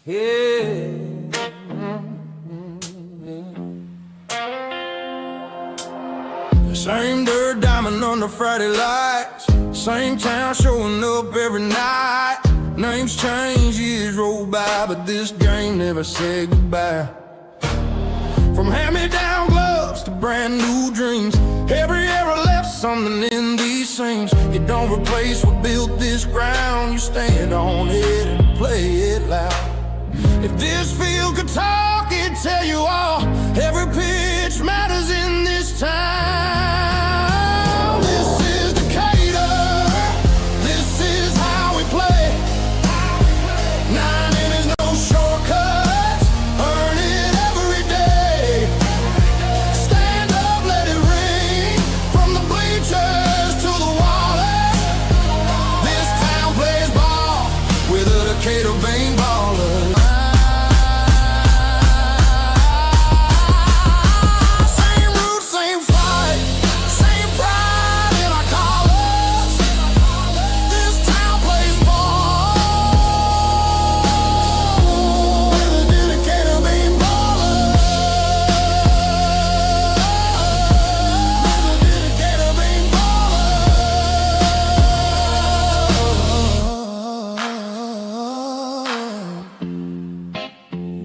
Yeah. Same dirt diamond under Friday lights, same town showing up every night. Names change, years roll by, but this game never said goodbye. From hand-me-down gloves to brand new dreams, every era left something in these seams. You don't replace what built this ground, you stand on it and play it loud. If this field could talk, it'd tell you all. Every pitch matters in this town. This is Decatur, this is how we play. 9 innings, no shortcuts, earn it every day. Stand up, let it ring, from the bleachers to the wallers. This town plays ball with the Decatur Bean Ballers.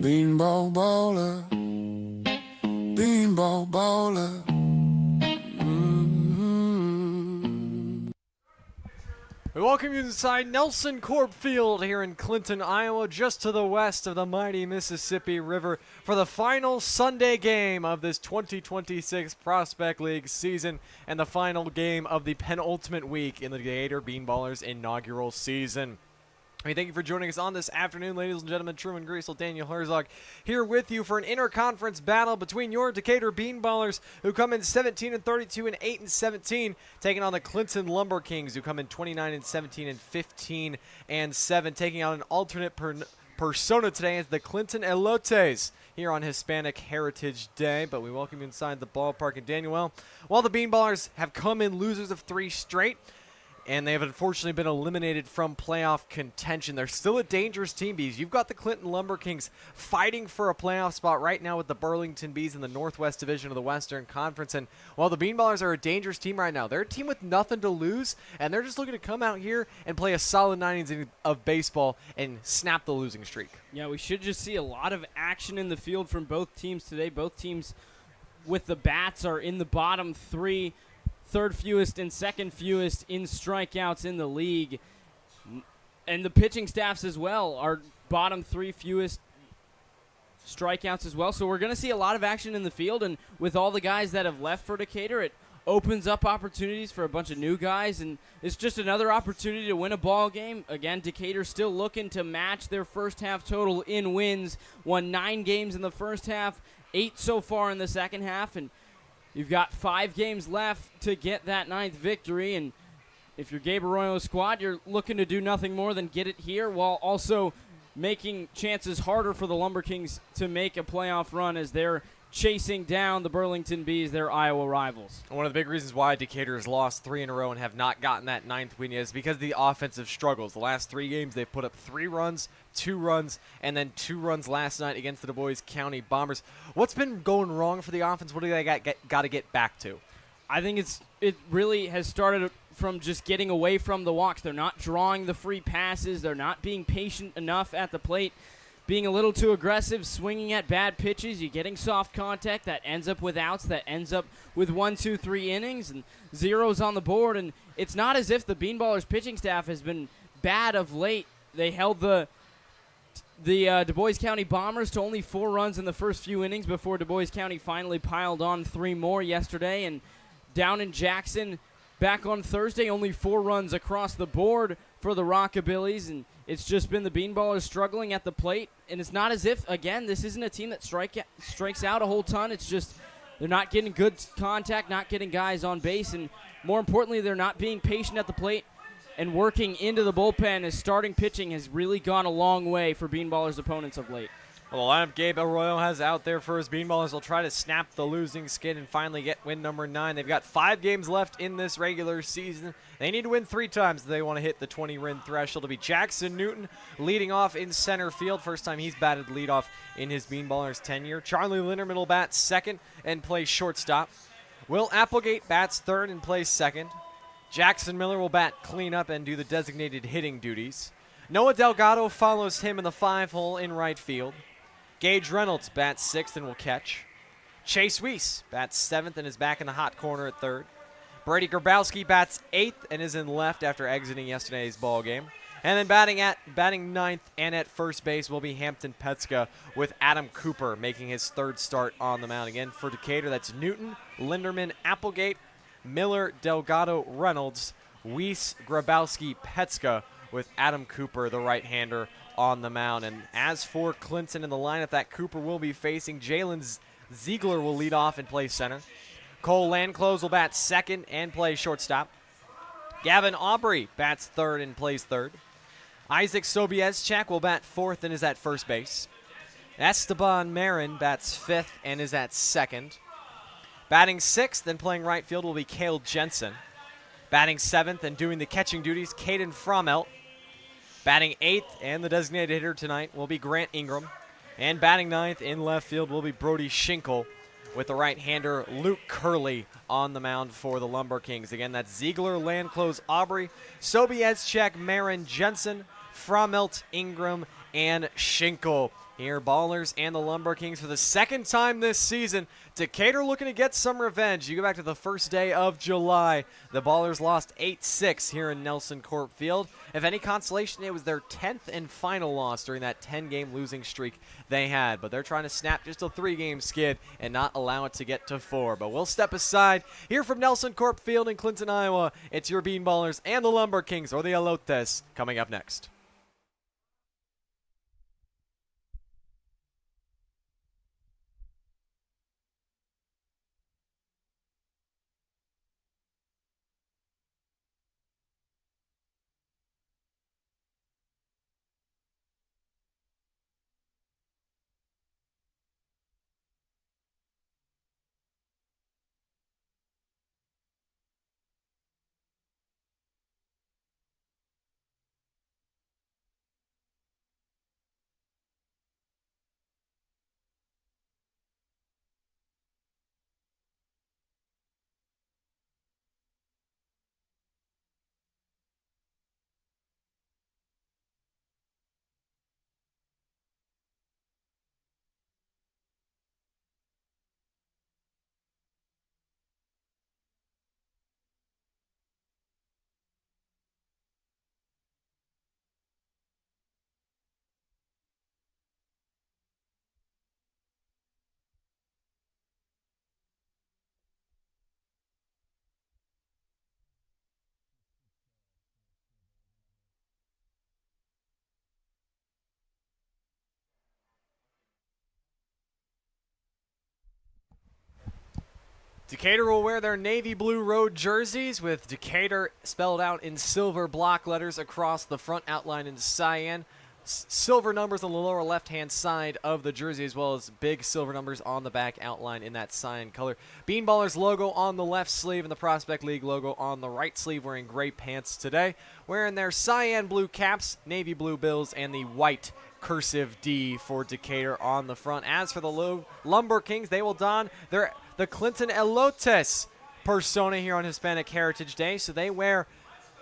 Beanball baller, beanball baller. We welcome you inside Nelson Corp Field here in Clinton, Iowa, just to the west of the mighty Mississippi River for the final Sunday game of this 2026 Prospect League season and the final game of the penultimate week in the Decatur Bean Ballers inaugural season. Thank you for joining us on this afternoon, ladies and gentlemen. Truman, Griessel, Daniel Herzog here with you for an interconference battle between your Decatur Bean Ballers, who come in 17-32 and 8-17, taking on the Clinton LumberKings, who come in 29-17 and 15-7, taking on an alternate persona today as the Clinton Elotes here on Hispanic Heritage Day. But we welcome you inside the ballpark. And Daniel, while the Bean Ballers have come in losers of 3 straight, and they have unfortunately been eliminated from playoff contention, they're still a dangerous team, because you've got the Clinton LumberKings fighting for a playoff spot right now with the Burlington Bees in the Northwest Division of the Western Conference. And while the Bean Ballers are a dangerous team right now, they're a team with nothing to lose, and they're just looking to come out here and play a solid 9 innings of baseball and snap the losing streak. Yeah, we should just see a lot of action in the field from both teams today. Both teams with the bats are in the bottom 3, third fewest and second fewest in strikeouts in the league. And the pitching staffs as well are bottom 3 fewest strikeouts as well. So we're going to see a lot of action in the field, and with all the guys that have left for Decatur, it opens up opportunities for a bunch of new guys, and it's just another opportunity to win a ball game. Again, Decatur still looking to match their first half total in wins. Won 9 games in the first half, 8 so far in the second half, and you've got 5 games left to get that 9th victory, and if you're Gabe Arroyo's squad, you're looking to do nothing more than get it here, while also making chances harder for the LumberKings to make a playoff run as they're chasing down the Burlington Bees, their Iowa rivals. One of the big reasons why Decatur has lost 3 in a row and have not gotten that 9th win yet is because of the offensive struggles. The last 3 games, they've put up 3 runs, 2 runs, and then 2 runs last night against the Du Bois County Bombers. What's been going wrong for the offense? What do they got to get back to? I think it really has started from just getting away from the walks. They're not drawing the free passes. They're not being patient enough at the plate, being a little too aggressive, swinging at bad pitches. You're getting soft contact that ends up with outs, that ends up with 1, 2, 3 innings and zeros on the board. And it's not as if the Bean Ballers pitching staff has been bad of late. They held the Du Bois County Bombers to only 4 runs in the first few innings before Du Bois County finally piled on 3 more yesterday. And down in Jackson, back on Thursday, only 4 runs across the board for the Rockabillys, and it's just been the Bean Ballers struggling at the plate. And it's not as if, again, this isn't a team that strikes out a whole ton. It's just they're not getting good contact, not getting guys on base, and more importantly, they're not being patient at the plate and working into the bullpen, as starting pitching has really gone a long way for Bean Ballers' opponents of late. Well, the lineup Gabe Arroyo has out there for his Beanballers will try to snap the losing skid and finally get win number 9. They've got 5 games left in this regular season. They need to win 3 times if they want to hit the 20-win threshold. It'll be Jackson Newton leading off in center field. First time he's batted leadoff in his Beanballers tenure. Charlie Linderman will bat second and play shortstop. Will Applegate bats third and plays second. Jackson Miller will bat cleanup and do the designated hitting duties. Noah Delgado follows him in the 5-hole in right field. Gage Reynolds bats 6th and will catch. Chase Weiss bats 7th and is back in the hot corner at 3rd. Brady Grabowski bats 8th and is in left after exiting yesterday's ball game. And then batting 9th and at first base will be Hampton Petska with Adam Cooper making his 3rd start on the mound. Again, for Decatur, that's Newton, Linderman, Applegate, Miller, Delgado, Reynolds, Weiss, Grabowski, Petska with Adam Cooper, the right-hander, on the mound. And as for Clinton in the lineup that Cooper will be facing, Jalen Ziegler will lead off and play center. Cole Landclose will bat second and play shortstop. Gavin Aubrey bats third and plays third. Isaac Sobieschak will bat fourth and is at first base. Esteban Marin bats fifth and is at second. Batting sixth and playing right field will be Cale Jensen. Batting seventh and doing the catching duties, Caden Frommelt. Batting 8th and the designated hitter tonight will be Grant Ingram. And batting 9th in left field will be Brody Schinkel with the right-hander Luke Curley on the mound for the LumberKings. Again, that's Ziegler, Landclose, Aubrey, Sobieschak, Marin, Jensen, Frommelt, Ingram, and Schinkel. Here, Ballers and the LumberKings for the 2nd time this season. Decatur looking to get some revenge. You go back to the first day of July. The Ballers lost 8-6 here in Nelson Corp Field. If any consolation, it was their 10th and final loss during that 10-game losing streak they had. But they're trying to snap just a 3-game skid and not allow it to get to 4. But we'll step aside. Here from Nelson Corp Field in Clinton, Iowa, it's your Bean Ballers and the LumberKings, or the Elotes, coming up next. Decatur will wear their navy blue road jerseys with Decatur spelled out in silver block letters across the front, outline in cyan. Silver numbers on the lower left-hand side of the jersey, as well as big silver numbers on the back outline in that cyan color. Bean Ballers logo on the left sleeve and the Prospect League logo on the right sleeve, wearing gray pants today. Wearing their cyan blue caps, navy blue bills, and the white cursive D for Decatur on the front. As for the LumberKings, they will don the Clinton Elotes persona here on Hispanic Heritage Day. So they wear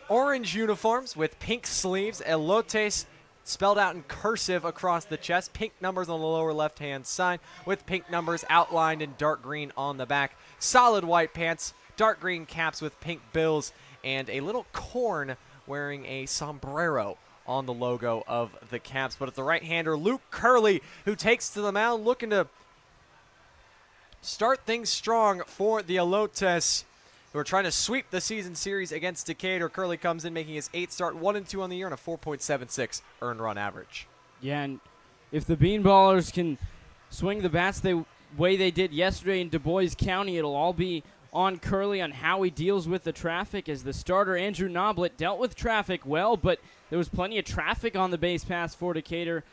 orange uniforms with pink sleeves, Elotes spelled out in cursive across the chest, pink numbers on the lower left-hand side with pink numbers outlined in dark green on the back. Solid white pants, dark green caps with pink bills, and a little corn wearing a sombrero on the logo of the caps. But at the right-hander, Luke Curley, who takes to the mound looking to start things strong for the Elotes, who are trying to sweep the season series against Decatur. Curley comes in making his 8th start, 1-2 on the year, and a 4.76 earned run average. Yeah, and if the Bean Ballers can swing the bats the way they did yesterday in Du Bois County, it'll all be on Curley on how he deals with the traffic, as the starter, Andrew Noblet, dealt with traffic well, but there was plenty of traffic on the base pass for Decatur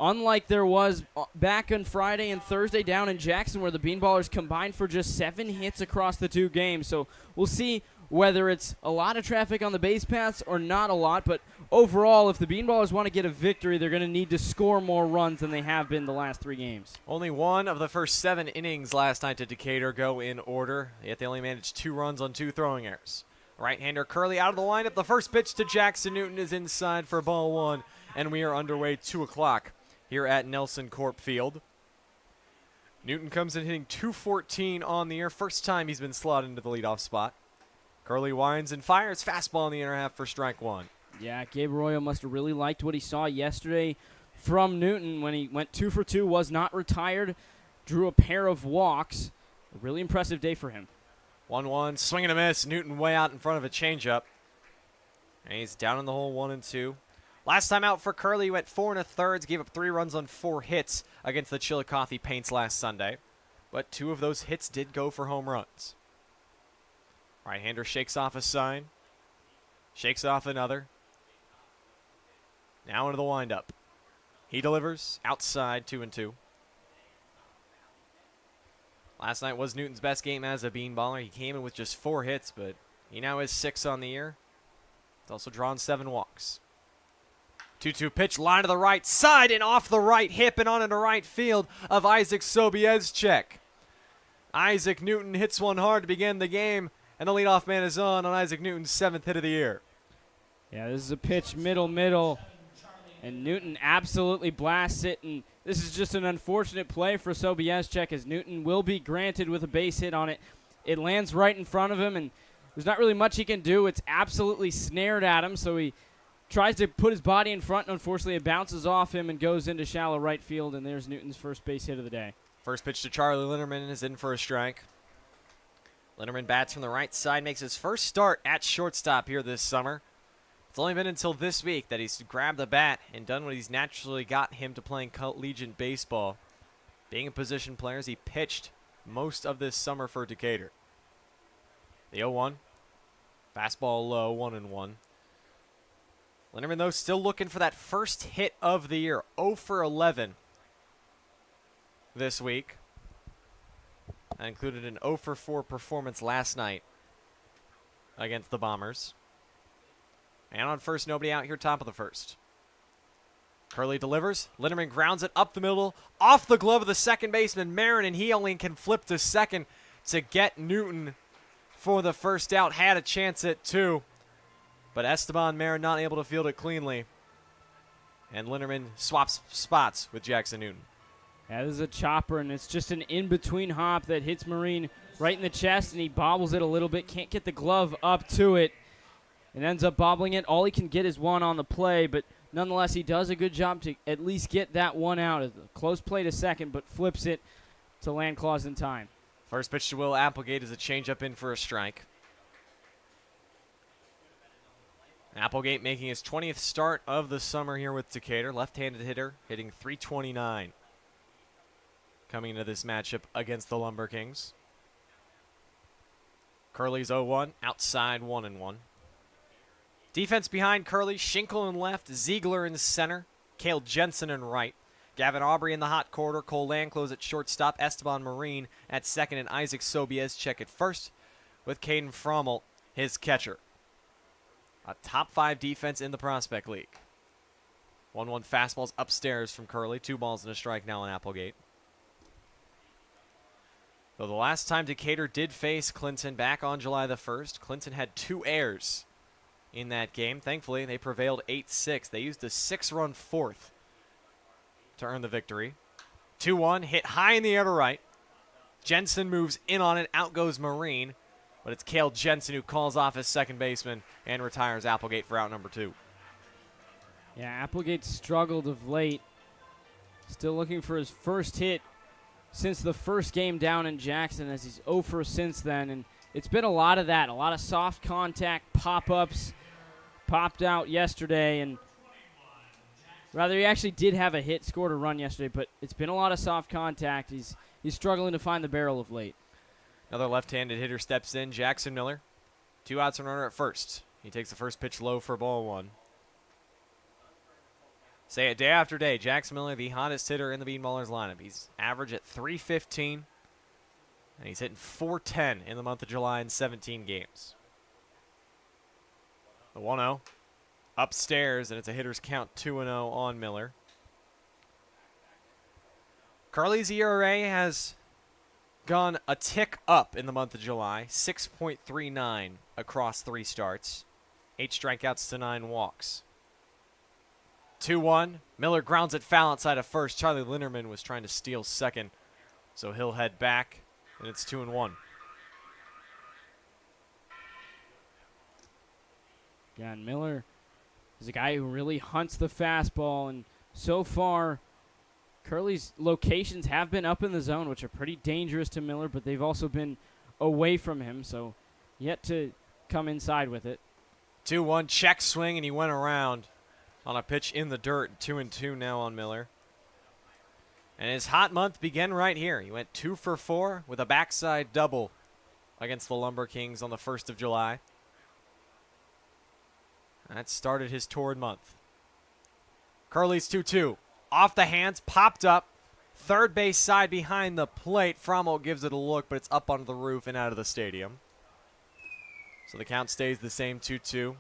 unlike there was back on Friday and Thursday down in Jackson, where the Bean Ballers combined for just 7 hits across the 2 games. So we'll see whether it's a lot of traffic on the base paths or not a lot. But overall, if the Bean Ballers want to get a victory, they're going to need to score more runs than they have been the last 3 games. Only one of the first 7 innings last night to Decatur go in order, yet they only managed 2 runs on 2 throwing errors. Right-hander Curley out of the lineup. The first pitch to Jackson Newton is inside for ball 1, and we are underway 2 o'clock here at Nelson Corp Field. Newton comes in hitting .214 on the year. First time he's been slotted into the leadoff spot. Curley winds and fires. Fastball in the inner half for strike 1. Yeah, Gabe Arroyo must have really liked what he saw yesterday from Newton when he went 2 for 2, was not retired, drew a pair of walks. A really impressive day for him. 1-1, swing and a miss. Newton way out in front of a changeup. And he's down in the hole 1-2. Last time out for Curley, he went 4 1/3, gave up 3 runs on 4 hits against the Chillicothe Paints last Sunday. But 2 of those hits did go for home runs. Right-hander shakes off a sign. Shakes off another. Now into the windup. He delivers outside 2-2. Last night was Newton's best game as a Bean Baller. He came in with just 4 hits, but he now has 6 on the year. He's also drawn 7 walks. 2-2 pitch, line to the right side and off the right hip and on into right field of Isaac Sobieschek. Isaac Newton hits one hard to begin the game, and the leadoff man is on Isaac Newton's 7th hit of the year. Yeah, this is a pitch middle, and Newton absolutely blasts it, and this is just an unfortunate play for Sobieschek, as Newton will be granted with a base hit on it. It lands right in front of him, and there's not really much he can do. It's absolutely snared at him, so he tries to put his body in front, and unfortunately it bounces off him and goes into shallow right field, and there's Newton's first base hit of the day. First pitch to Charlie Linderman is in for a strike. Linderman bats from the right side, makes his first start at shortstop here this summer. It's only been until this week that he's grabbed the bat and done what he's naturally got him to playing collegiate baseball. Being a position player, he pitched most of this summer for Decatur. The 0-1. Fastball low, 1-1. Linderman, though, still looking for that first hit of the year. 0 for 11 this week. That included an 0 for 4 performance last night against the Bombers. And on first, nobody out here, top of the first. Curley delivers. Linderman grounds it up the middle, off the glove of the second baseman, Marin, and he only can flip to second to get Newton for the first out. Had a chance at 2, but Esteban Marin not able to field it cleanly. And Linderman swaps spots with Jackson Newton. Yeah, this is a chopper, and it's just an in-between hop that hits Marine right in the chest, and he bobbles it a little bit. Can't get the glove up to it, and ends up bobbling it. All he can get is 1 on the play, but nonetheless, he does a good job to at least get that 1 out. A close play to second, but flips it to land clause in time. First pitch to Will Applegate is a changeup in for a strike. Applegate making his 20th start of the summer here with Decatur. Left-handed hitter, hitting .329. Coming into this matchup against the LumberKings. Curley's 0-1, outside 1-1. Defense behind Curley, Schinkel in left, Ziegler in center, Cale Jensen in right. Gavin Aubrey in the hot corner, Cole Landclose at shortstop, Esteban Marine at second, and Isaac Sobieschek at first, with Caden Frommel, his catcher. A top 5 defense in the Prospect League. 1-1 fastballs upstairs from Curley, 2 balls and a strike now on Applegate. Though the last time Decatur did face Clinton back on July the 1st, Clinton had 2 errors in that game. Thankfully, they prevailed 8-6. They used a 6-run fourth to earn the victory. 2-1, hit high in the air to right. Jensen moves in on it, out goes Marine, but it's Cale Jensen who calls off his second baseman and retires Applegate for out number 2. Yeah, Applegate struggled of late. Still looking for his first hit since the first game down in Jackson, as he's 0 for since then, and it's been a lot of that, a lot of soft contact pop-ups. Popped out yesterday, and rather he actually did have a hit, scored a run yesterday, but it's been a lot of soft contact. He's struggling to find the barrel of late. Another left-handed hitter steps in, Jackson Miller. 2 outs and runner at first. He takes the first pitch low for ball 1. Say it day after day. Jackson Miller, the hottest hitter in the Bean Ballers lineup. He's average at .315, and he's hitting .410 in the month of July in 17 games. The 1-0 upstairs, and it's a hitter's count 2-0 on Miller. Curly's ERA has gone a tick up in the month of July, 6.39 across 3 starts, 8 strikeouts to 9 walks. 2-1. Miller grounds it foul outside of first. Charlie Linderman was trying to steal second, so he'll head back, and it's 2-1. Yeah, and Miller is a guy who really hunts the fastball, and so far, Curly's locations have been up in the zone, which are pretty dangerous to Miller, but they've also been away from him, so yet to come inside with it. 2-1, check swing, and he went around on a pitch in the dirt. 2-2 now on Miller. And his hot month began right here. He went 2 for 4 with a backside double against the LumberKings on the 1st of July. That started his torrid month. Curly's 2-2. Off the hands, popped up. Third base side behind the plate. Frommel gives it a look, but it's up onto the roof and out of the stadium. So the count stays the same, 2-2,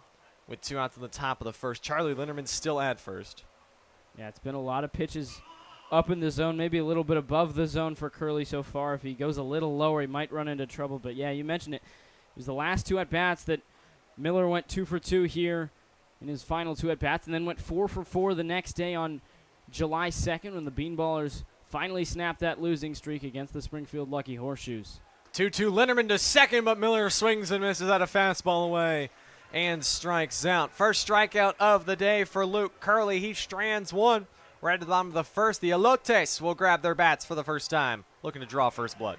with 2 outs in the top of the first. Charlie Linderman still at first. Yeah, it's been a lot of pitches up in the zone, maybe a little bit above the zone for Curly so far. If he goes a little lower, he might run into trouble. But, yeah, you mentioned it. It was the last 2 at-bats that Miller went 2 for 2 here in his final 2 at-bats, and then went 4 for 4 the next day on July 2nd when the Bean Ballers finally snapped that losing streak against the Springfield Lucky Horseshoes. 2-2, Linderman to second, but Miller swings and misses out a fastball away and strikes out. First strikeout of the day for Luke Curly. He strands one right at the bottom of the first. The Elotes will grab their bats for the first time, looking to draw first blood.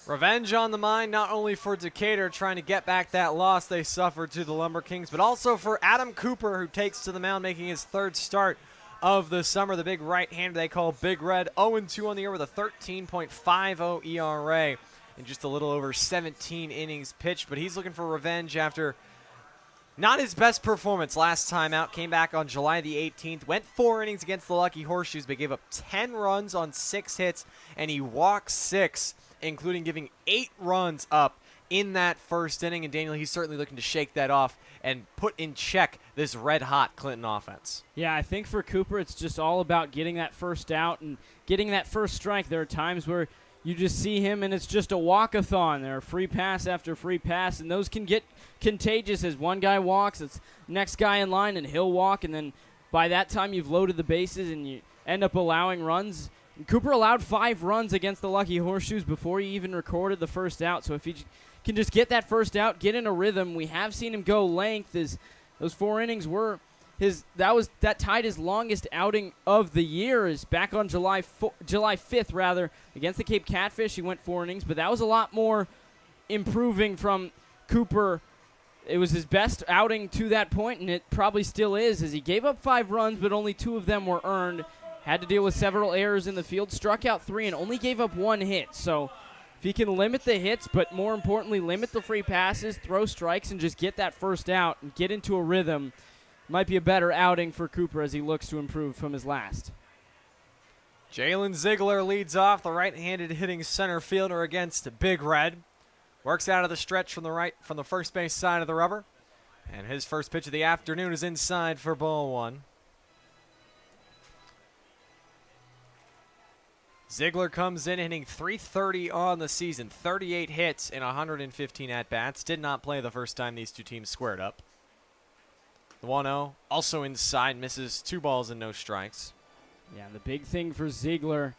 Revenge on the mind, not only for Decatur trying to get back that loss they suffered to the LumberKings, but also for Adam Cooper, who takes to the mound, making his 3rd start of the summer. The big right-hander they call Big Red, 0-2 on the year with a 13.50 ERA in just a little over 17 innings pitched. But he's looking for revenge after not his best performance last time out. Came back on July the 18th, went 4 innings against the Lucky Horseshoes, but gave up 10 runs on 6 hits, and he walked 6, including giving 8 runs up in that first inning. And Daniel, he's certainly looking to shake that off and put in check this red-hot Clinton offense. Yeah, I think for Cooper it's just all about getting that first out and getting that first strike. There are times where you just see him and it's just a walk-a-thon. There are free pass after free pass, and those can get contagious as one guy walks, it's next guy in line, and he'll walk, and then by that time you've loaded the bases and you end up allowing runs. Cooper allowed 5 runs against the Lucky Horseshoes before he even recorded the first out. So if he can just get that first out, get in a rhythm. We have seen him go length. As those 4 innings were that tied his longest outing of the year. Is back on July 5th rather against the Cape Catfish. He went 4 innings, but that was a lot more improving from Cooper. It was his best outing to that point, and it probably still is, as he gave up 5 runs, but only 2 of them were earned. Had to deal with several errors in the field, struck out 3, and only gave up 1 hit. So if he can limit the hits, but more importantly, limit the free passes, throw strikes, and just get that first out and get into a rhythm, might be a better outing for Cooper as he looks to improve from his last. Jalen Ziegler leads off, the right-handed hitting center fielder against Big Red. Works out of the stretch from the first base side of the rubber. And his first pitch of the afternoon is inside for ball one. Ziegler comes in hitting .330 on the season, 38 hits and 115 at-bats. Did not play the first time these two teams squared up. The 1-0 also inside, misses 2 balls and no strikes. Yeah, the big thing for Ziegler,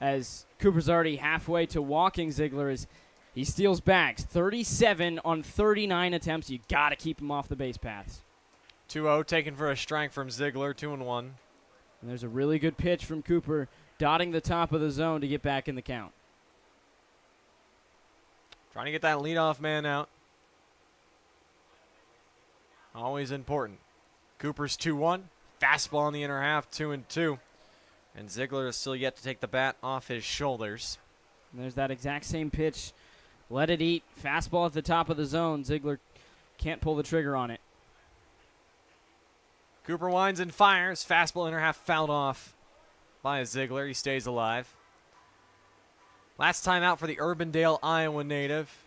as Cooper's already halfway to walking Ziegler, is he steals bags. 37 on 39 attempts. You got to keep him off the base paths. 2-0 taken for a strike from Ziegler, 2-1. And there's a really good pitch from Cooper, dotting the top of the zone to get back in the count. Trying to get that leadoff man out. Always important. Cooper's 2-1. Fastball in the inner half, 2-2. And Ziegler is still yet to take the bat off his shoulders. And there's that exact same pitch. Let it eat. Fastball at the top of the zone. Ziegler can't pull the trigger on it. Cooper winds and fires. Fastball inner half fouled off by Ziegler. He stays alive. Last time out for the Urbandale, Iowa native.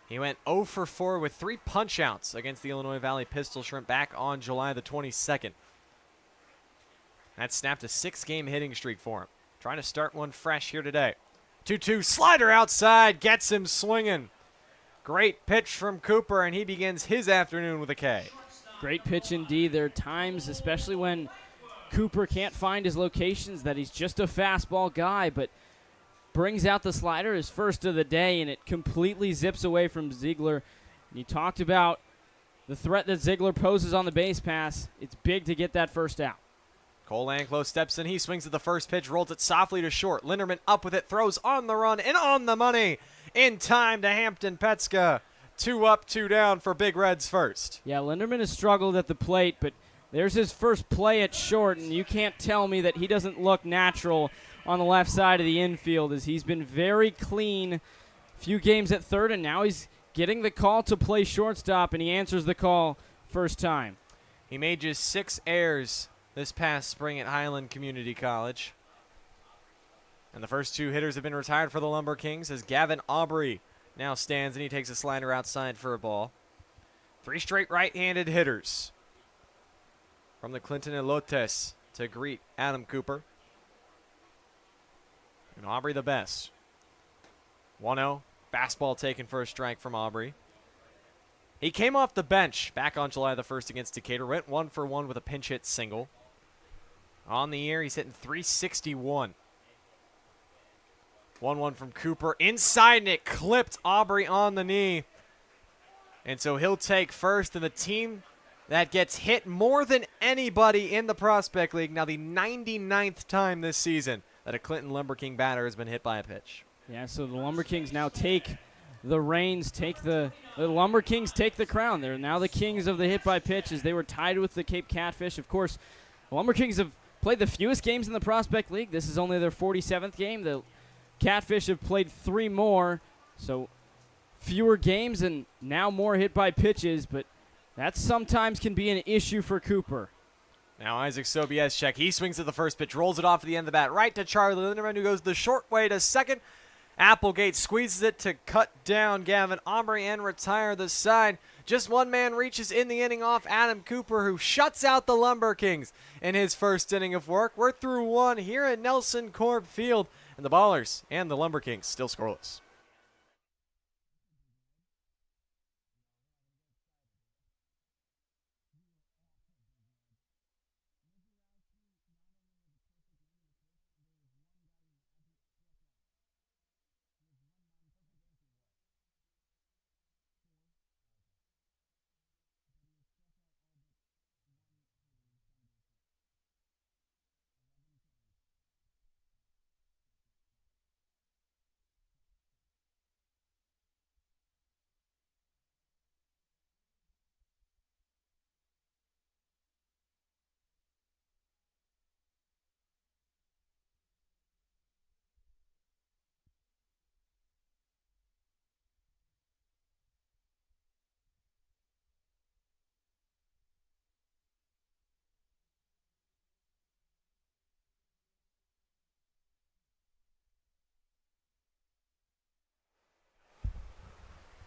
He went 0 for 4 with 3 punch-outs against the Illinois Valley Pistol Shrimp back on July the 22nd. That snapped a 6-game hitting streak for him. Trying to start one fresh here today. 2-2 slider outside, gets him swinging. Great pitch from Cooper, and he begins his afternoon with a K. Great pitch indeed. There are times, especially when Cooper can't find his locations, that he's just a fastball guy, but brings out the slider, his first of the day, and it completely zips away from Ziegler. And you talked about the threat that Ziegler poses on the base pass. It's big to get that first out. Cole Anklo steps in. He swings at the first pitch, rolls it softly to short. Linderman up with it, throws on the run and on the money. In time to Hampton Petska. 2 up, 2 down for Big Red's first. Yeah, Linderman has struggled at the plate, but there's his first play at short, and you can't tell me that he doesn't look natural on the left side of the infield, as he's been very clean. Few games at third, and now he's getting the call to play shortstop, and he answers the call first time. He made just 6 errors this past spring at Highland Community College. And the first 2 hitters have been retired for the LumberKings, as Gavin Aubrey now stands and he takes a slider outside for a ball. 3 straight right-handed hitters from the Clinton Elotes to greet Adam Cooper. And Aubrey the best. 1-0, fastball taken for a strike from Aubrey. He came off the bench back on July the 1st against Decatur, went 1 for 1 with a pinch hit single. On the year, he's hitting .361. 1-1 from Cooper. Inside, and it clipped Aubrey on the knee. And so he'll take first, and the team that gets hit more than anybody in the Prospect League, now the 99th time this season that a Clinton LumberKing batter has been hit by a pitch. Yeah, so the LumberKings now take the reins, the LumberKings take the crown. They're now the kings of the hit by pitch, as they were tied with the Cape Catfish. Of course, the LumberKings have played the fewest games in the Prospect League. This is only their 47th game. The Catfish have played 3 more, so fewer games and now more hit by pitches, but that sometimes can be an issue for Cooper. Now Isaac Sobieschek, he swings at the first pitch, rolls it off at the end of the bat, right to Charlie Linderman, who goes the short way to second. Applegate squeezes it to cut down Gavin Aubrey and retire the side. Just one man reaches in the inning off Adam Cooper, who shuts out the LumberKings in his first inning of work. We're through 1 here at Nelson Corp Field, and the Ballers and the LumberKings still scoreless.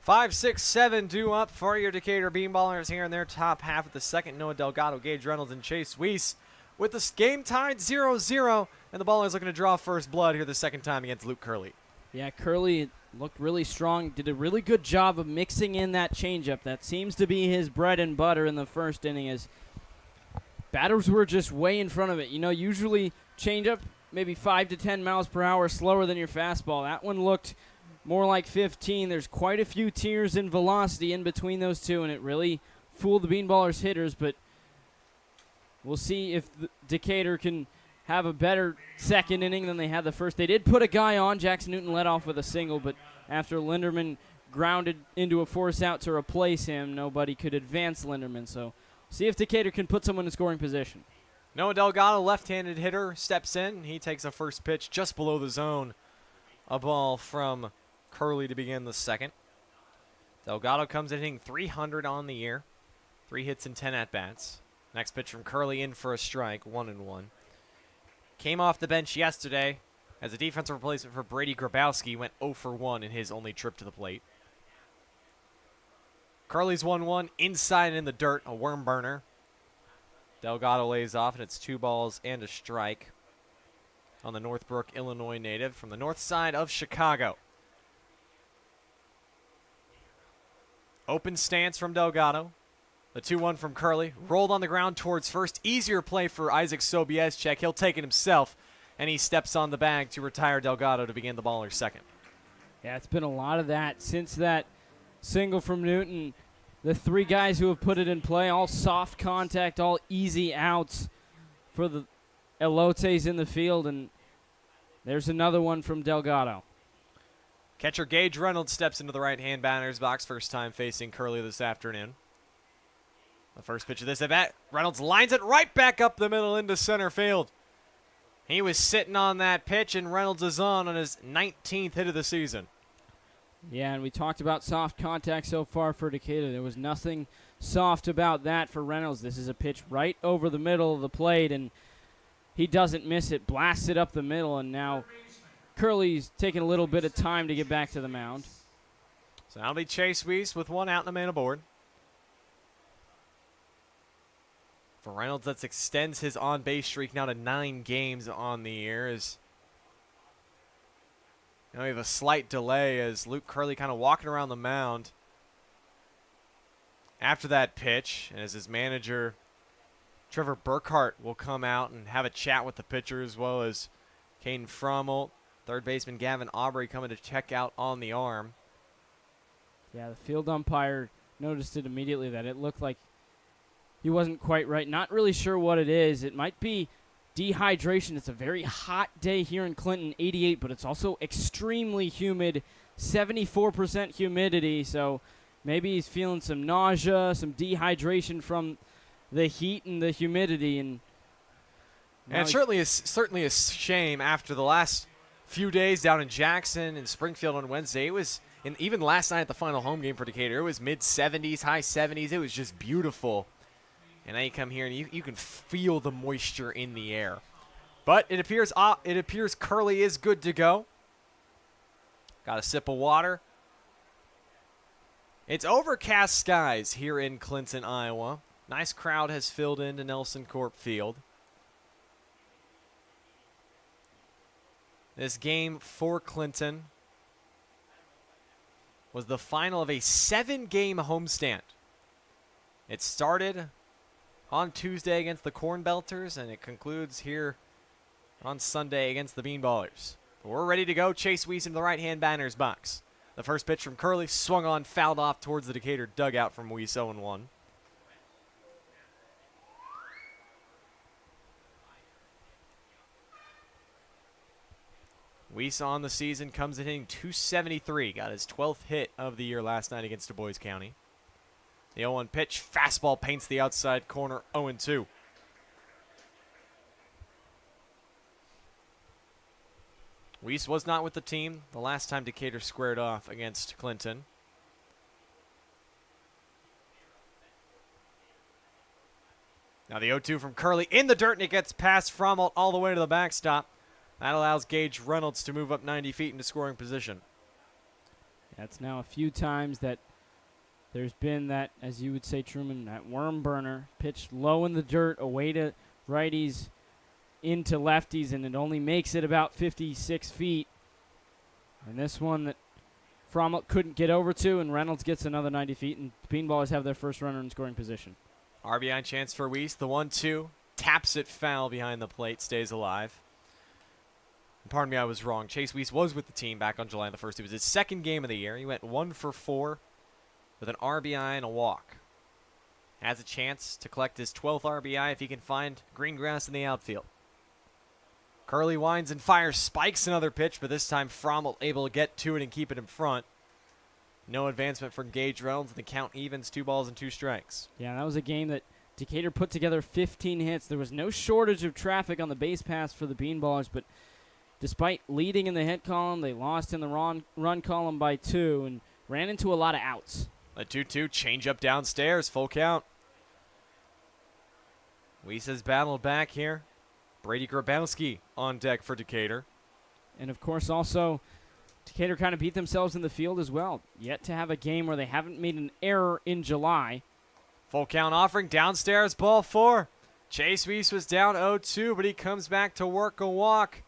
5, 6, 7 due up for your Decatur Bean Ballers here in their top half of the second. Noah Delgado, Gage Reynolds, and Chase Weiss with the game tied 0-0. And the Ballers looking to draw first blood here the second time against Luke Curley. Yeah, Curley looked really strong, did a really good job of mixing in that changeup. That seems to be his bread and butter in the first inning, as batters were just way in front of it. You know, usually changeup maybe 5 to 10 miles per hour slower than your fastball. That one looked more like 15. There's quite a few tiers in velocity in between those two, and it really fooled the Bean Ballers hitters, but we'll see if Decatur can have a better second inning than they had the first. They did put a guy on. Jackson Newton led off with a single, but after Linderman grounded into a force out to replace him, nobody could advance Linderman. So see if Decatur can put someone in scoring position. Noah Delgado, left-handed hitter, steps in. He takes a first pitch just below the zone. A ball from Curley to begin the second. Delgado comes in hitting .300 on the year. 3 hits and 10 at-bats. Next pitch from Curley in for a strike, 1-1. Came off the bench yesterday as a defensive replacement for Brady Grabowski. Went 0 for 1 in his only trip to the plate. Curley's 1-1, inside and in the dirt, a worm burner. Delgado lays off, and it's 2 balls and a strike on the Northbrook, Illinois native from the north side of Chicago. Open stance from Delgado. The 2-1 from Curley. Rolled on the ground towards first. Easier play for Isaac Sobieschek. He'll take it himself, and he steps on the bag to retire Delgado to begin the Ballers' second. Yeah, it's been a lot of that since that single from Newton. The 3 guys who have put it in play, all soft contact, all easy outs for the elotes in the field, and there's another one from Delgado. Catcher Gage Reynolds steps into the right-hand batter's box, first time facing Curley this afternoon. The first pitch of this at-bat, Reynolds lines it right back up the middle into center field. He was sitting on that pitch, and Reynolds is on his 19th hit of the season. Yeah, and we talked about soft contact so far for Decatur. There was nothing soft about that for Reynolds. This is a pitch right over the middle of the plate, and he doesn't miss it. Blasts it up the middle, and now Curley's taking a little bit of time to get back to the mound. So that'll be Chase Weiss with 1 out and a man aboard. For Reynolds, that extends his on-base streak now to 9 games on the year. Now we have a slight delay as Luke Curley kind of walking around the mound after that pitch, and as his manager, Trevor Burkhart, will come out and have a chat with the pitcher, as well as Caden Frommel, third baseman Gavin Aubrey coming to check out on the arm. Yeah, the field umpire noticed it immediately that it looked like he wasn't quite right. Not really sure what it is. It might be dehydration. It's a very hot day here in Clinton, 88, but it's also extremely humid, 74% humidity, so maybe he's feeling some nausea, some dehydration from the heat and the humidity. And it certainly is a shame after the last few days down in Jackson and Springfield on Wednesday. It was, and even last night at the final home game for Decatur, it was mid-70s, high 70s. It was just beautiful. And now you come here and you can feel the moisture in the air. But it appears Curley is good to go. Got a sip of water. It's overcast skies here in Clinton, Iowa. Nice crowd has filled into Nelson Corp Field. This game for Clinton was the final of a 7-game homestand. It started on Tuesday against the Corn Belters, and it concludes here on Sunday against the Bean Ballers. But we're ready to go. Chase Weiss into the right-hand batter's box. The first pitch from Curley, swung on, fouled off towards the Decatur dugout from Weiss, 0-1. Weiss on the season comes in hitting .273. Got his 12th hit of the year last night against Du Bois County. The 0-1 pitch, fastball paints the outside corner, 0-2. Weiss was not with the team the last time Decatur squared off against Clinton. Now the 0-2 from Curley in the dirt, and it gets past Frommel all the way to the backstop. That allows Gage Reynolds to move up 90 feet into scoring position. That's now a few times that there's been that, as you would say, Truman, that worm burner, pitched low in the dirt, away to righties, into lefties, and it only makes it about 56 feet. And this one that Frommel couldn't get over to, and Reynolds gets another 90 feet, and the Bean Ballers have their first runner in scoring position. RBI chance for Weiss. The 1-2 taps it foul behind the plate, stays alive. And pardon me, I was wrong. Chase Weiss was with the team back on July the 1st. It was his second game of the year. He went 1 for 4 with an RBI and a walk. Has a chance to collect his 12th RBI if he can find green grass in the outfield. Curley winds and fires, spikes another pitch, but this time Frommel able to get to it and keep it in front. No advancement for Gage Reynolds, and the count evens, 2 balls and 2 strikes. Yeah, that was a game that Decatur put together 15 hits. There was no shortage of traffic on the base paths for the Bean Ballers, but despite leading in the hit column, they lost in the run column by 2 and ran into a lot of outs. A 2-2 change up downstairs, full count. Weiss has battled back here. Brady Grabowski on deck for Decatur. And, of course, also Decatur kind of beat themselves in the field as well. Yet to have a game where they haven't made an error in July. Full count offering, downstairs, ball 4. Chase Weiss was down 0-2, but he comes back to work a walk.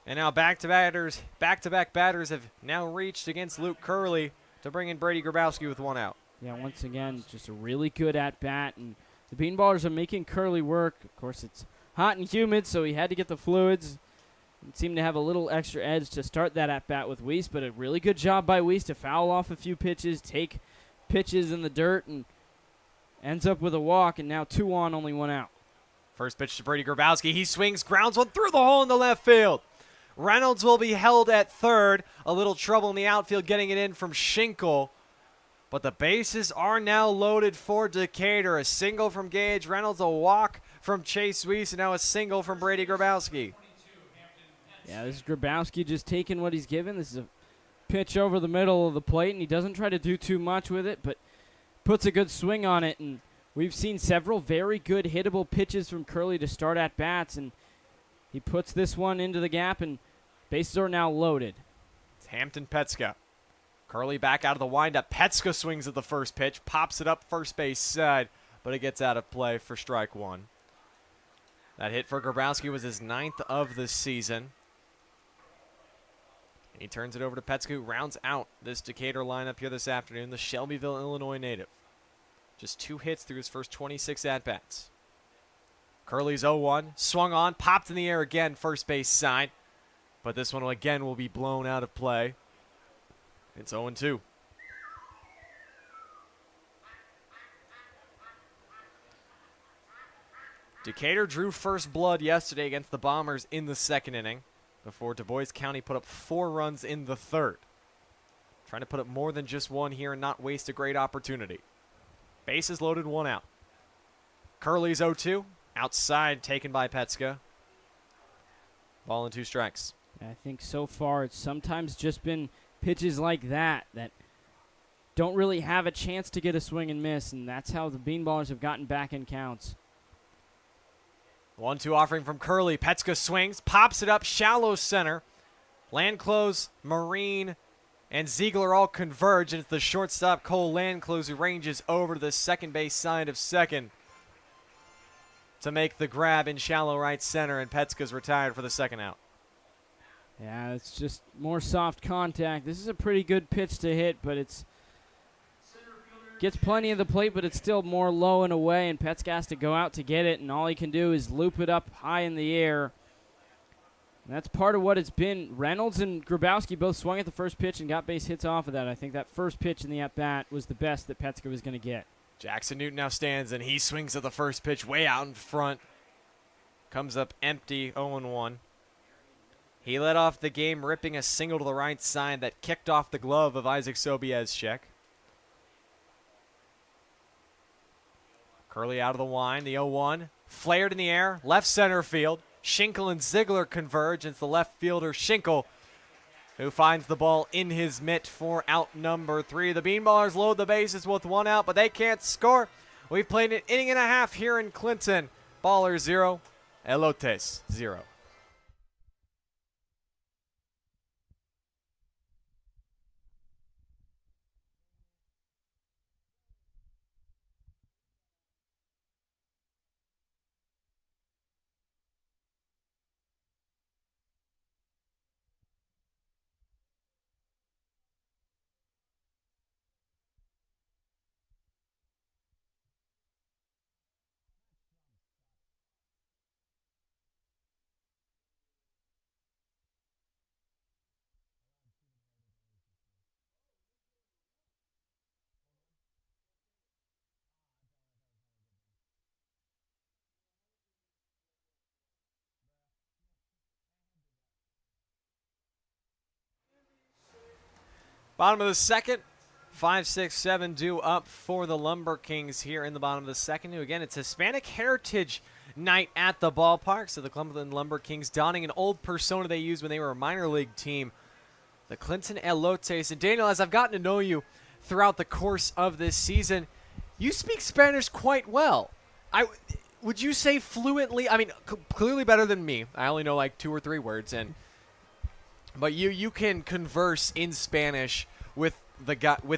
And now back-to-back batters have now reached against Luke Curley to bring in Brady Grabowski with 1 out. Yeah, once again, just a really good at-bat. And the Bean Ballers are making Curley work. Of course, it's hot and humid, so he had to get the fluids. It seemed to have a little extra edge to start that at-bat with Weiss, but a really good job by Weiss to foul off a few pitches, take pitches in the dirt, and ends up with a walk, and now 2 on, only 1 out. First pitch to Brady Grabowski. He swings, grounds one through the hole in the left field. Reynolds will be held at third. A little trouble in the outfield getting it in from Schinkel. But the bases are now loaded for Decatur. A single from Gage Reynolds, a walk from Chase Weiss, and now a single from Brady Grabowski. Yeah, this is Grabowski just taking what he's given. This is a pitch over the middle of the plate, and he doesn't try to do too much with it, but puts a good swing on it. And we've seen several very good hittable pitches from Curley to start at bats, and he puts this one into the gap, and bases are now loaded. It's Hampton Petska. Curley back out of the windup. Petska swings at the first pitch, pops it up first base side, but it gets out of play for strike 1. That hit for Grabowski was his 9th of the season. He turns it over to Petska, who rounds out this Decatur lineup here this afternoon, the Shelbyville, Illinois native. Just 2 hits through his first 26 at-bats. Curley's 0-1, swung on, popped in the air again, first base side. But this one again will be blown out of play. It's 0-2. Decatur drew first blood yesterday against the Bombers in the 2nd inning before Du Bois County put up 4 runs in the 3rd. Trying to put up more than just 1 here and not waste a great opportunity. Bases loaded, 1 out. Curley's 0-2. Outside, taken by Petska. Ball and 2 strikes. I think so far it's sometimes just been pitches like that that don't really have a chance to get a swing and miss, and that's how the Bean Ballers have gotten back in counts. 1-2 offering from Curley. Petska swings, pops it up, shallow center. Landclose, Marine, and Ziegler all converge, and it's the shortstop Cole Landclose who ranges over to the second base side of second to make the grab in shallow right center, and Petska's retired for the 2nd out. Yeah, it's just more soft contact. This is a pretty good pitch to hit, but it's gets plenty of the plate, but it's still more low and away, and Petska has to go out to get it, and all he can do is loop it up high in the air. And that's part of what it's been. Reynolds and Grabowski both swung at the first pitch and got base hits off of that. I think that first pitch in the at-bat was the best that Petska was going to get. Jackson Newton now stands, and he swings at the first pitch way out in front. Comes up empty, 0-1. He led off the game ripping a single to the right side that kicked off the glove of Isaac Sobieschek. Curley out of the wind, the 0-1. Flared in the air, left center field. Schinkel and Ziegler converge. It's the left fielder, Schinkel, who finds the ball in his mitt for out number 3. The Bean Ballers load the bases with 1 out, but they can't score. We've played an inning and a half here in Clinton. Ballers 0, Elotes 0. Bottom of the second. 5-6-7 due up for the LumberKings here in the bottom of the second. Again, it's Hispanic Heritage Night at the ballpark. So the Clinton LumberKings donning an old persona they used when they were a minor league team. The Clinton Elotes. And Daniel, as I've gotten to know you throughout the course of this season, you speak Spanish quite well. Would you say fluently? I mean, clearly better than me. I only know like 2 or 3 words, but you can converse in Spanish with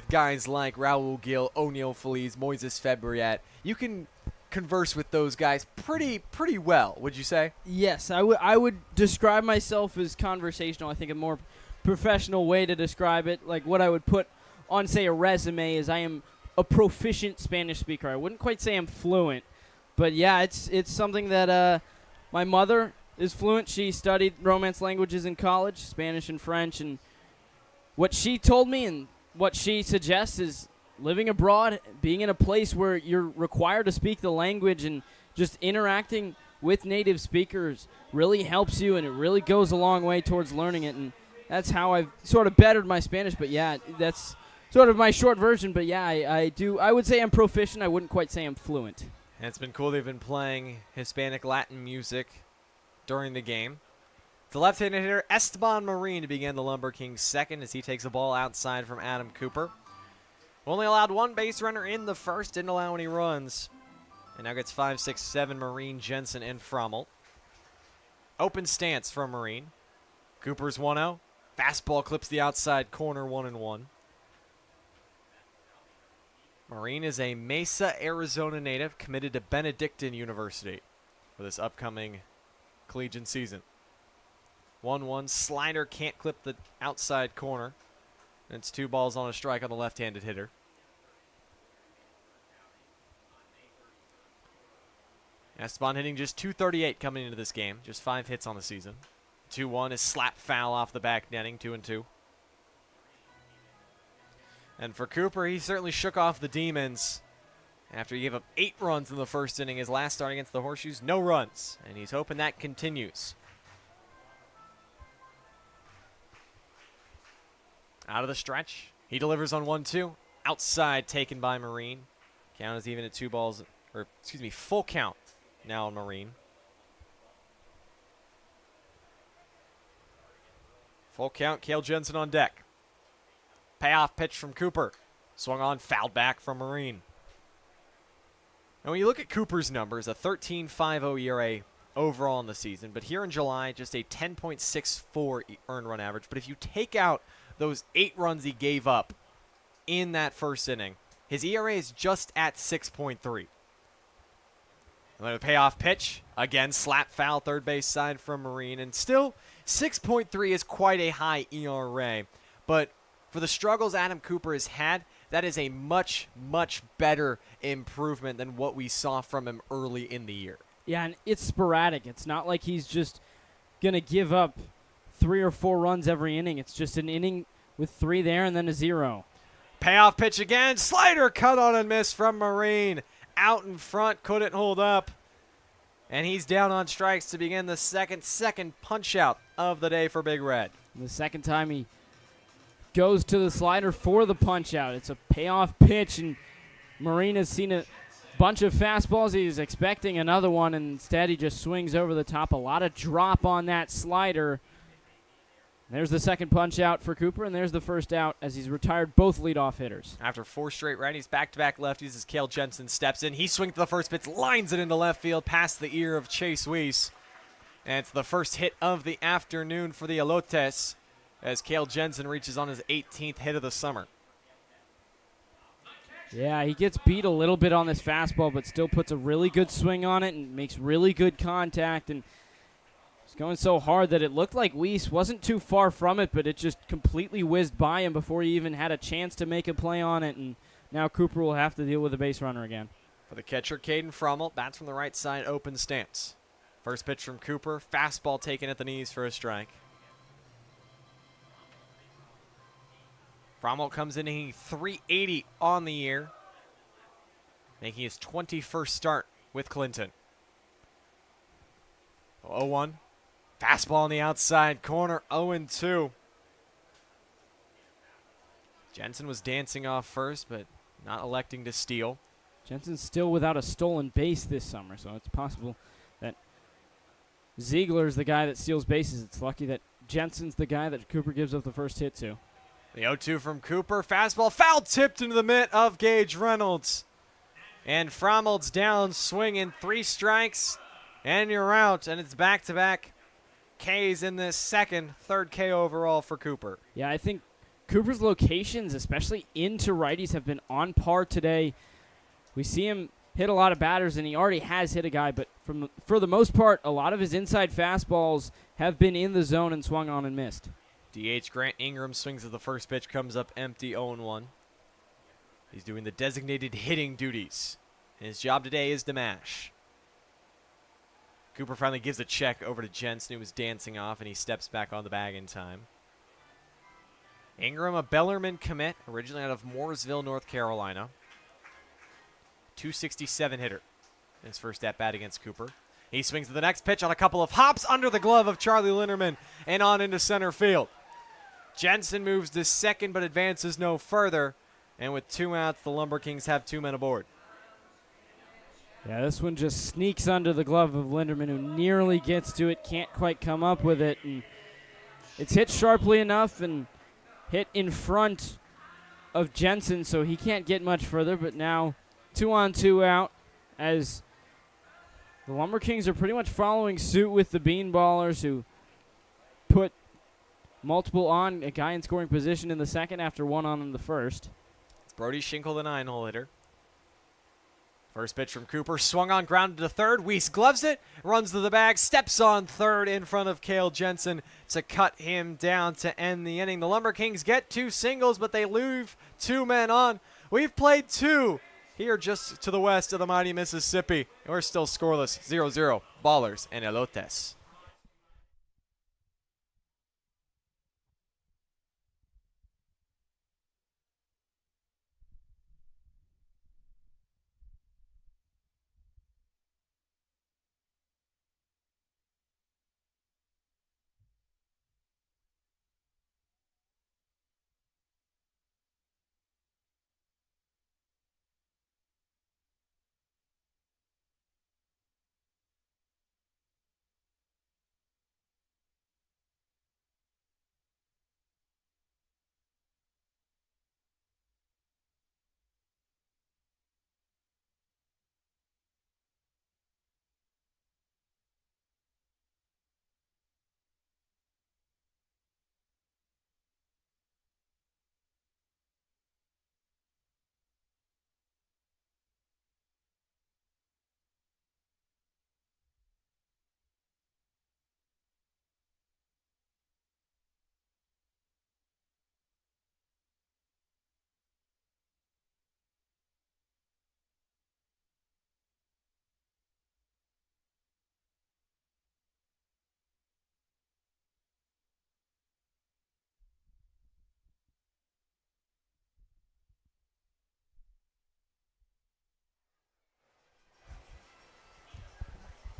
guys like Raul Gil, O'Neal Feliz, Moises Febriat. You can converse with those guys pretty well, would you say? Yes, I would describe myself as conversational. I think a more professional way to describe it, like what I would put on, say, a resume, is I am a proficient Spanish speaker. I wouldn't quite say I'm fluent, but yeah, it's something that my mother is fluent. She studied Romance languages in college, Spanish and French, and what she told me and what she suggests is living abroad, being in a place where you're required to speak the language, and just interacting with native speakers really helps you, and it really goes a long way towards learning it. And that's how I've sort of bettered my Spanish. But yeah, that's sort of my short version. But yeah, I would say I'm proficient. I wouldn't quite say I'm fluent. And it's been cool. They've been playing Hispanic Latin music during the game. The left-handed hitter, Esteban Marin, to begin the LumberKings second as he takes a ball outside from Adam Cooper. Only allowed 1 base runner in the first, didn't allow any runs. And now gets 5-6-7 Marin, Jensen, and Frommel. Open stance from Marin. Cooper's 1-0. Fastball clips the outside corner, 1-1. Marin is a Mesa, Arizona native committed to Benedictine University for this upcoming collegiate season. 1-1, slider can't clip the outside corner. And it's 2 balls on a strike on the left-handed hitter. Esteban hitting just .238 coming into this game. Just 5 hits on the season. 2-1 is slap foul off the back netting, 2-2. And for Cooper, he certainly shook off the demons after he gave up 8 runs in the first inning. His last start against the Horseshoes, no runs. And he's hoping that continues. Out of the stretch. He delivers on 1-2. Outside taken by Marin. Count is even at 2 balls, or excuse me, full count now on Marin. Full count, Cale Jensen on deck. Payoff pitch from Cooper. Swung on, fouled back from Marin. And when you look at Cooper's numbers, a 13.50 ERA overall in the season, but here in July, just a 10.64 earned run average. But if you take out those 8 runs he gave up in that first inning, his ERA is just at 6.3. And then a payoff pitch. Again, slap foul, third base side from Marin. And still, 6.3 is quite a high ERA. But for the struggles Adam Cooper has had, that is a much, much better improvement than what we saw from him early in the year. Yeah, and it's sporadic. It's not like he's just going to give up 3 or 4 runs every inning. It's just an inning with 3 there and then a 0. Payoff pitch again. Slider cut on and miss from Marin. Out in front, couldn't hold up. And he's down on strikes to begin the second punch out of the day for Big Red. And the second time he goes to the slider for the punch out. It's a payoff pitch, and Marin has seen a bunch of fastballs. He's expecting another one, and instead he just swings over the top. A lot of drop on that slider. There's the second punch out for Cooper, and there's the first out as he's retired both leadoff hitters. After 4 straight righties, back-to-back lefties as Cale Jensen steps in. He swings to the first pitch, lines it into left field past the ear of Chase Weiss. And it's the first hit of the afternoon for the Elotes as Cale Jensen reaches on his 18th hit of the summer. Yeah, he gets beat a little bit on this fastball, but still puts a really good swing on it and makes really good contact. And it's going so hard that it looked like Weiss wasn't too far from it, but it just completely whizzed by him before he even had a chance to make a play on it. And now Cooper will have to deal with a base runner again. For the catcher, Caden Frommel, bats from the right side, open stance. First pitch from Cooper, fastball taken at the knees for a strike. Frommel comes in hitting .380 on the year, making his 21st start with Clinton. 0-1. Fastball on the outside corner, 0-2. Jensen was dancing off first, but not electing to steal. Jensen's still without a stolen base this summer, so it's possible that Ziegler's the guy that steals bases. It's lucky that Jensen's the guy that Cooper gives up the first hit to. The 0-2 from Cooper. Fastball foul tipped into the mitt of Gage Reynolds. And Frommeld's down, swinging 3 strikes, and you're out. And it's back-to-back Ks in this second, third K overall for Cooper. Yeah, I think Cooper's locations, especially into righties, have been on par today. We see him hit a lot of batters, and he already has hit a guy, but for the most part, a lot of his inside fastballs have been in the zone and swung on and missed. DH Grant Ingram swings at the first pitch, comes up empty, 0-1. He's doing the designated hitting duties. And his job today is to mash. Cooper finally gives a check over to Jensen, who was dancing off, and he steps back on the bag in time. Ingram, a Bellarmine commit, originally out of Mooresville, North Carolina. 267 hitter in his first at-bat against Cooper. He swings to the next pitch on a couple of hops under the glove of Charlie Linderman and on into center field. Jensen moves to second but advances no further. And with 2 outs, the LumberKings have 2 men aboard. Yeah, this one just sneaks under the glove of Linderman, who nearly gets to it, can't quite come up with it. And it's hit sharply enough and hit in front of Jensen, so he can't get much further. But now 2 on, 2 out, as the LumberKings are pretty much following suit with the Bean Ballers, who put multiple on, a guy in scoring position in the second after 1 on in the first. It's Brody Schinkel, the 9-hole hitter. First pitch from Cooper, swung on, grounded to third. Weiss gloves it, runs to the bag, steps on third in front of Cale Jensen to cut him down to end the inning. The LumberKings get 2 singles, but they leave 2 men on. We've played 2 here just to the west of the mighty Mississippi. And we're still scoreless, 0-0, Ballers and Elotes.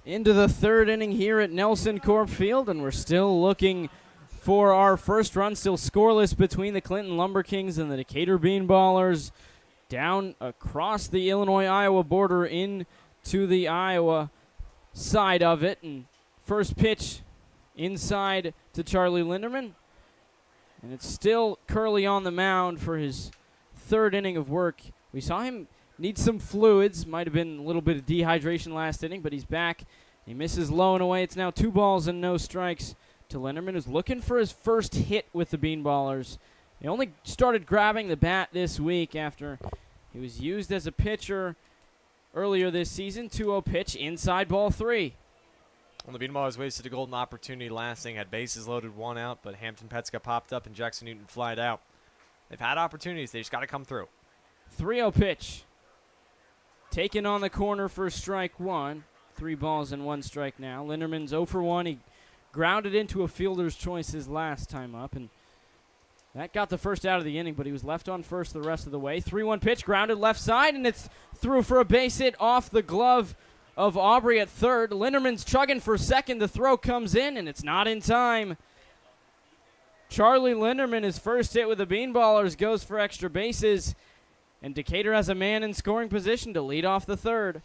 Into the third inning here at Nelson Corp Field, and we're still looking for our first run, still scoreless between the Clinton LumberKings and the Decatur Bean Ballers, down across the Illinois-Iowa border into the Iowa side of it. And first pitch inside to Charlie Linderman, and it's still Curley on the mound for his third inning of work. We saw him need some fluids. Might have been a little bit of dehydration last inning, but he's back. He misses low and away. It's now 2 balls and no strikes to Linderman, who's looking for his first hit with the Bean Ballers. He only started grabbing the bat this week after he was used as a pitcher earlier this season. 2-0 pitch, inside ball 3. Well, the Bean Ballers wasted a golden opportunity last inning, had bases loaded, 1 out, but Hampton Petska popped up and Jackson Newton flied out. They've had opportunities. They just got to come through. 3-0 pitch. Taken on the corner for strike 1. 3 balls and 1 strike now. Linderman's 0 for 1. He grounded into a fielder's choice his last time up, and that got the first out of the inning, but he was left on first the rest of the way. 3-1 pitch, grounded left side, and it's through for a base hit off the glove of Aubrey at third. Linderman's chugging for second. The throw comes in, and it's not in time. Charlie Linderman, his first hit with the Bean Ballers, goes for extra bases, and Decatur has a man in scoring position to lead off the third.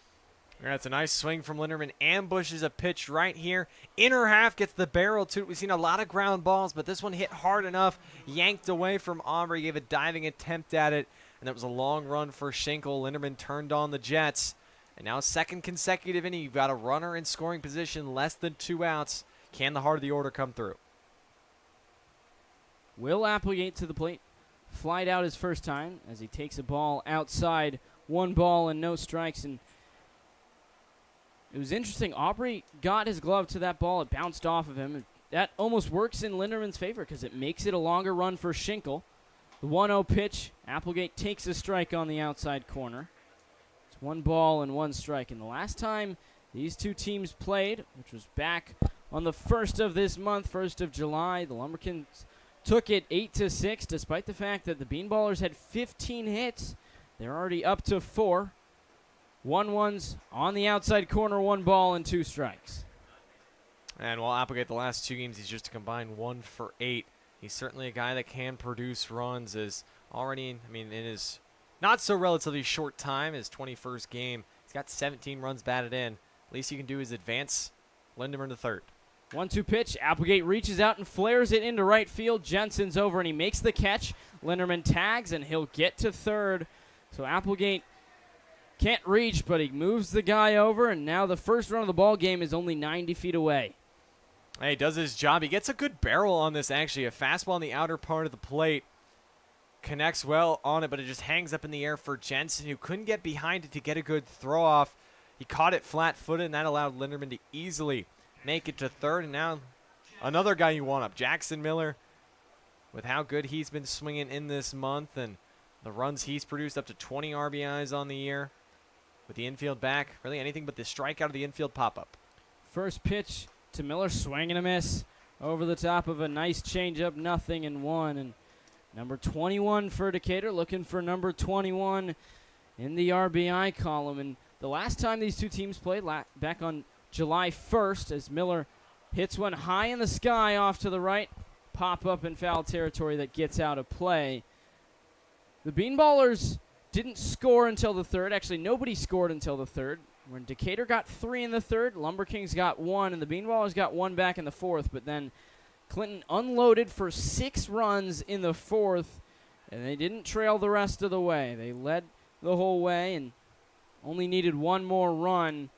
That's a nice swing from Linderman. Ambushes a pitch right here. Inner half gets the barrel to it. We've seen a lot of ground balls, but this one hit hard enough. Yanked away from Aubrey. Gave a diving attempt at it, and that was a long run for Schenkel. Linderman turned on the Jets. And now second consecutive inning. You've got a runner in scoring position, less than 2 outs. Can the heart of the order come through? Will Applegate to the plate. Flied out his first time as he takes a ball outside. 1 ball and no strikes, and it was interesting. Aubrey got his glove to that ball. It bounced off of him. That almost works in Linderman's favor because it makes it a longer run for Schenkel. The 1-0 pitch. Applegate takes a strike on the outside corner. It's 1 ball and 1 strike. And the last time these two teams played, which was back on the 1st of this month, 1st of July, the LumberKings took it 8-6, despite the fact that the Bean Ballers had 15 hits. They're already up to 4. 1-1s on the outside corner, 1 ball and 2 strikes. And while Applegate the last 2 games, he's just a combined 1 for 8. He's certainly a guy that can produce runs. Is already, in his not so relatively short time, his 21st game, he's got 17 runs batted in. Least you can do is advance Linderman to third. 1-2 pitch. Applegate reaches out and flares it into right field. Jensen's over and he makes the catch. Linderman tags and he'll get to third. So Applegate can't reach, but he moves the guy over, and now the first run of the ball game is only 90 feet away. Hey, he does his job. He gets a good barrel on this, actually. A fastball on the outer part of the plate. Connects well on it, but it just hangs up in the air for Jensen, who couldn't get behind it to get a good throw off. He caught it flat-footed, and that allowed Linderman to easily make it to third. And now another guy you want up, Jackson Miller, with how good he's been swinging in this month and the runs he's produced, up to 20 RBIs on the year. With the infield back, really anything but the strikeout of the infield pop-up. First pitch to Miller, swing and a miss over the top of a nice changeup, 0-1. And number 21 for Decatur, looking for number 21 in the RBI column. And the last time these two teams played, back on July 1st, as Miller hits one high in the sky off to the right, pop-up in foul territory that gets out of play. The Bean Ballers didn't score until the third. Actually, nobody scored until the third. When Decatur got 3 in the third, LumberKings got 1, and the Bean Ballers got 1 back in the fourth. But then Clinton unloaded for 6 runs in the fourth, and they didn't trail the rest of the way. They led the whole way and only needed 1 more run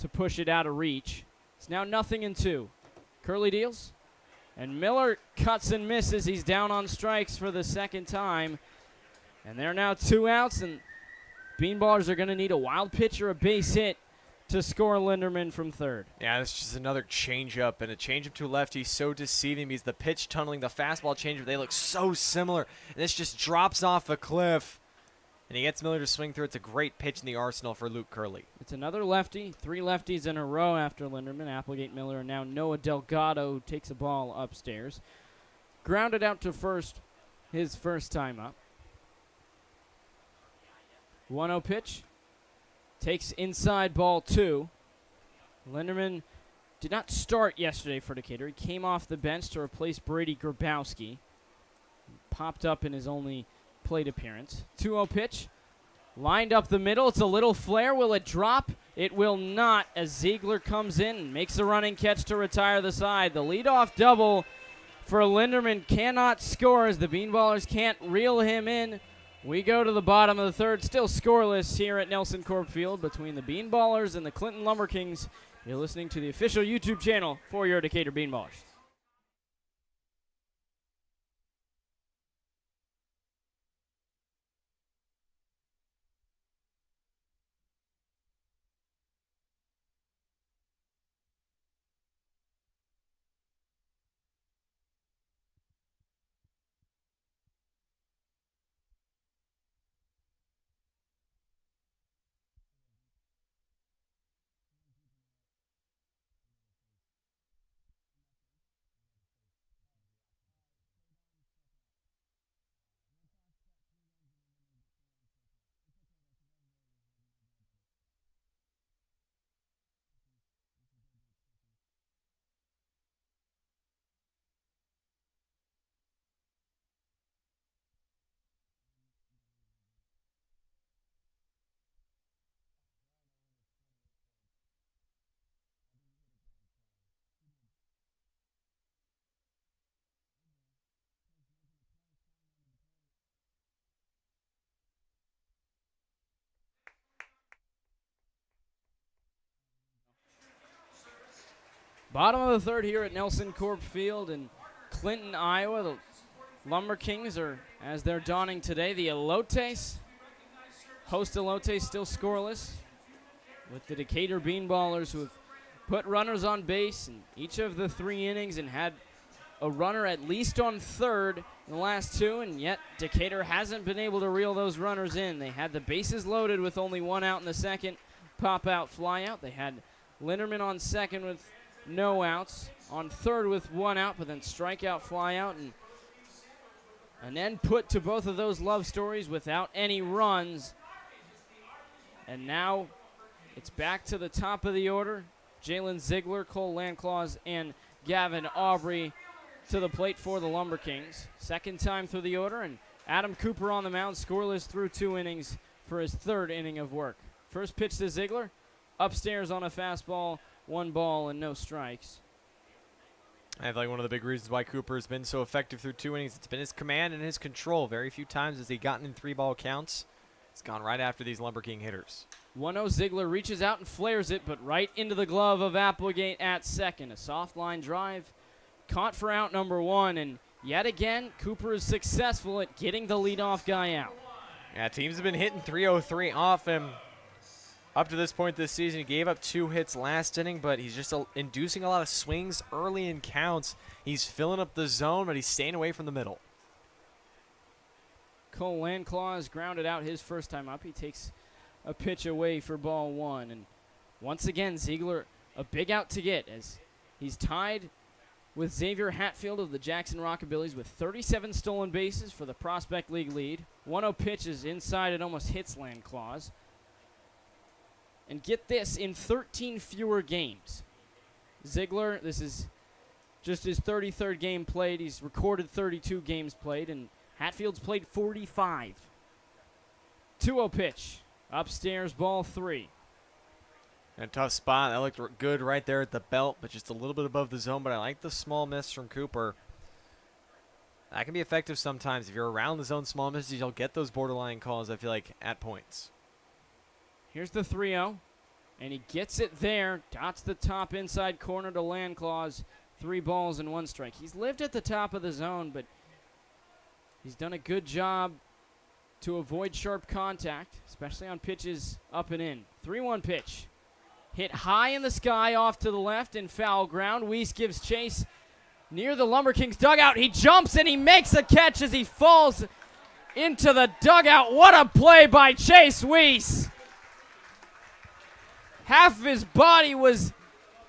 to push it out of reach. It's now 0-2. Curly deals, and Miller cuts and misses. He's down on strikes for the second time. And they're now 2 outs, and Bean Ballers are going to need a wild pitch or a base hit to score Linderman from third. Yeah, this is just another changeup, and a changeup to lefty so deceiving because the pitch tunneling, the fastball changeup, they look so similar. And this just drops off a cliff, and he gets Miller to swing through. It's a great pitch in the arsenal for Luke Curley. It's another lefty, 3 lefties in a row after Linderman. Applegate, Miller, and now Noah Delgado takes a ball upstairs. Grounded out to first his first time up. 1-0 pitch. Takes inside, ball 2. Linderman did not start yesterday for Decatur. He came off the bench to replace Brady Grabowski. Popped up in his only plate appearance. 2-0 pitch. Lined up the middle. It's a little flare. Will it drop? It will not, as Ziegler comes in and makes a running catch to retire the side. The leadoff double for Linderman cannot score as the Bean Ballers can't reel him in. We go to the bottom of the third, still scoreless here at Nelson Corp Field between the Bean Ballers and the Clinton LumberKings. You're listening to the official YouTube channel for your Decatur Bean Ballers. Bottom of the third here at Nelson Corp Field in Clinton, Iowa. The LumberKings are, as they're donning today, the Elotes. Host Elotes still scoreless, with the Decatur Bean Ballers, who have put runners on base in each of the 3 innings and had a runner at least on third in the last 2, and yet Decatur hasn't been able to reel those runners in. They had the bases loaded with only 1 out in the second, pop out, fly out. They had Linderman on second with no outs, on third with 1 out, but then strikeout, fly out, and an end put to both of those love stories without any runs. And now it's back to the top of the order. Jalen Ziegler, Cole Landclaws, and Gavin Aubrey to the plate for the LumberKings. Second time through the order, and Adam Cooper on the mound, scoreless through 2 innings for his 3rd inning of work. First pitch to Ziegler, upstairs on a fastball, 1 ball and no strikes. I feel like one of the big reasons why Cooper has been so effective through 2 innings, it's been his command and his control. Very few times has he gotten in 3-ball counts. It's gone right after these LumberKing hitters. 1-0 Ziegler reaches out and flares it, but right into the glove of Applegate at second. A soft line drive caught for out number 1, and yet again, Cooper is successful at getting the leadoff guy out. Yeah, teams have been hitting 303 off him up to this point this season. He gave up 2 hits last inning, but he's just inducing a lot of swings early in counts. He's filling up the zone, but he's staying away from the middle. Cole Landclaws grounded out his first time up. He takes a pitch away for ball 1. And once again, Ziegler, a big out to get, as he's tied with Xavier Hatfield of the Jackson Rockabillies with 37 stolen bases for the Prospect League lead. 1-0 pitch is inside and almost hits Landclaws. And get this, in 13 fewer games, Ziegler, this is just his 33rd game played. He's recorded 32 games played, and Hatfield's played 45. 2-0 pitch. Upstairs, ball 3. And a tough spot. That looked good right there at the belt, but just a little bit above the zone. But I like the small miss from Cooper. That can be effective sometimes. If you're around the zone small misses, you'll get those borderline calls, I feel like, at points. Here's the 3-0, and he gets it there. Dots the top inside corner to Landclaws. 3 balls and 1 strike. He's lived at the top of the zone, but he's done a good job to avoid sharp contact, especially on pitches up and in. 3-1 pitch. Hit high in the sky off to the left and foul ground. Weiss gives chase near the LumberKings dugout. He jumps and he makes a catch as he falls into the dugout. What a play by Chase Weiss. Half of his body was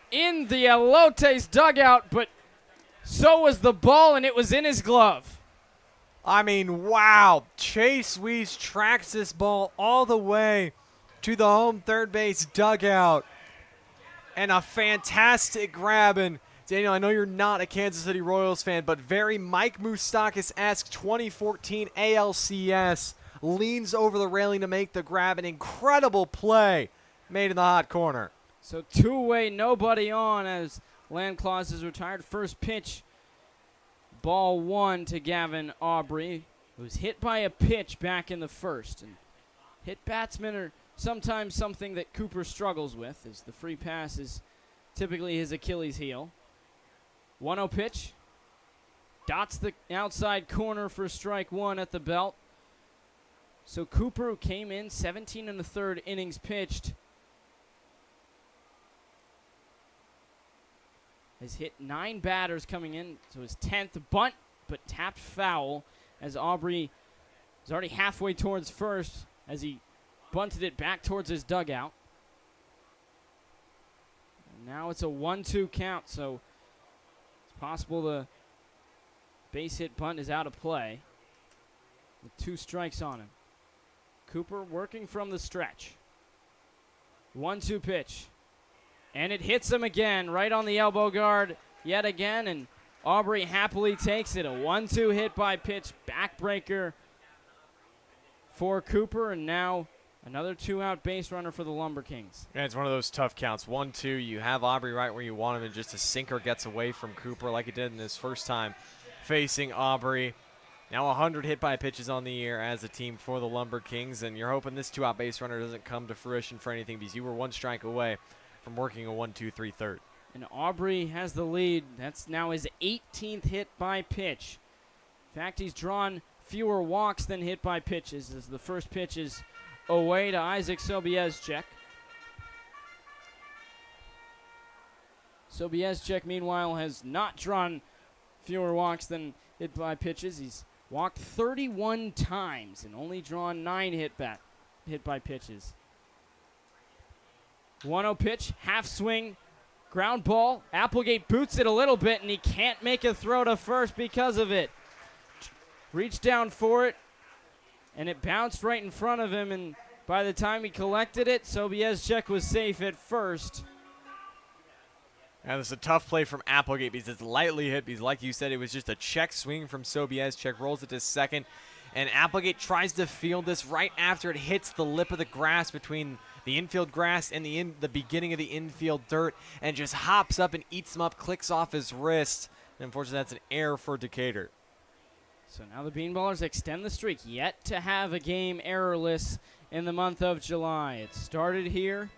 in the Elotes dugout, but so was the ball, and it was in his glove. I mean, wow. Chase Weiss tracks this ball all the way to the home third base dugout. And a fantastic grab. And Daniel, I know you're not a Kansas City Royals fan, but very Mike Moustakas-esque 2014 ALCS. Leans over the railing to make the grab. An incredible play made in the hot corner. So 2-way, nobody on as Landclaws is retired. First pitch, ball 1 to Gavin Aubrey, who's hit by a pitch back in the first. And hit batsmen are sometimes something that Cooper struggles with, as the free pass is typically his Achilles heel. 1-0 pitch. Dots the outside corner for strike 1 at the belt. So Cooper, who came in 17 1/3 innings pitched, has hit 9 batters coming in, so his 10th bunt, but tapped foul as Aubrey is already halfway towards first as he bunted it back towards his dugout. And now it's a 1-2 count, so it's possible the base hit bunt is out of play with 2 strikes on him. Cooper working from the stretch. 1-2 pitch. And it hits him again, right on the elbow guard yet again, and Aubrey happily takes it. A 1-2 hit by pitch, backbreaker for Cooper, and now another 2-out base runner for the LumberKings. Yeah, it's one of those tough counts. 1-2, you have Aubrey right where you want him, and just a sinker gets away from Cooper like he did in his first time facing Aubrey. Now 100 hit by pitches on the year as a team for the LumberKings, and you're hoping this 2-out base runner doesn't come to fruition for anything because you were 1 strike away from working a 1-2-3 third. And Aubrey has the lead. That's now his 18th hit by pitch. In fact, he's drawn fewer walks than hit by pitches, as the first pitch is away to Isaac Sobieschek. Sobieschek, meanwhile, has not drawn fewer walks than hit by pitches. He's walked 31 times and only drawn 9 hit by pitches. 1-0 pitch, half swing, ground ball. Applegate boots it a little bit, and he can't make a throw to first because of it. Reached down for it, and it bounced right in front of him, and by the time he collected it, Sobieschek was safe at first. And this is a tough play from Applegate because it's lightly hit because, like you said, it was just a check swing from Sobieschek, rolls it to second. And Applegate tries to field this right after it hits the lip of the grass between the infield grass and the beginning of the infield dirt, and just hops up and eats him up, clicks off his wrist. And unfortunately, that's an error for Decatur. So now the Bean Ballers extend the streak, yet to have a game errorless in the month of July. It started here,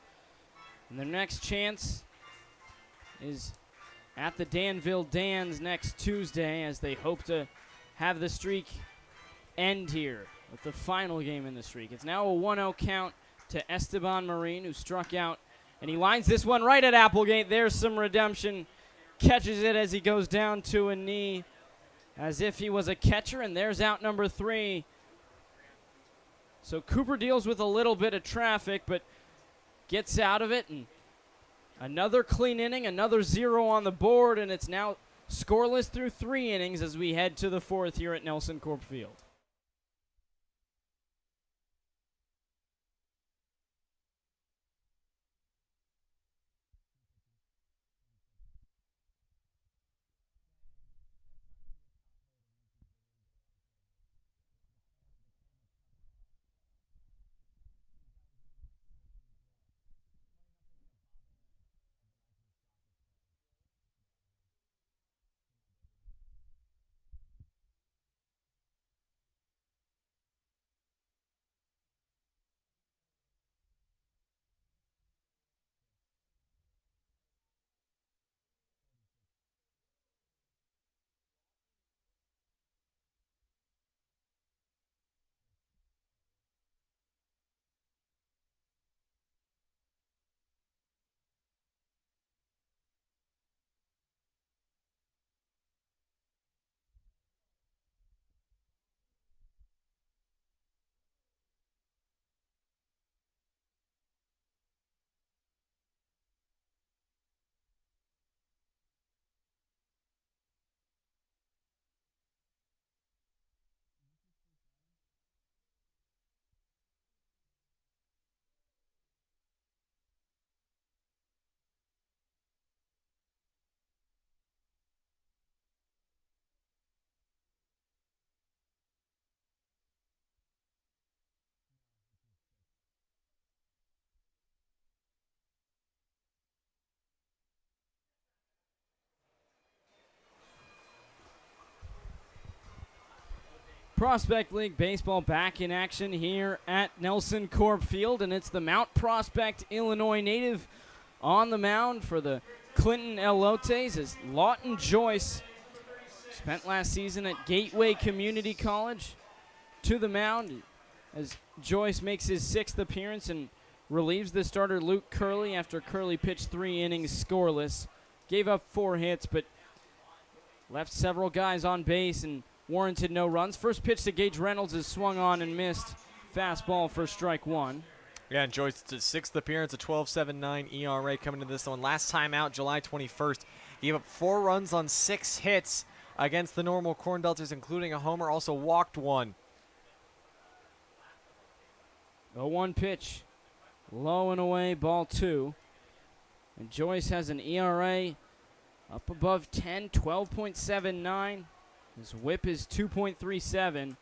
and their next chance is at the Danville Dans next Tuesday, as they hope to have the streak end here with the final game in the streak. It's now a 1-0 count to Esteban Marin, who struck out, and he lines this one right at Applegate. There's some redemption. Catches it as he goes down to a knee as if he was a catcher, and there's out number 3. So Cooper deals with a little bit of traffic, but gets out of it, and another clean inning, another 0 on the board, and it's now scoreless through 3 innings as we head to the 4th here at Nelson Corp Field. Prospect League Baseball back in action here at Nelson Corp Field, and it's the Mount Prospect, Illinois native on the mound for the Clinton Elotes as Lawton Joyce spent last season at Gateway Community College to the mound as Joyce makes his 6th appearance and relieves the starter Luke Curley after Curley pitched 3 innings scoreless. Gave up 4 hits, but left several guys on base and warranted no runs. First pitch to Gage Reynolds is swung on and missed. Fastball for strike 1. Yeah, and Joyce's 6th appearance, a 12.79 ERA coming to this one. Last time out, July 21st, gave up 4 runs on 6 hits against the normal Corn Belters, including a homer, also walked 1. 0-1 pitch. Low and away, ball 2. And Joyce has an ERA up above 10, 12.79. His whip is 2.37, which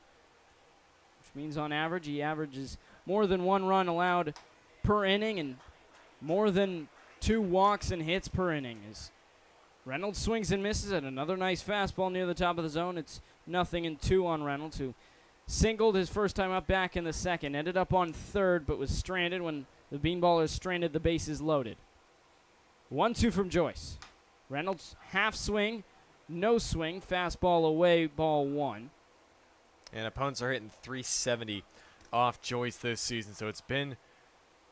means on average he averages more than 1 run allowed per inning and more than 2 walks and hits per inning. As Reynolds swings and misses at another nice fastball near the top of the zone. It's 0-2 on Reynolds, who singled his first time up back in the 2nd. Ended up on 3rd, but was stranded when the Bean Ballers stranded the bases loaded. 1-2 from Joyce. Reynolds half swing, no swing, fastball away, ball 1. And opponents are hitting 370 off Joyce this season, so it's been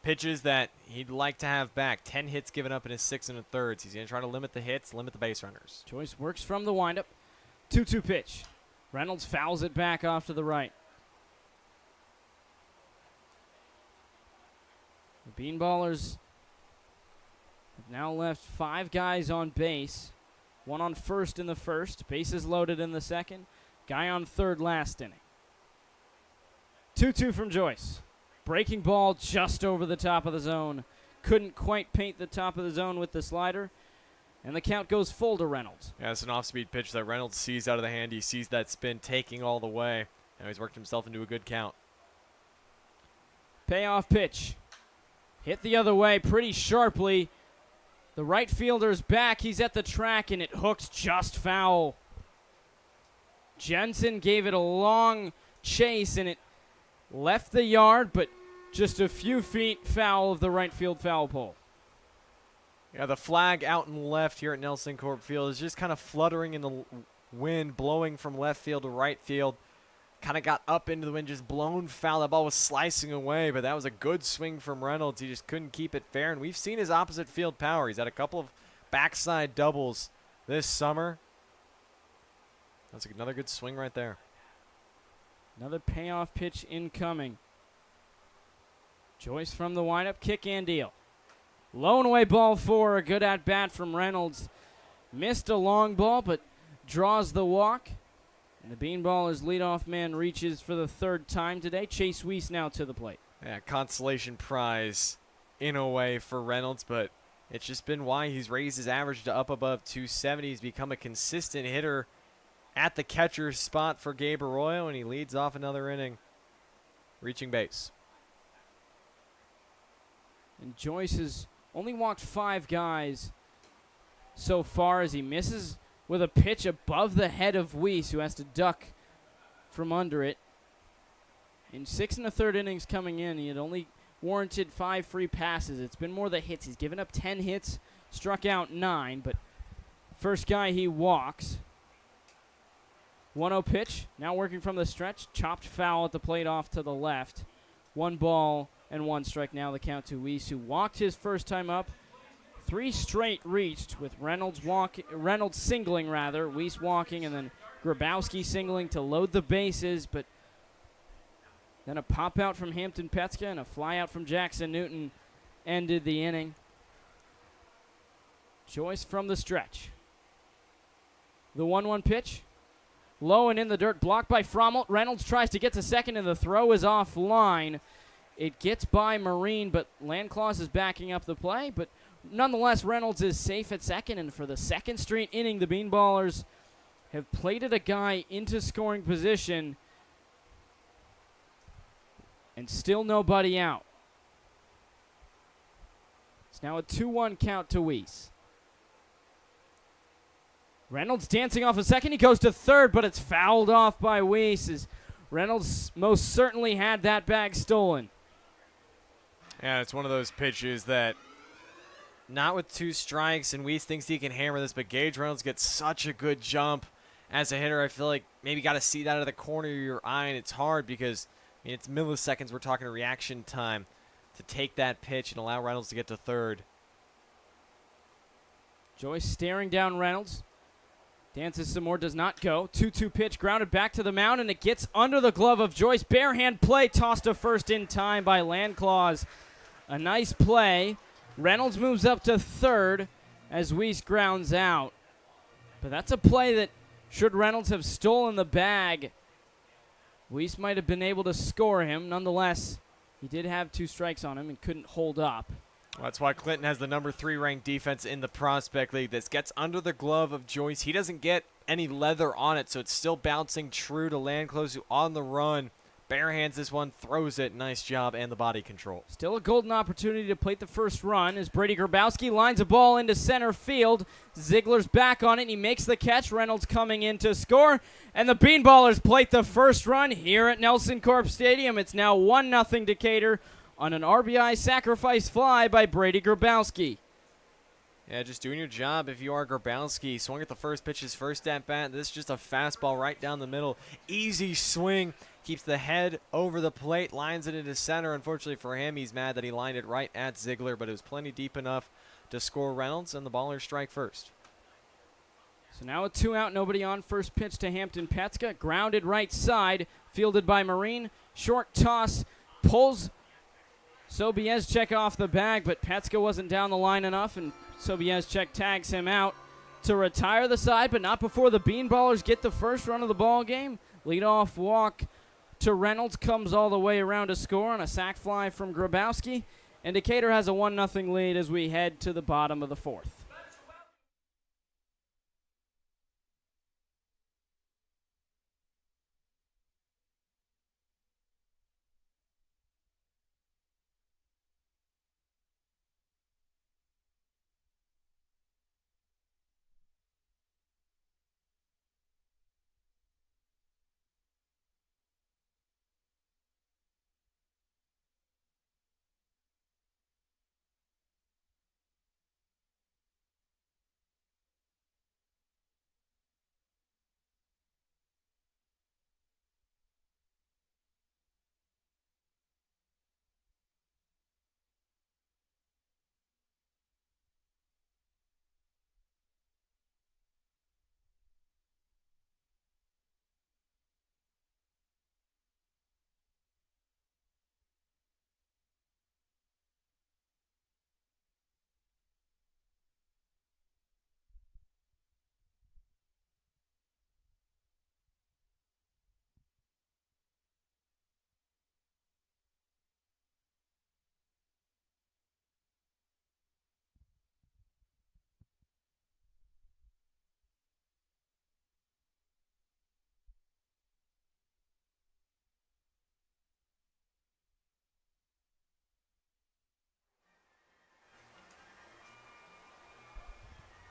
pitches that he'd like to have back. 10 hits given up in his 6 1/3. He's going to try to limit the hits, limit the base runners. Joyce works from the windup. 2-2 pitch. Reynolds fouls it back off to the right. The Bean Ballers have now left 5 guys on base. 1 on first in the first. Bases loaded in the second. Guy on third last inning. 2-2 from Joyce. Breaking ball just over the top of the zone. Couldn't quite paint the top of the zone with the slider. And the count goes full to Reynolds. Yeah, it's an off-speed pitch that Reynolds sees out of the hand. He sees that spin taking all the way. Now he's worked himself into a good count. Payoff pitch. Hit the other way pretty sharply. The right fielder's back. He's at the track, and it hooks just foul. Jensen gave it a long chase, and it left the yard, but just a few feet foul of the right field foul pole. Yeah, the flag out and left here at Nelson Corp Field is just kind of fluttering in the wind, blowing from left field to right field. Kind of got up into the wind, just blown foul. That ball was slicing away, but that was a good swing from Reynolds. He just couldn't keep it fair, and we've seen his opposite field power. He's had a couple of backside doubles this summer. That's another good swing right there. Another payoff pitch incoming. Joyce from the windup, kick and deal. Low and away ball 4, a good at bat from Reynolds. Missed a long ball, but draws the walk. And the Bean Ballers leadoff man reaches for the 3rd time today. Chase Weiss now to the plate. Yeah, consolation prize in a way for Reynolds, but it's just been why he's raised his average to up above 270. He's become a consistent hitter at the catcher's spot for Gabe Arroyo, and he leads off another inning, reaching base. And Joyce has only walked 5 guys so far as he misses with a pitch above the head of Weiss, who has to duck from under it. In 6 1/3 innings coming in, he had only warranted 5 free passes. It's been more the hits. He's given up 10 hits, struck out 9, but first guy he walks. 1-0 pitch, now working from the stretch, chopped foul at the plate off to the left. 1 ball and 1 strike, now the count to Weiss, who walked his first time up. 3 straight reached with Reynolds singling, Weiss walking, and then Grabowski singling to load the bases, but then a pop out from Hampton Petska and a fly out from Jackson Newton ended the inning. Joyce from the stretch. The 1-1 pitch, low and in the dirt, blocked by Frommelt. Reynolds tries to get to second, and the throw is offline. It gets by Marine, but Landclaws is backing up the play, but nonetheless, Reynolds is safe at second, and for the 2nd straight inning, the Bean Ballers have plated a guy into scoring position, and still nobody out. It's now a 2-1 count to Weiss. Reynolds dancing off a second. He goes to third, but it's fouled off by Weiss, as Reynolds most certainly had that bag stolen. Yeah, it's one of those pitches that not with 2 strikes, and Weiss thinks he can hammer this, but Gage Reynolds gets such a good jump as a hitter. I feel like maybe got to see that out of the corner of your eye, and it's hard because it's milliseconds. We're talking reaction time to take that pitch and allow Reynolds to get to third. Joyce staring down Reynolds. Dances some more, does not go. 2-2 pitch, grounded back to the mound, and it gets under the glove of Joyce. Bare hand play, tossed to first in time by Landclaws. A nice play. Reynolds moves up to third as Weiss grounds out. But that's a play that, should Reynolds have stolen the bag, Weiss might have been able to score him. Nonetheless, he did have 2 strikes on him and couldn't hold up. Well, that's why Clinton has the number 3 ranked defense in the Prospect League. This gets under the glove of Joyce. He doesn't get any leather on it, so it's still bouncing true to Landclaws, who on the run bare hands this one, throws it. Nice job, and the body control. Still a golden opportunity to plate the first run as Brady Grabowski lines a ball into center field. Ziegler's back on it, and he makes the catch. Reynolds coming in to score, and the Bean Ballers plate the first run here at Nelson Corp Stadium. It's now 1-0 Decatur on an RBI sacrifice fly by Brady Grabowski. Yeah, just doing your job if you are Grabowski. Swung at the first pitch, his first at bat. This is just a fastball right down the middle. Easy swing. Keeps the head over the plate, lines it into center. Unfortunately for him, he's mad that he lined it right at Ziegler, but it was plenty deep enough to score Reynolds, and the Ballers strike first. So now a 2 out, nobody on. First pitch to Hampton Petska. Grounded right side, fielded by Marine. Short toss, pulls Sobieszczyk off the bag, but Petska wasn't down the line enough, and Sobieszczyk tags him out to retire the side, but not before the Bean Ballers get the first run of the ball game. Leadoff walk to Reynolds comes all the way around to score on a sac fly from Grabowski, and Decatur has a 1-0 lead as we head to the bottom of the fourth.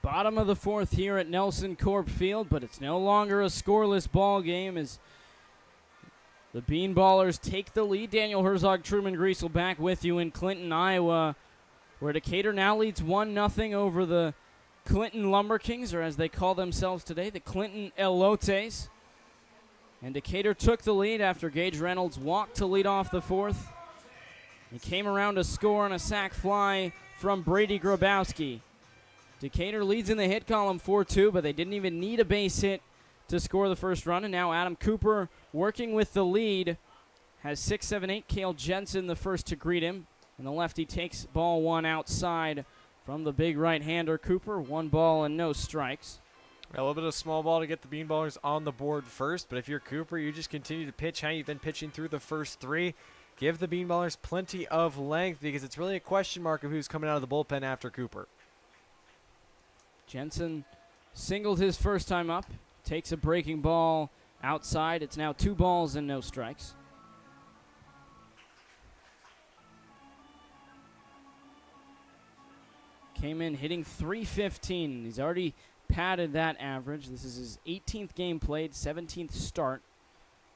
Bottom of the fourth here at Nelson Corp Field, but it's no longer a scoreless ball game as the Bean Ballers take the lead. Daniel Herzog, Truman, Griessel back with you in Clinton, Iowa, where Decatur now leads 1-0 over the Clinton LumberKings, or as they call themselves today, the Clinton Elotes. And Decatur took the lead after Gage Reynolds walked to lead off the fourth. He came around to score on a sac fly from Brady Grabowski. Decatur leads in the hit column 4-2, but they didn't even need a base hit to score the first run. And now Adam Cooper working with the lead has 6-7-8. Cale Jensen the first to greet him. And the lefty takes ball one outside from the big right-hander Cooper. 1 ball and no strikes. A little bit of small ball to get the Bean Ballers on the board first, but if you're Cooper, you just continue to pitch how you've been pitching through the first 3. Give the Bean Ballers plenty of length because it's really a question mark of who's coming out of the bullpen after Cooper. Jensen singled his first time up, takes a breaking ball outside. It's now 2 balls and no strikes. Came in hitting .315. He's already padded that average. This is his 18th game played, 17th start.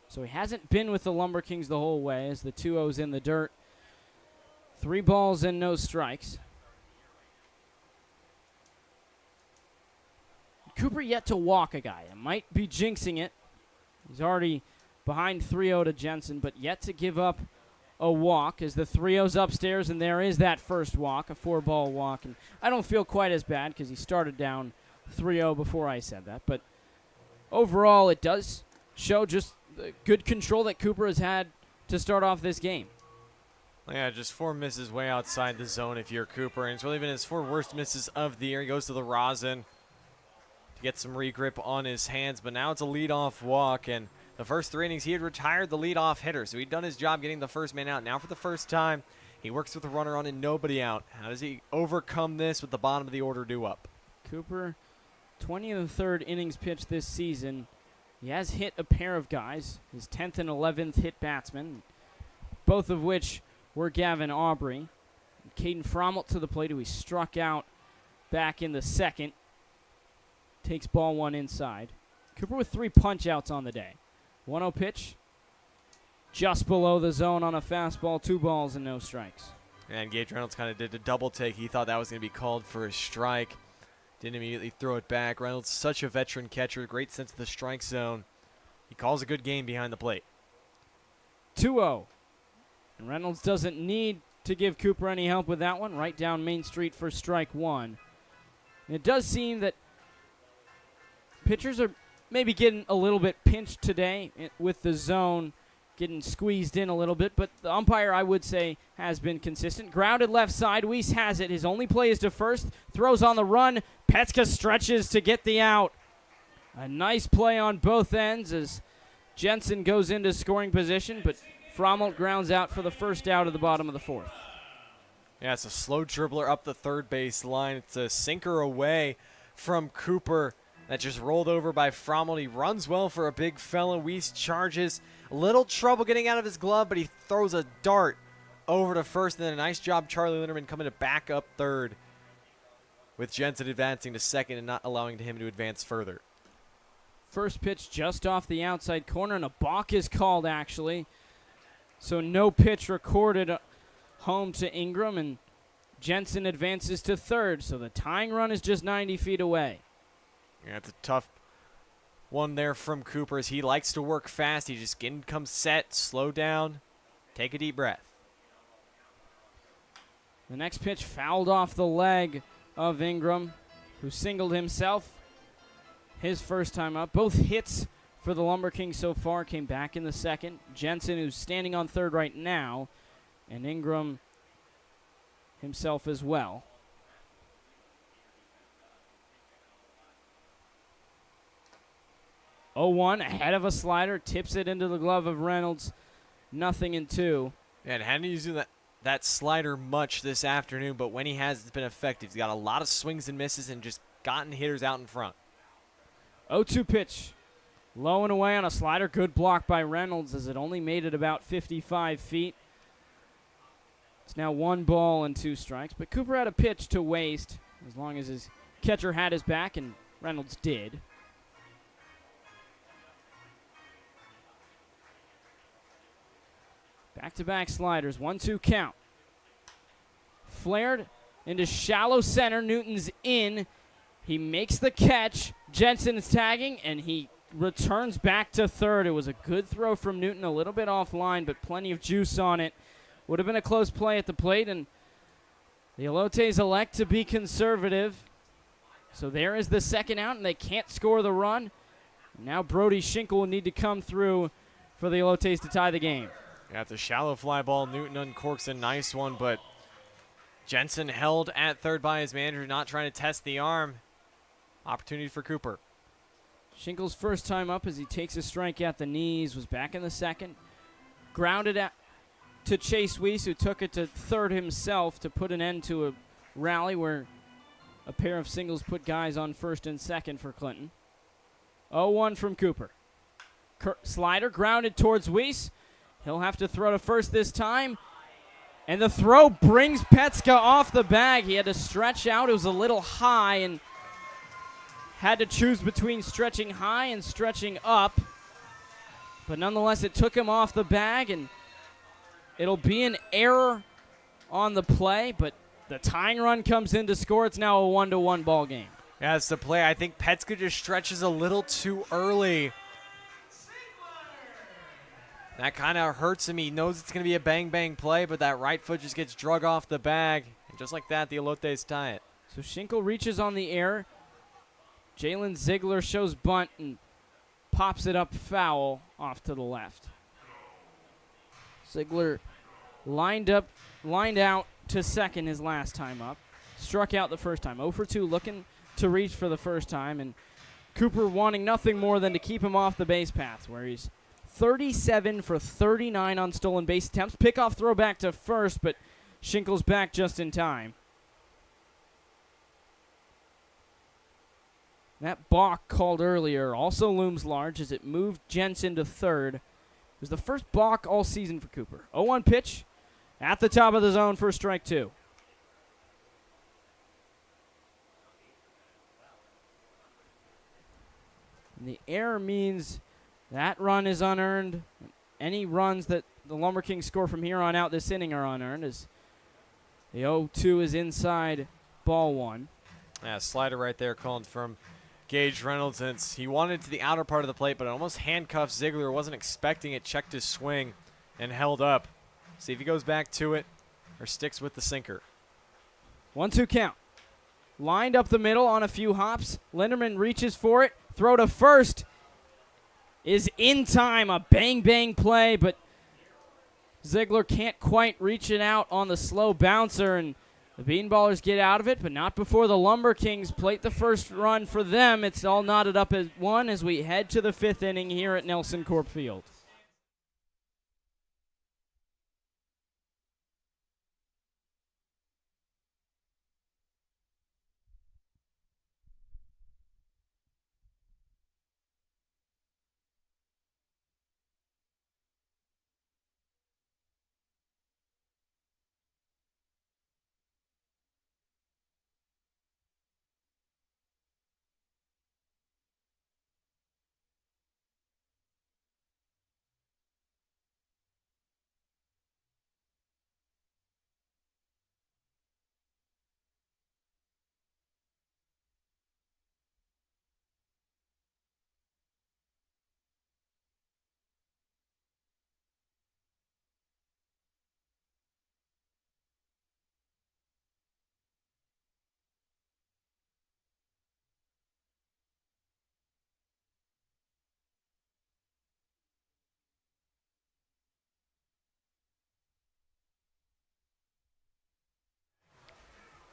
So he hasn't been with the LumberKings the whole way as the 2-0's in the dirt. 3 balls and no strikes. Cooper yet to walk a guy. It might be jinxing it. He's already behind 3-0 to Jensen, but yet to give up a walk as the 3-0's upstairs, and there is that first walk, a 4-ball walk. And I don't feel quite as bad because he started down 3-0 before I said that. But overall, it does show just the good control that Cooper has had to start off this game. Yeah, just 4 misses way outside the zone if you're Cooper, and it's really been his 4 worst misses of the year. He goes to the rosin. Get some regrip on his hands, but now it's a leadoff walk, and the first 3 innings he had retired the leadoff hitter, so he'd done his job getting the first man out. Now for the first time, he works with a runner on and nobody out. How does he overcome this with the bottom of the order due up? Cooper, 23rd innings pitched this season. He has hit a pair of guys, his 10th and 11th hit batsmen, both of which were Gavin Aubrey. Caden Frommelt to the plate, who he struck out back in the second. Takes ball 1 inside. Cooper with 3 punch-outs on the day. 1-0 pitch. Just below the zone on a fastball. 2 balls and no strikes. And Gage Reynolds kind of did a double take. He thought that was going to be called for a strike. Didn't immediately throw it back. Reynolds, such a veteran catcher, great sense of the strike zone. He calls a good game behind the plate. 2-0. And Reynolds doesn't need to give Cooper any help with that one. Right down Main Street for strike one. And it does seem that pitchers are maybe getting a little bit pinched today with the zone getting squeezed in a little bit, but the umpire, I would say, has been consistent. Grounded left side. Weiss has it. His only play is to first. Throws on the run. Petska stretches to get the out. A nice play on both ends as Jensen goes into scoring position, but Frommelt grounds out for the first out of the bottom of the fourth. Yeah, it's a slow dribbler up the third base line. It's a sinker away from Cooper that just rolled over by Frommelt. He runs well for a big fella. Weiss charges. A little trouble getting out of his glove, but he throws a dart over to first. And then a nice job, Charlie Linderman, coming to back up third with Jensen advancing to second and not allowing him to advance further. First pitch just off the outside corner, and a balk is called, actually. So no pitch recorded home to Ingram, and Jensen advances to third. So the tying run is just 90 feet away. Yeah, it's a tough one there from Cooper as he likes to work fast. He just comes set, slow down, take a deep breath. The next pitch fouled off the leg of Ingram, who singled himself his first time up. Both hits for the LumberKings so far came back in the second. Jensen, who's standing on third right now, and Ingram himself as well. Oh, 1 ahead of a slider, tips it into the glove of Reynolds. 0-2. Yeah, and hadn't used that slider much this afternoon, but when he has, it's been effective. He's got a lot of swings and misses and just gotten hitters out in front. 0-2 pitch. Low and away on a slider. Good block by Reynolds as it only made it about 55 feet. It's now 1 ball and 2 strikes, but Cooper had a pitch to waste as long as his catcher had his back, and Reynolds did. Back-to-back sliders, 1-2 count. Flared into shallow center. Newton's in. He makes the catch. Jensen is tagging, and he returns back to third. It was a good throw from Newton, a little bit offline, but plenty of juice on it. Would have been a close play at the plate, and the Elotes elect to be conservative. So there is the second out, and they can't score the run. Now Brody Schinkel will need to come through for the Elotes to tie the game. Yeah, it's a shallow fly ball. Newton uncorks a nice one, but Jensen held at third by his manager, not trying to test the arm. Opportunity for Cooper. Schinkel's first time up as he takes a strike at the knees, was back in the second. Grounded out to Chase Weiss, who took it to third himself to put an end to a rally where a pair of singles put guys on first and second for Clinton. 0-1 from Cooper. Slider grounded towards Weiss. He'll have to throw to first this time. And the throw brings Petska off the bag. He had to stretch out. It was a little high and had to choose between stretching high and stretching up. But nonetheless, it took him off the bag, and it'll be an error on the play, but the tying run comes in to score. It's now a 1-1 ball game. Yeah, it's the play. I think Petska just stretches a little too early. That kind of hurts him. He knows it's going to be a bang-bang play, but that right foot just gets drug off the bag. And just like that, the Elotes tie it. So Schinkel reaches on the air. Jalen Ziegler shows bunt and pops it up foul off to the left. Ziegler lined out to second his last time up. Struck out the first time. 0 for 2, looking to reach for the first time. And Cooper wanting nothing more than to keep him off the base paths, where he's 37 for 39 on stolen base attempts. Pickoff throw back to first, but Schinkel's back just in time. That balk called earlier also looms large as it moved Jensen to third. It was the first balk all season for Cooper. 0-1 pitch at the top of the zone for strike 2. And the error means that run is unearned. Any runs that the LumberKings score from here on out this inning are unearned, as The 0-2 is inside ball one. Yeah, slider right there calling from Gage Reynolds. And he wanted it to the outer part of the plate, but it almost handcuffed Ziegler. Wasn't expecting it, checked his swing, and held up. See if he goes back to it or sticks with the sinker. 1-2 count. Lined up the middle on a few hops. Linderman reaches for it. Throw to first is in time. A bang-bang play, but Ziegler can't quite reach it out on the slow bouncer, and the Bean Ballers get out of it, but not before the LumberKings plate the first run for them. It's all knotted up as one as we head to the fifth inning here at Nelson Corp Field.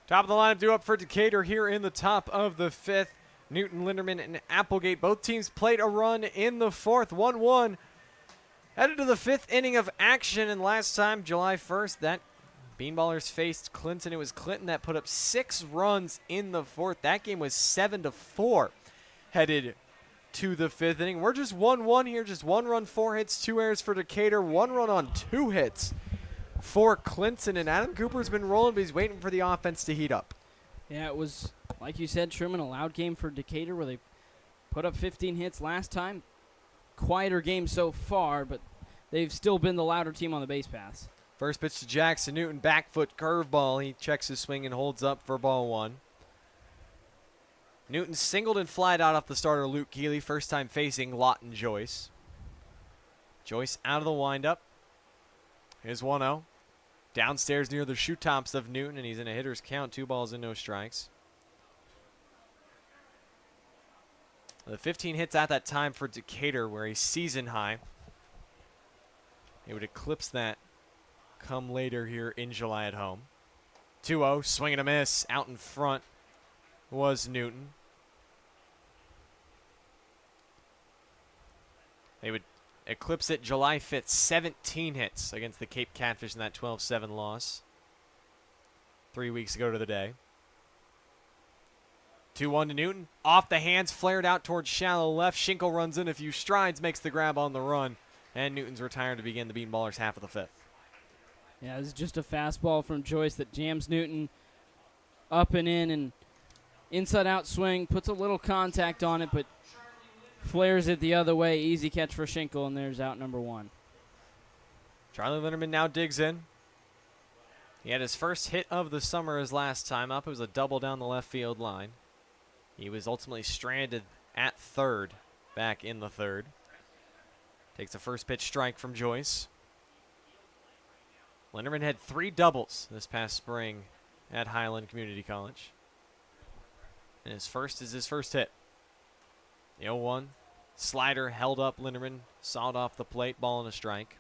Top of the lineup due up for Decatur here in the top of the fifth. Newton, Linderman, and Applegate. Both teams played a run in the fourth, 1-1. Headed to the fifth inning of action, and last time, July 1st, that Bean Ballers faced Clinton. It was Clinton that put up 6 runs in the fourth. That game was 7-4 headed to the fifth inning. We're just 1-1 here, just 1 run, 4 hits, 2 errors for Decatur, 1 run on 2 hits for Clinton, and Adam Cooper's been rolling, but he's waiting for the offense to heat up. Yeah, it was, like you said, Truman, a loud game for Decatur where they put up 15 hits last time. Quieter game so far, but they've still been the louder team on the base paths. First pitch to Jackson Newton, back foot curveball. He checks his swing and holds up for ball one. Newton singled and flied out off the starter Luke Keeley, first time facing Lawton Joyce. Joyce out of the windup. Here's 1-0. Downstairs near the shoe tops of Newton, and he's in a hitter's count. 2 balls and no strikes. The 15 hits at that time for Decatur were a season high. It would eclipse that come later here in July at home. 2-0, swing and a miss. Out in front was Newton. They would eclipse it July 5th, 17 hits against the Cape Catfish in that 12-7 loss 3 weeks ago to the day. 2-1 to Newton. Off the hands, flared out towards shallow left. Schinkel runs in a few strides, makes the grab on the run, and Newton's retired to begin the Bean Ballers half of the fifth. Yeah, this is just a fastball from Joyce that jams Newton up and in, and inside-out swing, puts a little contact on it, but flares it the other way. Easy catch for Schinkel, and there's out number 1. Charlie Linderman now digs in. He had his first hit of the summer his last time up. It was a double down the left field line. He was ultimately stranded at third, back in the third. Takes a first pitch strike from Joyce. Linderman had 3 doubles this past spring at Highland Community College. And his first is his first hit. The 0-1. Slider held up. Linderman sawed off the plate. Ball and a strike.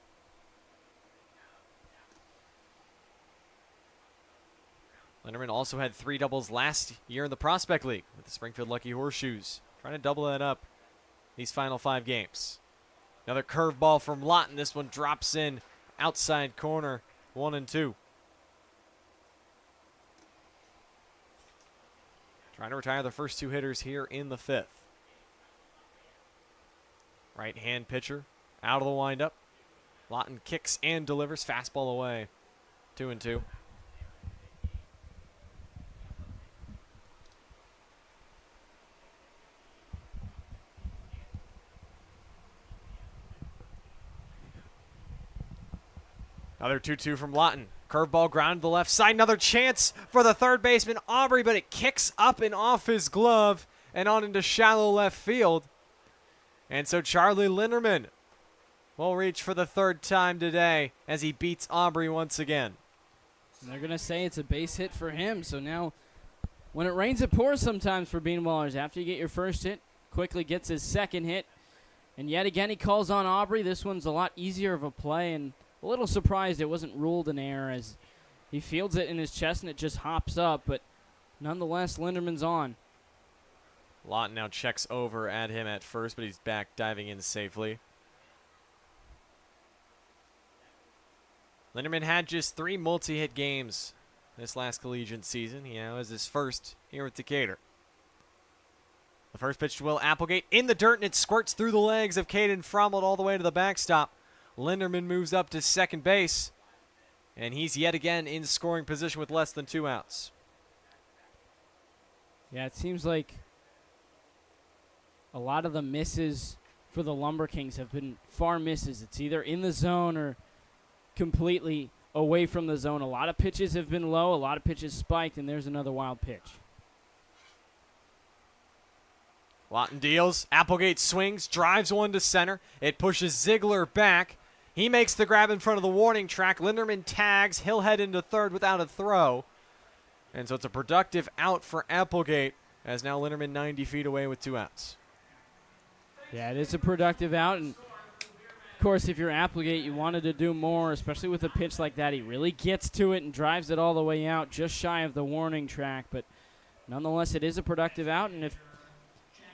Linderman also had 3 doubles last year in the Prospect League with the Springfield Lucky Horseshoes. Trying to double that up these final 5 games. Another curveball from Lawton. This one drops in outside corner. 1-2. Trying to retire the first 2 hitters here in the fifth. Right-hand pitcher out of the windup. Lawton kicks and delivers. Fastball away. 2-2. Another 2-2 from Lawton. Curveball ground to the left side. Another chance for the third baseman, Aubrey, but it kicks up and off his glove and on into shallow left field. And so Charlie Linderman will reach for the third time today as he beats Aubrey once again. And they're going to say it's a base hit for him. So now when it rains, it pours sometimes for Bean Ballers. After you get your first hit, quickly gets his second hit. And yet again, he calls on Aubrey. This one's a lot easier of a play, and a little surprised it wasn't ruled an error as he fields it in his chest and it just hops up. But nonetheless, Linderman's on. Lawton now checks over at him at first, but he's back diving in safely. Linderman had just 3 multi-hit games this last collegiate season. He now has his first here with Decatur. The first pitch to Will Applegate in the dirt, and it squirts through the legs of Caden Frommold all the way to the backstop. Linderman moves up to second base, and he's yet again in scoring position with less than 2 outs. Yeah, it seems like a lot of the misses for the LumberKings have been far misses. It's either in the zone or completely away from the zone. A lot of pitches have been low, a lot of pitches spiked, and there's another wild pitch. Lawton deals, Applegate swings, drives one to center. It pushes Ziegler back. He makes the grab in front of the warning track. Linderman tags, he'll head into third without a throw. And so it's a productive out for Applegate, as now Linderman 90 feet away with 2 outs. Yeah, it is a productive out, and of course, if you're Applegate, you wanted to do more, especially with a pitch like that. He really gets to it and drives it all the way out, just shy of the warning track. But nonetheless, it is a productive out, and if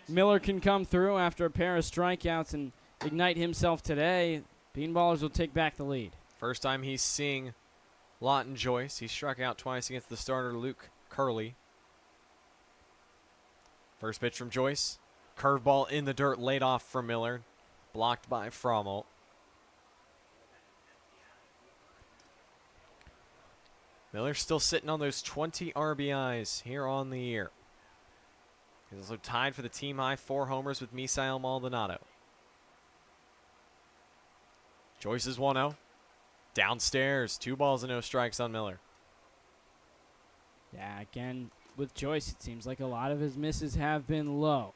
Miller can come through after a pair of strikeouts and ignite himself today, Bean Ballers will take back the lead. First time he's seeing Lawton Joyce. He struck out twice against the starter, Luke Curley. First pitch from Joyce. Curveball in the dirt, laid off from Miller. Blocked by Frommold. Miller's still sitting on those 20 RBIs here on the year. He's also tied for the team high 4 homers with Misael Maldonado. Joyce is 1-0. Downstairs, 2 balls and no strikes on Miller. Yeah, again, with Joyce, it seems like a lot of his misses have been low.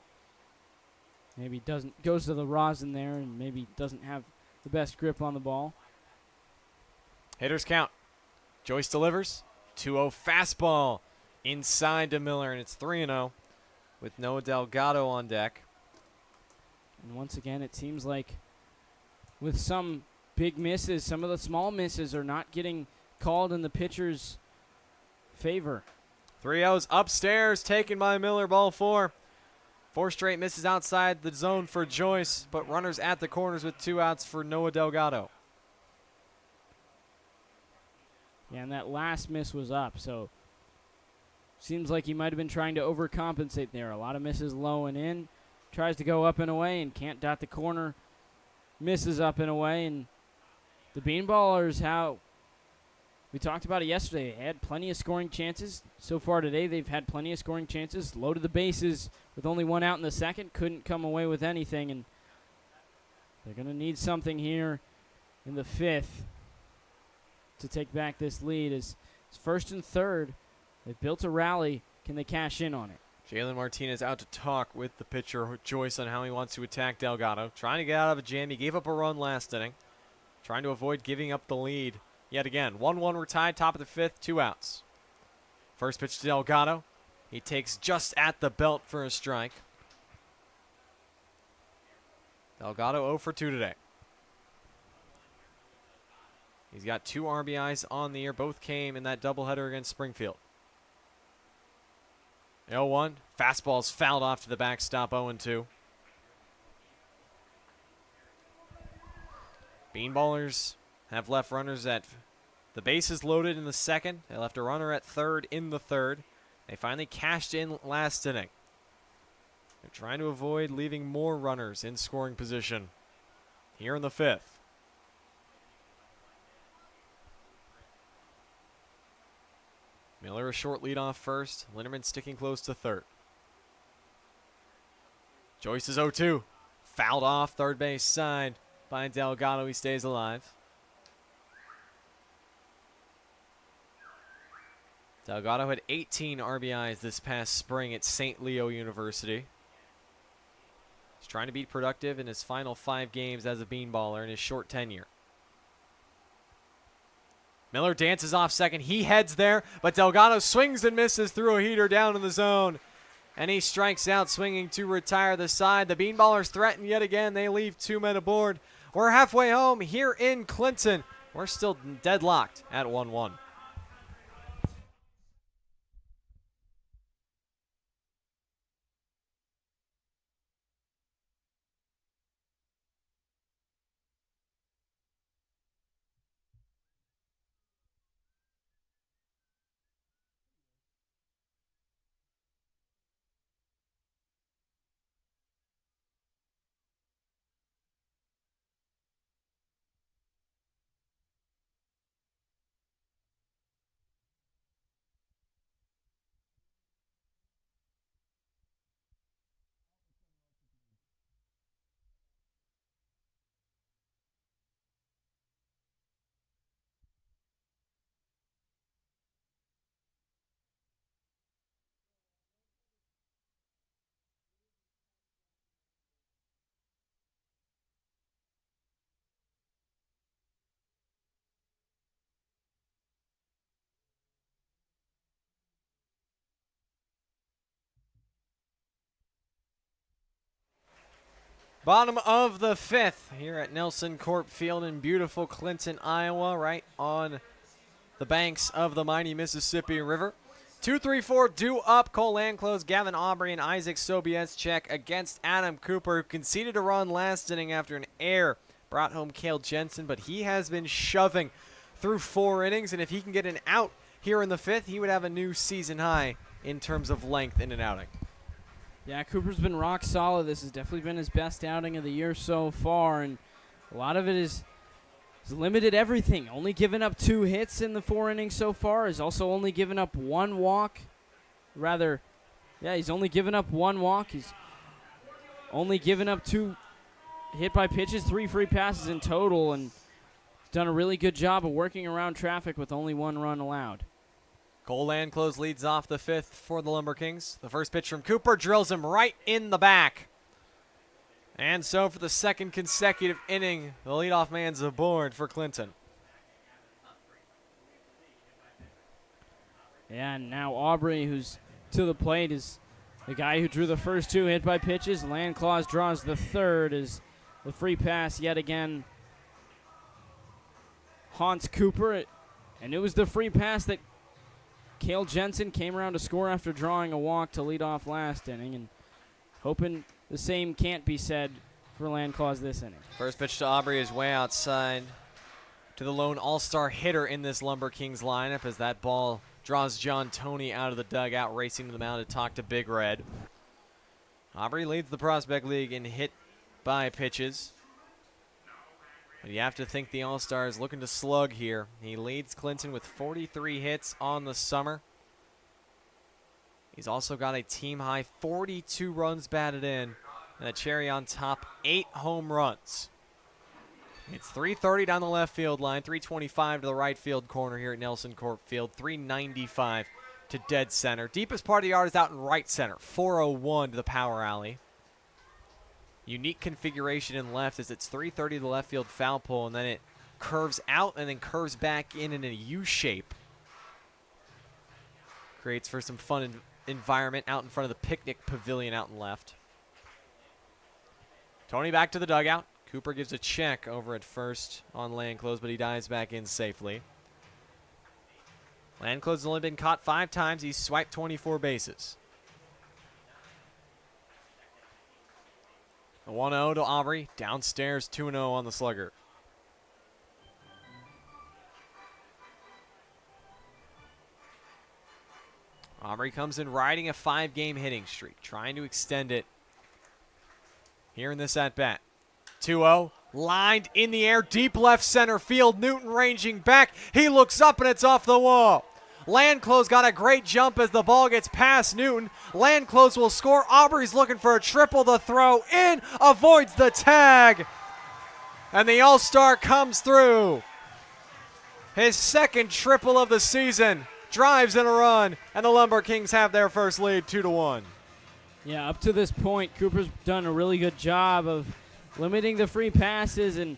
Maybe goes to the rosin there and maybe doesn't have the best grip on the ball. Hitters count. Joyce delivers. 2-0 fastball inside to Miller, and it's 3-0 with Noah Delgado on deck. And once again, it seems like with some big misses, some of the small misses are not getting called in the pitcher's favor. 3-0's upstairs, taken by Miller, ball 4. 4 straight misses outside the zone for Joyce, but runners at the corners with 2 outs for Noah Delgado. Yeah, and that last miss was up, so seems like he might have been trying to overcompensate there. A lot of misses low and in. Tries to go up and away and can't dot the corner. Misses up and away, and the Bean Ballers, how we talked about it yesterday, they had plenty of scoring chances. So far today, they've had plenty of scoring chances. Loaded the bases with only 1 out in the second. Couldn't come away with anything, and they're going to need something here in the 5th to take back this lead. As it's first and third, they've built a rally. Can they cash in on it? Jalen Martinez out to talk with the pitcher Joyce on how he wants to attack Delgado. Trying to get out of a jam. He gave up a run last inning. Trying to avoid giving up the lead yet again. 1-1, we're tied, top of the 5th, 2 outs. First pitch to Delgado. He takes just at the belt for a strike. Delgado 0 for 2 today. He's got 2 RBIs on the year. Both came in that doubleheader against Springfield. 0-1. Fastball's fouled off to the backstop, 0-2. Bean Ballers have left runners at the bases loaded in the second. They left a runner at third in the third. They finally cashed in last inning. They're trying to avoid leaving more runners in scoring position here in the 5th. Miller a short lead off first. Linderman sticking close to third. Joyce is 0-2. Fouled off third base side by Delgado. He stays alive. Delgado had 18 RBIs this past spring at St. Leo University. He's trying to be productive in his final 5 games as a Bean Baller in his short tenure. Miller dances off second. He heads there, but Delgado swings and misses through a heater down in the zone. And he strikes out, swinging to retire the side. The Bean Ballers threaten yet again. They leave 2 men aboard. We're halfway home here in Clinton. We're still deadlocked at 1-1. Bottom of the 5th here at Nelson Corp Field in beautiful Clinton, Iowa, right on the banks of the mighty Mississippi River. 2-3-4 due up. Cole Landclose, Gavin Aubrey, and Isaac Sobieschek against Adam Cooper, who conceded a run last inning after an error brought home Cale Jensen, but he has been shoving through 4 innings, and if he can get an out here in the 5th, he would have a new season high in terms of length in an outing. Yeah, Cooper's been rock solid. This has definitely been his best outing of the year so far, and a lot of it is limited everything. Only given up 2 hits in the 4 innings so far. He's also only given up 1 walk. He's only given up 1 walk. He's only given up 2 hit by pitches, 3 free passes in total, and done a really good job of working around traffic with only 1 run allowed. Cole Landclose leads off the 5th for the LumberKings. The first pitch from Cooper drills him right in the back. And so for the 2nd consecutive inning, the leadoff man's aboard for Clinton. Yeah, and now Aubrey, who's to the plate, is the guy who drew the first 2 hit by pitches. Landclause draws the 3rd as the free pass yet again haunts Cooper. And it was the free pass that Cale Jensen came around to score after drawing a walk to lead off last inning, and hoping the same can't be said for Landclause this inning. First pitch to Aubrey is way outside to the lone all-star hitter in this LumberKings lineup as that ball draws John Toney out of the dugout, racing to the mound to talk to Big Red. Aubrey leads the Prospect League in hit by pitches. But you have to think the All-Star is looking to slug here. He leads Clinton with 43 hits on the summer. He's also got a team-high 42 runs batted in, and a cherry on top, 8 home runs. It's 330 down the left field line, 325 to the right field corner here at Nelson Corp Field, 395 to dead center. Deepest part of the yard is out in right center, 401 to the power alley. Unique configuration in left as it's 330 to the left field foul pole, and then it curves out and then curves back in a U shape. Creates for some fun environment out in front of the picnic pavilion out in left. Toney back to the dugout. Cooper gives a check over at first on Landclose, but he dives back in safely. Landclose has only been caught 5 times. He's swiped 24 bases. A 1-0 to Aubrey. Downstairs 2-0 on the slugger. Aubrey comes in riding a 5-game hitting streak, trying to extend it here in this at-bat. 2-0, lined in the air, deep left center field. Newton ranging back. He looks up and it's off the wall. Landclose got a great jump as the ball gets past Newton. Landclose will score. Aubrey's looking for a triple. The throw in, avoids the tag. And the All-Star comes through. His 2nd triple of the season. drives in a run, and the LumberKings have their first lead 2-1. Yeah, up to this point, Cooper's done a really good job of limiting the free passes and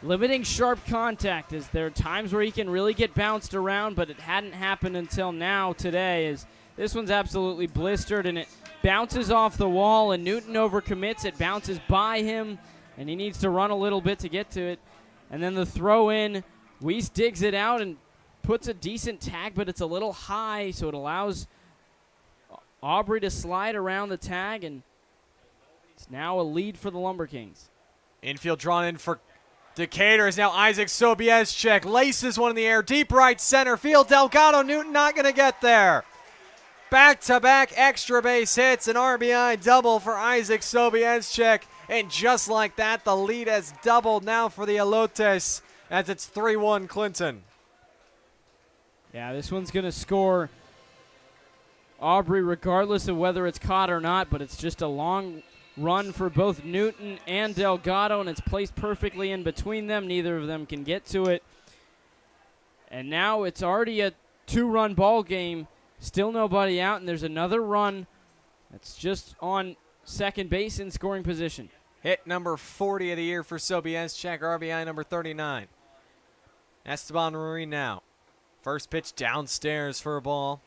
limiting sharp contact. As there are times where he can really get bounced around, but it hadn't happened until now today. As this one's absolutely blistered, and it bounces off the wall, and Newton overcommits. It bounces by him, and he needs to run a little bit to get to it. And then the throw in, Weiss digs it out and puts a decent tag, but it's a little high, so it allows Aubrey to slide around the tag, and it's now a lead for the LumberKings. Infield drawn in for Decatur is now Isaac Sobieschek. Laces one in the air, deep right center field. Delgado Newton not going to get there. Back-to-back extra base hits, an RBI double for Isaac Sobieschek. And just like that, the lead has doubled now for the Elotes as it's 3-1 Clinton. Yeah, this one's going to score Aubrey regardless of whether it's caught or not, but it's just a long run for both Newton and Delgado, and it's placed perfectly in between them. Neither of them can get to it. And now it's already a 2-run ball game. Still nobody out, and there's another run that's just on second base in scoring position. Hit number 40 of the year for Sobieschek, RBI number 39. Esteban Marin now. First pitch downstairs for a ball.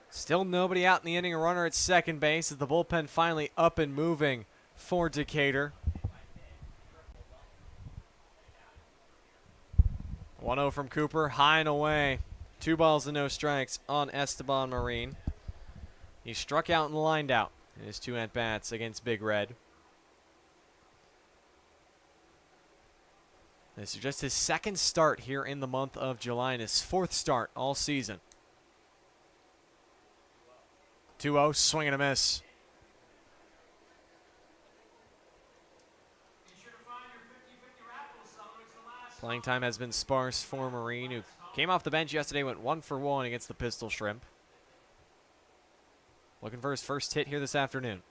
Still nobody out in the inning. A runner at second base as the bullpen finally up and moving for Decatur. 1-0 from Cooper, high and away. 2 balls and no strikes on Esteban Marin. He struck out and lined out in his 2 at-bats against Big Red. This is just his second start here in the month of July and his 4th start all season. 2-0, swing and a miss. Playing time has been sparse for Marin, who came off the bench yesterday, went 1 for 1 against the Pistol Shrimp. Looking for his first hit here this afternoon.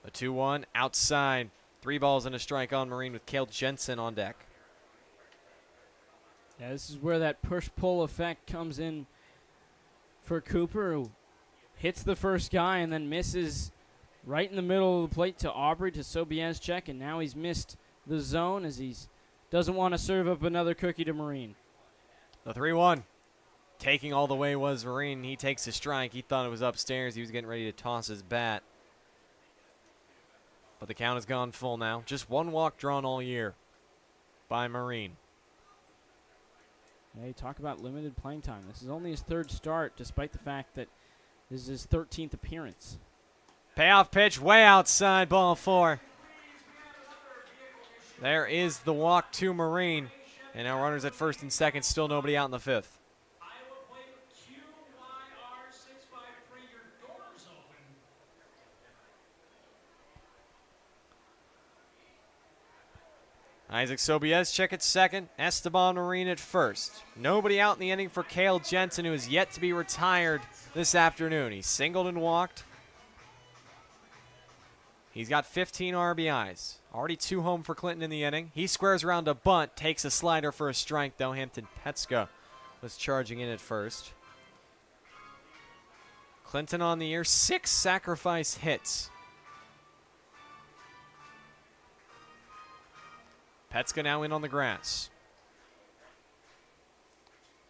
A 2-1 outside. 3 balls and a strike on Marin with Cale Jensen on deck. Yeah, this is where that push-pull effect comes in for Cooper, who hits the first guy and then misses right in the middle of the plate to Aubrey, to Sobieschek, and now he's missed the zone as he doesn't want to serve up another cookie to Marin. The 3-1. Taking all the way was Marin. He takes a strike. He thought it was upstairs. He was getting ready to toss his bat. But the count has gone full now. Just 1 walk drawn all year by Marin. Yeah, you talk about limited playing time. This is only his 3rd start, despite the fact that this is his 13th appearance. Payoff pitch way outside, ball 4. There is the walk to Marin. And now runners at first and second, still nobody out in the 5th. Isaac Sobieschek at second, Esteban Marin at first. Nobody out in the inning for Cale Jensen, who is yet to be retired this afternoon. He singled and walked. He's got 15 RBIs. Already 2 home for Clinton in the inning. He squares around a bunt, takes a slider for a strike, though. Hampton Petska was charging in at first. Clinton on the year, 6 sacrifice hits. Petska now in on the grass.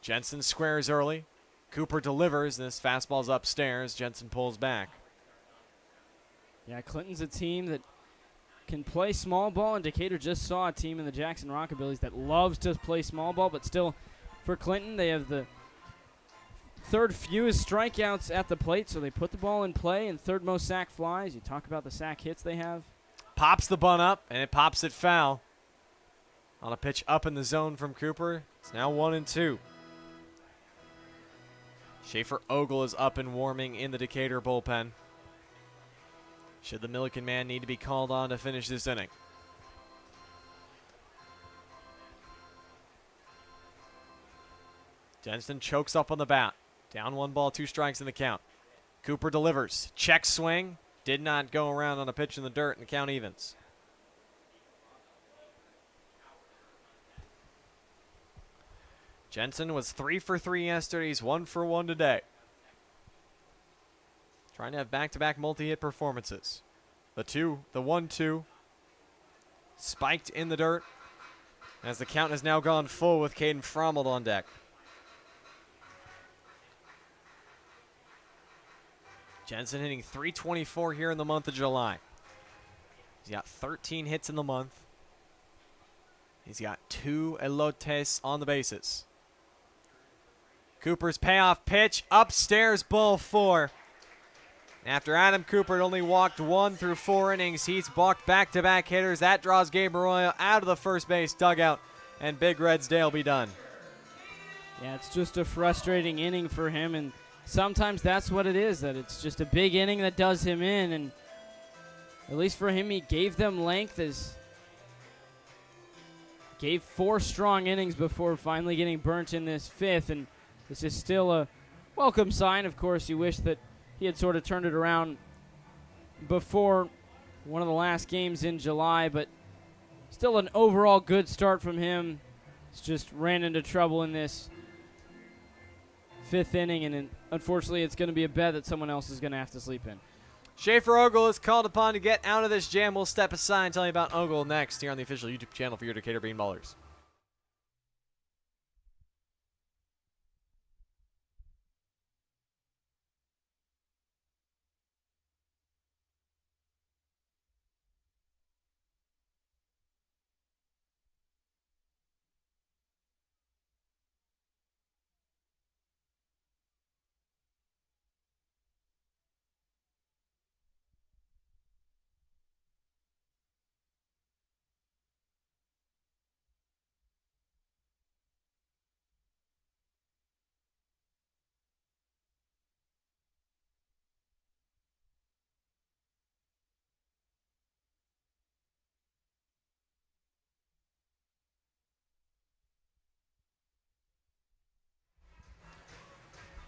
Jensen squares early. Cooper delivers. This fastball's upstairs. Jensen pulls back. Yeah, Clinton's a team that can play small ball, and Decatur just saw a team in the Jackson Rockabillies that loves to play small ball, but still, for Clinton, they have the 3rd fewest strikeouts at the plate, so they put the ball in play, and 3rd most sac flies. You talk about the sac hits they have. Pops the bunt up, and it pops it foul. On a pitch up in the zone from Cooper. It's now 1-2. Schaefer Ogle is up and warming in the Decatur bullpen. Should the Milliken man need to be called on to finish this inning? Jensen chokes up on the bat. Down 1 ball, 2 strikes in the count. Cooper delivers. Check swing. Did not go around on a pitch in the dirt, and the count evens. Jensen was 3 for 3 yesterday. He's 1 for 1 today. Trying to have back-to-back multi-hit performances. The 1-2. Spiked in the dirt. As the count has now gone full with Caden Frommel on deck. Jensen hitting .324 here in the month of July. He's got 13 hits in the month. He's got 2 elotes on the bases. Cooper's payoff pitch, upstairs, ball 4. After Adam Cooper had only walked 1 through 4 innings, he's balked back-to-back hitters. That draws Gabe Arroyo out of the first base dugout, and Big Red's day will be done. Yeah, it's just a frustrating inning for him, and sometimes that's what it is, that it's just a big inning that does him in, and at least for him, he gave them length, gave 4 strong innings before finally getting burnt in this 5th, and this is still a welcome sign. Of course, you wish that he had sort of turned it around before one of the last games in July, but still an overall good start from him. He's just ran into trouble in this 5th inning, and unfortunately it's going to be a bet that someone else is going to have to sleep in. Schaefer Ogle is called upon to get out of this jam. We'll step aside and tell you about Ogle next here on the official YouTube channel for your Decatur Bean Ballers.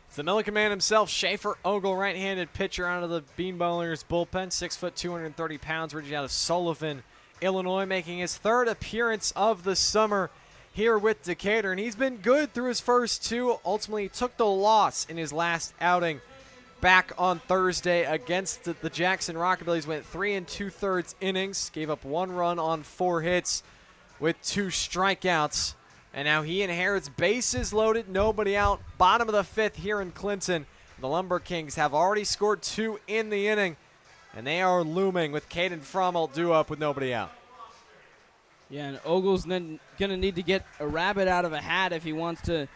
It's the Milliken man himself, Schaefer Ogle, right-handed pitcher out of the Bean Ballers bullpen, 6 foot, 230 pounds, originally out of Sullivan, Illinois, making his 3rd appearance of the summer here with Decatur, and he's been good through his first 2. Ultimately, took the loss in his last outing back on Thursday against the Jackson Rockabillies. Went 3 2/3 innings, gave up 1 run on 4 hits with 2 strikeouts. And now he inherits bases loaded, nobody out, bottom of the 5th here in Clinton. The LumberKings have already scored 2 in the inning, and they are looming with Caden Frommel due up with nobody out. Yeah, and Ogle's going to need to get a rabbit out of a hat if he wants to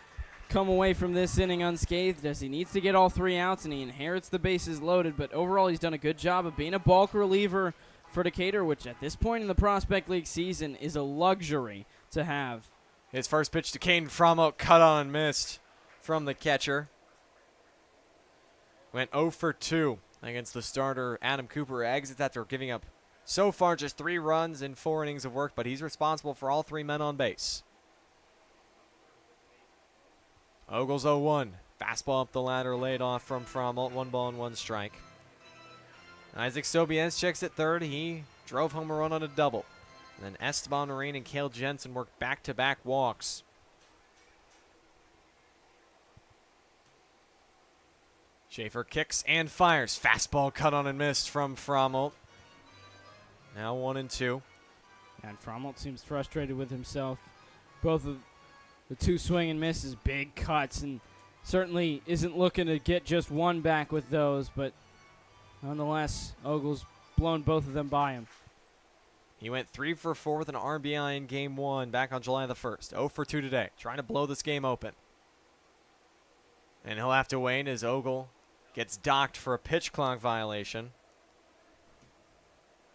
come away from this inning unscathed, as he needs to get all 3 outs, and he inherits the bases loaded. But overall, he's done a good job of being a bulk reliever for Decatur, which at this point in the Prospect League season is a luxury to have. His first pitch to Caden Frommel, cut on and missed from the catcher. Went 0 for 2 against the starter, Adam Cooper. Exits after giving up so far just 3 runs in 4 innings of work, but he's responsible for all 3 men on base. Ogle's 0-1. Fastball up the ladder, laid off from Frommel. 1 ball and 1 strike. Isaac Sobiens checks at third. He drove home a run on a double. And then Esteban Marine and Cale Jensen worked back-to-back walks. Schaefer kicks and fires. Fastball cut on and missed from Frommel. Now 1-2. And Frommel seems frustrated with himself. Both of the 2 swing and misses, big cuts, and certainly isn't looking to get just 1 back with those, but nonetheless, Ogle's blown both of them by him. He went 3 for 4 with an RBI in Game 1 back on July the 1st. 0 for 2 today, trying to blow this game open. And he'll have to wait as Ogle gets docked for a pitch clock violation.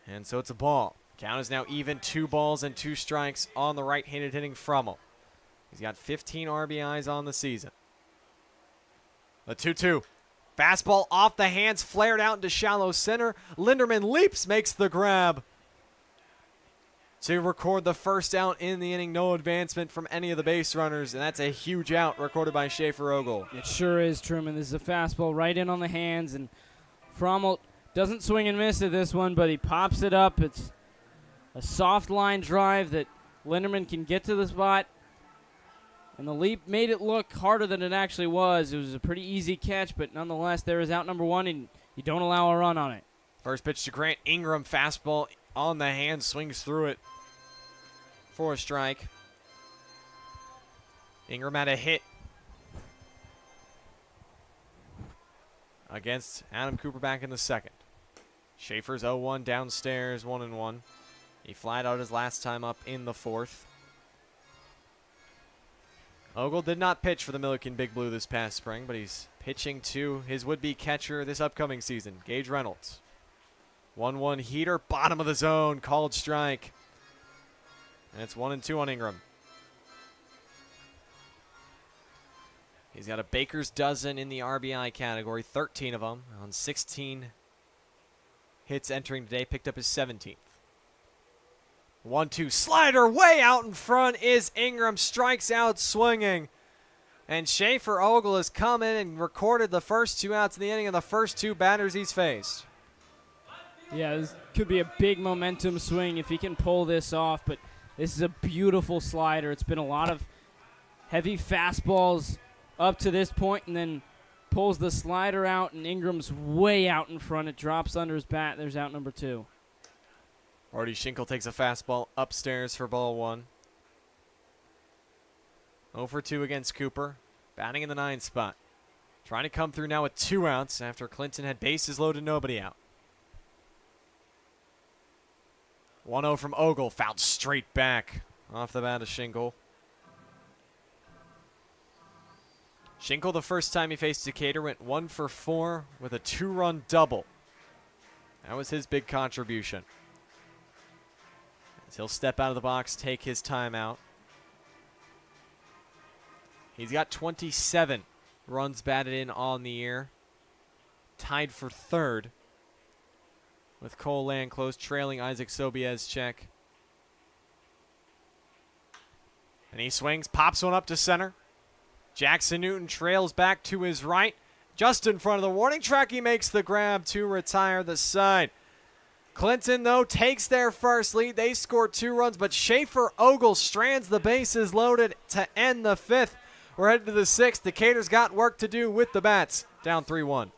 And so it's a ball. Count is now even, 2 balls and 2 strikes on the right-handed hitting Frommel. He's got 15 RBIs on the season. The 2-2. Fastball off the hands, flared out into shallow center. Linderman leaps, makes the grab to record the first out in the inning. No advancement from any of the base runners, and that's a huge out recorded by Schaefer Ogle. It sure is, Truman. This is a fastball right in on the hands, and Frommel doesn't swing and miss at this one, but he pops it up. It's a soft line drive that Linderman can get to the spot And the leap made it look harder than it actually was. It was a pretty easy catch, but nonetheless, there is out number one, and you don't allow a run on it. First pitch to Grant Ingram, fastball on the hand, swings through it for a strike. Ingram had a hit against Adam Cooper back in the second. Schaefer's 0-1 downstairs, 1-1. He flied out his last time up in the fourth. Ogle did not pitch for the Milliken Big Blue this past spring, but he's pitching to his would-be catcher this upcoming season, Gage Reynolds. 1-1 heater, bottom of the zone, called strike. And it's 1-2 on Ingram. He's got a baker's dozen in the RBI category, 13 of them on 16 hits entering today, picked up his 17th. 1-2 slider way out in front is Ingram, strikes out swinging. And Schaefer Ogle has come in and recorded the first 2 outs in the inning of the first 2 batters he's faced. Yeah, this could be a big momentum swing if he can pull this off, but this is a beautiful slider. It's been a lot of heavy fastballs up to this point, and then pulls the slider out, and Ingram's way out in front. It drops under his bat. There's out number 2. Artie Schinkel takes a fastball upstairs for ball 1. 0 for 2 against Cooper, batting in the 9 spot. Trying to come through now with 2 outs after Clinton had bases loaded, nobody out. 1-0 from Ogle, fouled straight back off the bat of Schinkel. Schinkel, the first time he faced Decatur, went 1 for 4 with a 2-run double. That was his big contribution. As he'll step out of the box, take his time out. He's got 27 runs batted in on the year. Tied for 3rd with Cole Landclose trailing Isaac Sobieschek. And he swings, pops one up to center. Jackson Newton trails back to his right. Just in front of the warning track, he makes the grab to retire the side. Clinton, though, takes their first lead. They score 2 runs, but Schaefer Ogle strands the bases loaded to end the 5th. We're headed to the 6th. Decatur's got work to do with the bats. Down 3-1.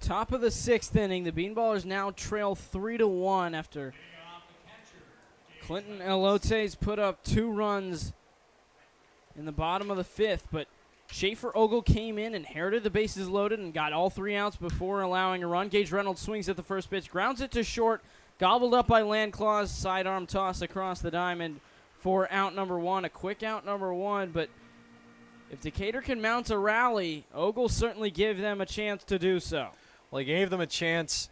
Top of the 6th inning, the Bean Ballers now trail 3-1 after Clinton Elotes put up 2 runs in the bottom of the 5th, but Schaefer Ogle came in, inherited the bases loaded, and got all 3 outs before allowing a run. Gage Reynolds swings at the first pitch, grounds it to short, gobbled up by Landclause, sidearm toss across the diamond for out number 1, a quick out number 1, but if Decatur can mount a rally, Ogle certainly give them a chance to do so. Well, he gave them a chance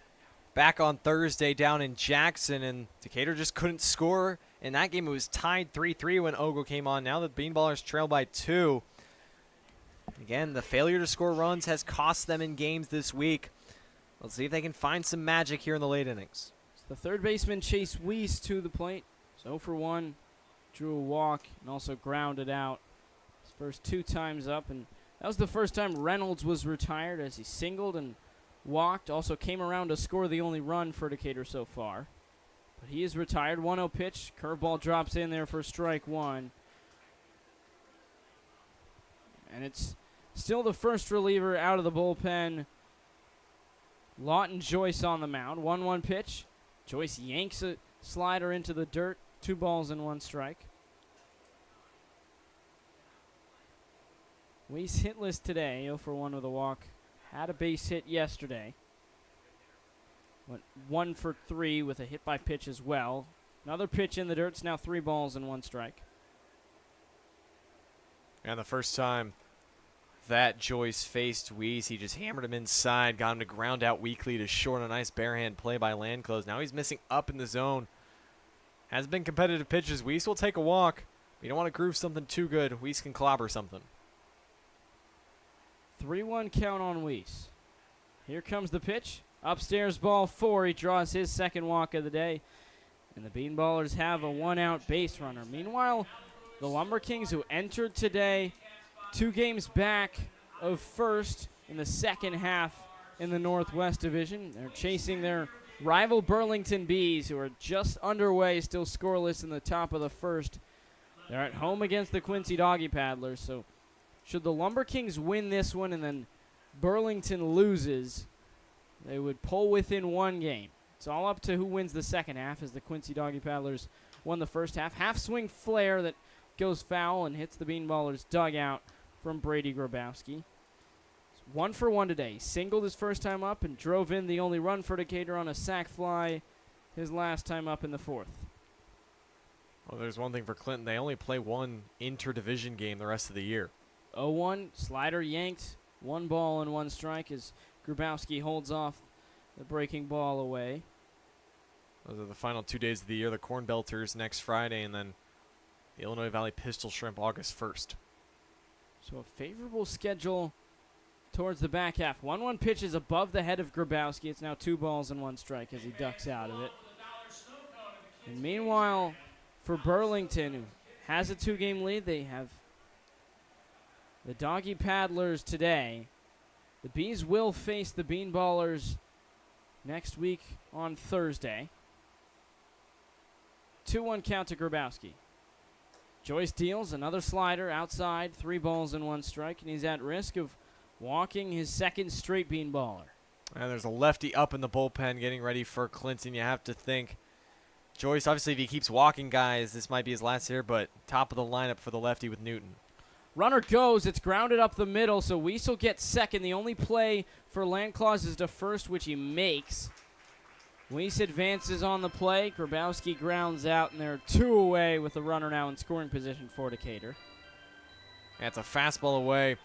back on Thursday down in Jackson, and Decatur just couldn't score In that game, it was tied 3-3 when Ogle came on. Now the Bean Ballers trail by 2. Again, the failure to score runs has cost them in games this week. Let's see if they can find some magic here in the late innings. It's the third baseman, Chase Weiss, to the plate. So for 1, drew a walk and also grounded out his first 2 times up. And that was the first time Reynolds was retired, as he singled and walked. Also came around to score the only run for Decatur so far. But he is retired. 1-0 pitch. Curveball drops in there for strike 1. And it's still the first reliever out of the bullpen. Lawton Joyce on the mound. 1-1 pitch. Joyce yanks a slider into the dirt. 2 balls and 1 strike. Weiss hitless today. 0 for 1 with a walk. Had a base hit yesterday. Went 1 for 3 with a hit by pitch as well. Another pitch in the dirt. It's now 3 balls and 1 strike. And the first time that Joyce faced Weiss, he just hammered him inside, got him to ground out weakly to short. A nice barehand play by Landclose. Now he's missing up in the zone. Has been competitive pitches. Weiss will take a walk. You don't want to groove something too good. Weiss can clobber something. 3-1 count on Weiss. Here comes the pitch. Upstairs, ball 4. He draws his second walk of the day. And the Bean Ballers have a 1-out base runner. Meanwhile, the LumberKings, who entered today 2 games back of first in the second half in the Northwest Division, they're chasing their rival Burlington Bees, who are just underway, still scoreless in the top of the first. They're at home against the Quincy Doggy Paddlers. So should the LumberKings win this one and then Burlington loses, they would pull within 1 game. It's all up to who wins the second half, as the Quincy Doggy Paddlers won the first half. Half-swing flare that goes foul and hits the Bean Ballers' dugout from Brady Grabowski. It's 1 for 1 today. He singled his first time up and drove in the only run for Decatur on a sac fly his last time up in the 4th. Well, there's one thing for Clinton. They only play 1 interdivision game the rest of the year. 0-1, slider yanked, 1 ball and 1 strike as Grabowski holds off the breaking ball away. Those are the final 2 days of the year. The Corn Belters next Friday, and then the Illinois Valley Pistol Shrimp August 1st. So a favorable schedule towards the back half. 1-1 pitch is above the head of Grabowski. It's now 2 balls and 1 strike as he ducks out of it. And meanwhile, for Burlington, who has a 2-game lead, they have the Doggy Paddlers today. The Bees will face the Bean Ballers next week on Thursday. 2-1 count to Grabowski. Joyce deals another slider outside, 3 balls and 1 strike, and he's at risk of walking his second straight Bean Baller. And there's a lefty up in the bullpen getting ready for Clinton. You have to think Joyce, obviously, if he keeps walking guys, this might be his last year, but top of the lineup for the lefty with Newton. Runner goes. It's grounded up the middle, so Griessel gets second. The only play for Landclause is to first, which he makes. Weiss advances on the play. Grabowski grounds out, and they're 2 away with the runner now in scoring position for Decatur. That's a fastball away.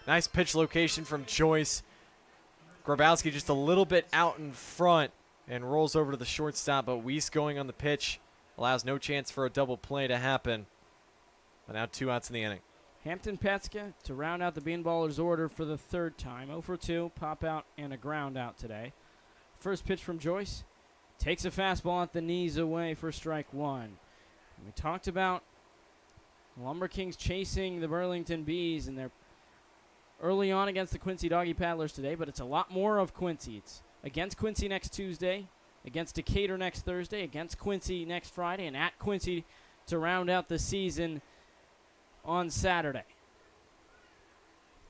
Nice pitch location from Joyce. Grabowski just a little bit out in front and rolls over to the shortstop, but Weiss going on the pitch allows no chance for a double play to happen. But now 2 outs in the inning. Hampton Petska to round out the Bean Ballers order for the 3rd time. 0 for 2, pop out, and a ground out today. First pitch from Joyce. Takes a fastball at the knees away for strike 1. And we talked about LumberKings chasing the Burlington Bees, and they're early on against the Quincy Doggy Paddlers today, but it's a lot more of Quincy. It's against Quincy next Tuesday, against Decatur next Thursday, against Quincy next Friday, and at Quincy to round out the season on Saturday.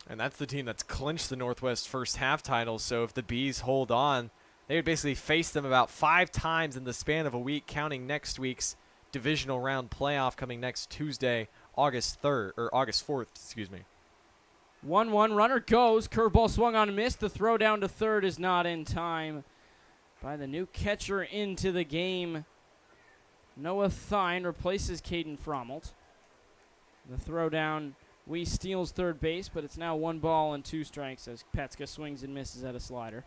And that's the team that's clinched the Northwest first half title, so if the Bees hold on, they would basically face them about 5 times in the span of a week, counting next week's divisional round playoff coming next Tuesday, August 4th, excuse me. 1-1, runner goes, curveball swung on and missed. The throw down to third is not in time by the new catcher into the game. Noah Thine replaces Caden Frommelt. The throw down, steals third base, but it's now 1 ball and 2 strikes as Petska swings and misses at a slider.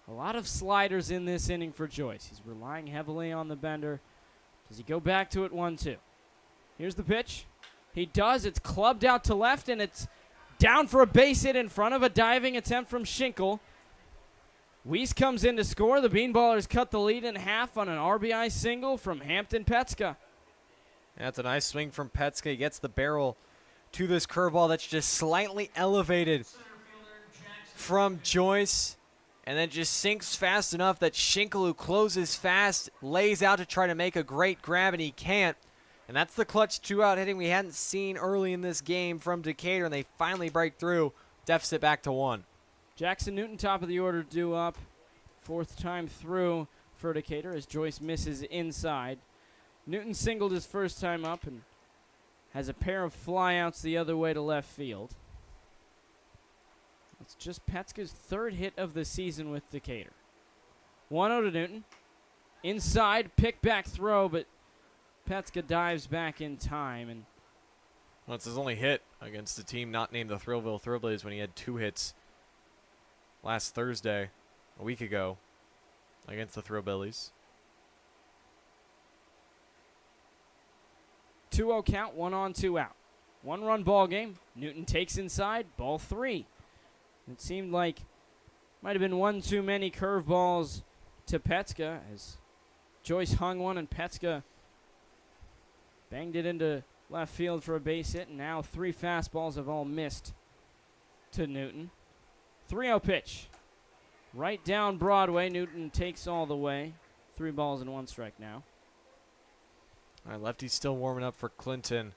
A lot of sliders in this inning for Joyce. He's relying heavily on the bender. Does he go back to it 1-2? Here's the pitch. He does. It's clubbed out to left, and it's down for a base hit in front of a diving attempt from Schinkel. Weiss comes in to score. The Bean Ballers cut the lead in half on an RBI single from Hampton Petska. That's a nice swing from Petska. He gets the barrel to this curveball that's just slightly elevated from Joyce, and then just sinks fast enough that Schinkel, who closes fast, lays out to try to make a great grab, and he can't. And that's the clutch two-out hitting we hadn't seen early in this game from Decatur, and they finally break through. Deficit back to 1. Jackson Newton, top of the order, due up. Fourth time through for Decatur as Joyce misses inside. Newton singled his first time up and has a pair of flyouts the other way to left field. It's just Petska's third hit of the season with Decatur. 1-0 to Newton. Inside, pick back throw, but Petska dives back in time. And well, it's his only hit against a team not named the Thrillville Thrill-Blazers when he had 2 hits last Thursday, a week ago, against the Thrill-Billies. 2-0 count, 1 on, 2 out. 1-run ball game. Newton takes inside, ball 3. It seemed like might have been one too many curveballs to Petska as Joyce hung one and Petska banged it into left field for a base hit, and now 3 fastballs have all missed to Newton. 3-0 pitch. Right down Broadway. Newton takes all the way. 3 balls and 1 strike now. All right, lefty's still warming up for Clinton.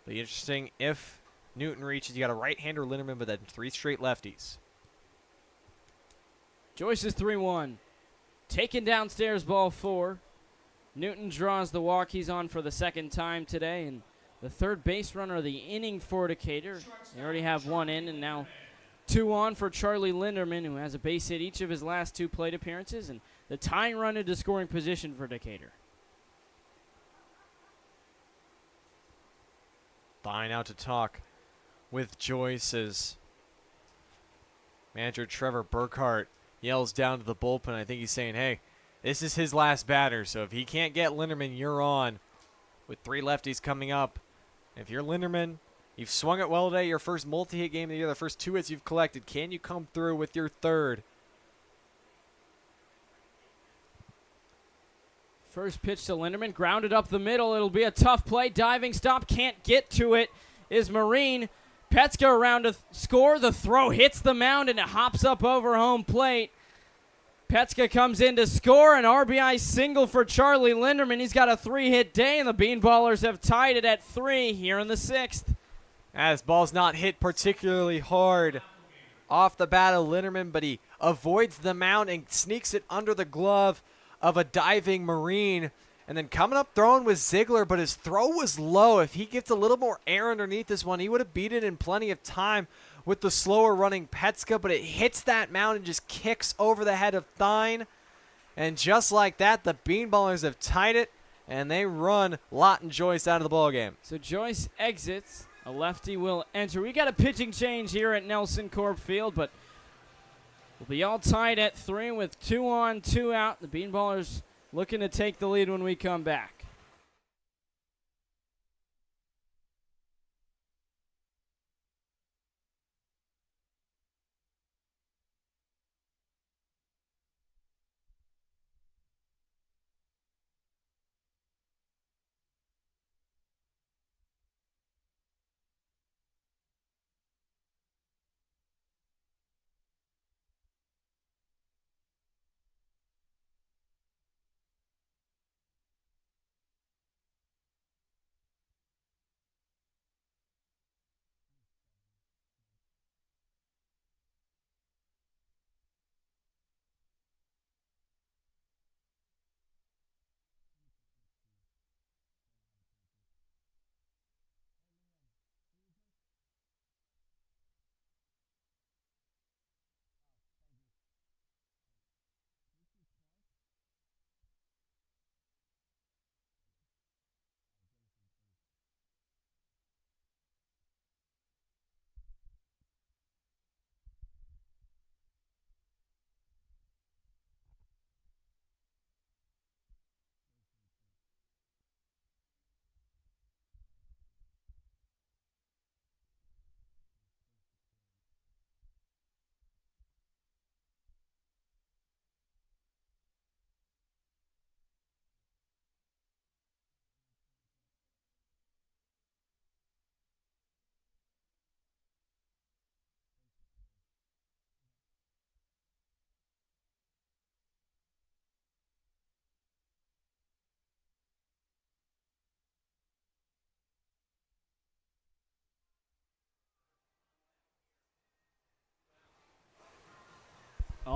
Be interesting if Newton reaches. You got a right-hander Linderman, but then 3 straight lefties. Joyce is 3-1. Taken downstairs, ball 4. Newton draws the walk. He's on for the second time today, and the third base runner of the inning for Decatur. They already have 1 in, and now 2 on for Charlie Linderman, who has a base hit each of his last 2 plate appearances, and the tying run into scoring position for Decatur. Dying out to talk with Joyce as manager Trevor Burkhart yells down to the bullpen. I think he's saying, hey, this is his last batter, so if he can't get Linderman, you're on. With 3 lefties coming up. If you're Linderman, you've swung it well today, your first multi-hit game of the year, the first 2 hits you've collected. Can you come through with your third? First pitch to Linderman, grounded up the middle. It'll be a tough play. Diving stop, can't get to it, is Marine. Petska around to score. The throw hits the mound, and it hops up over home plate. Petska comes in to score, an RBI single for Charlie Linderman. He's got a 3-hit day, and the Bean Ballers have tied it at 3 here in the 6th. As ball's not hit particularly hard off the bat of Linderman, but he avoids the mound and sneaks it under the glove of a diving Marine. And then coming up throwing with Ziegler, but his throw was low. If he gets a little more air underneath this one, he would have beat it in plenty of time with the slower running Petska, but it hits that mound and just kicks over the head of Thine. And just like that, the Bean Ballers have tied it, and they run Lott and Joyce out of the ballgame. So Joyce exits. A lefty will enter. We got a pitching change here at Nelson Corp Field, but we'll be all tied at 3 with 2 on, 2 out. The Bean Ballers looking to take the lead when we come back.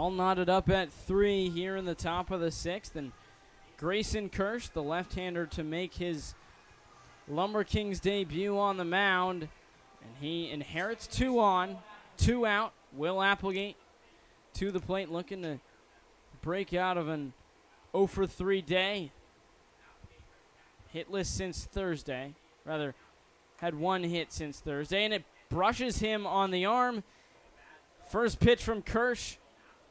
all knotted up at 3 here in the top of the 6th. And Grayson Kirsch, the left-hander, to make his LumberKings debut on the mound. And he inherits 2 on, 2 out. Will Applegate to the plate, looking to break out of an 0 for 3 day. Hitless since Thursday. Rather, had 1 hit since Thursday, and it brushes him on the arm. First pitch from Kirsch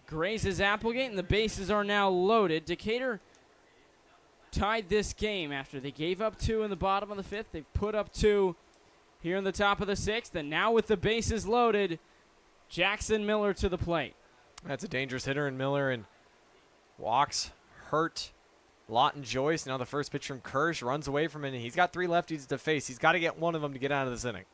grazes Applegate, and the bases are now loaded. Decatur tied this game after they gave up 2 in the bottom of the 5th. They've put up 2 here in the top of the 6th, and now with the bases loaded, Jackson Miller to the plate. That's a dangerous hitter in Miller, and walks, hurt, Lawton Joyce. Now the first pitch from Kirsch runs away from him. He's got 3 lefties to face. He's got to get one of them to get out of this inning.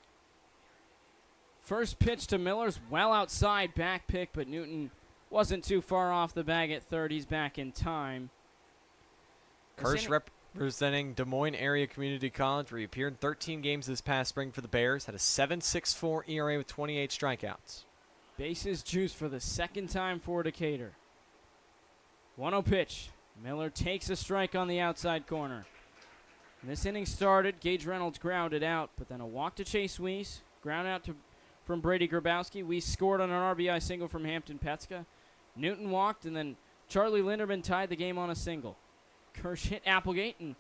First pitch to Miller's well outside, back pick, but Newton wasn't too far off the bag at third. He's back in time. Kirsch representing Des Moines Area Community College, where he appeared in 13 games this past spring for the Bears. Had a 7.64 ERA with 28 strikeouts. Bases juiced for the second time for Decatur. 1-0 pitch. Miller takes a strike on the outside corner. And this inning started, Gage Reynolds grounded out, but then a walk to Chase Weiss, ground out from Brady Grabowski. Weiss scored on an RBI single from Hampton Petska. Newton walked, and then Charlie Linderman tied the game on a single. Kirsch hit Applegate, and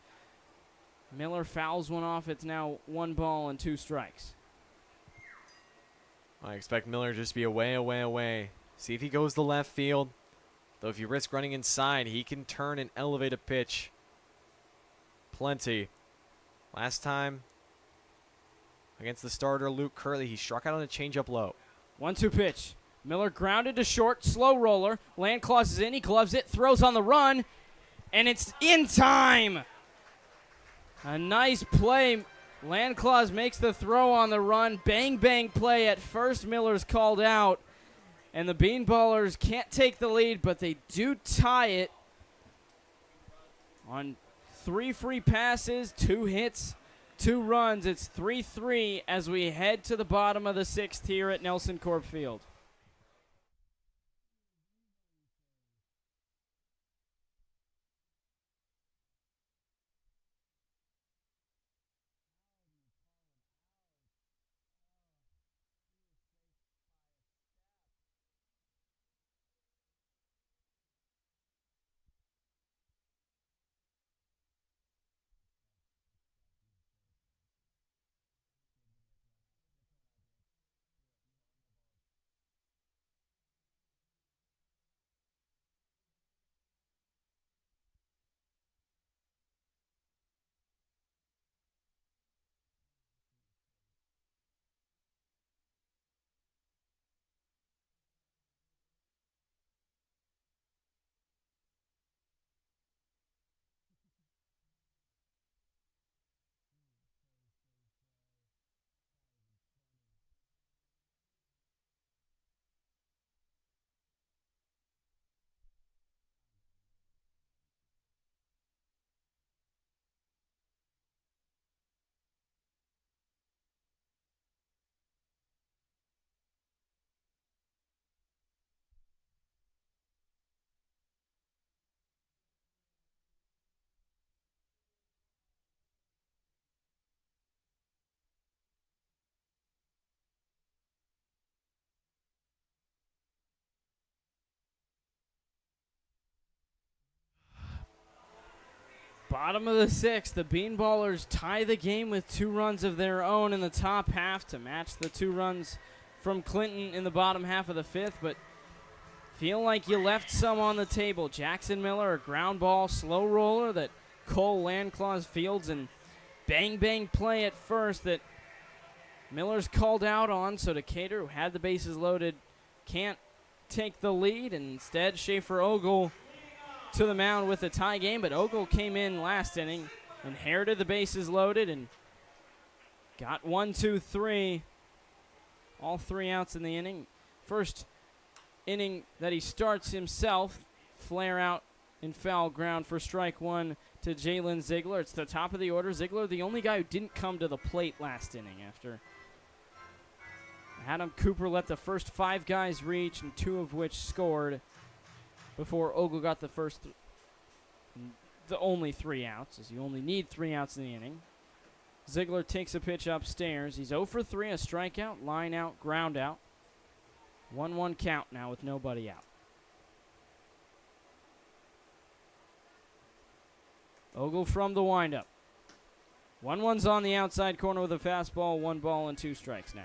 Miller fouls one off. It's now 1 ball and 2 strikes. I expect Miller just to be away. See if he goes to left field. Though if you risk running inside, he can turn and elevate a pitch. Plenty. Last time against the starter, Luke Curley, he struck out on a changeup low. 1-2 pitch. Miller grounded to short, slow roller. Landclaus is in, he gloves it, throws on the run, and it's in time. A nice play. Landclaus makes the throw on the run. Bang, bang play at first. Miller's called out. And the Bean Ballers can't take the lead, but they do tie it on 3 free passes, 2 hits, 2 runs. It's 3-3 as we head to the bottom of the 6th here at Nelson Corp Field. Bottom of the 6th, the Bean Ballers tie the game with 2 runs of their own in the top half to match the 2 runs from Clinton in the bottom half of the 5th, but feel like you left some on the table. Jackson Miller, a ground ball slow roller that Cole Landclaus fields, and bang bang play at first that Miller's called out on, so Decatur, who had the bases loaded, can't take the lead, and instead Schaefer Ogle to the mound with a tie game, but Ogle came in last inning, inherited the bases loaded, and got 1, 2, 3. All 3 outs in the inning. First inning that he starts himself, flare out and foul ground for strike 1 to Jalen Ziegler. It's the top of the order. Ziegler, the only guy who didn't come to the plate last inning after Adam Cooper let the first 5 guys reach, and 2 of which scored. before Ogle got the the only 3 outs, as you only need 3 outs in the inning. Ziegler takes a pitch upstairs. He's 0 for 3, a strikeout, line out, ground out. 1-1 count now with nobody out. Ogle from the windup. 1-1's on the outside corner with a fastball, 1 ball and 2 strikes now.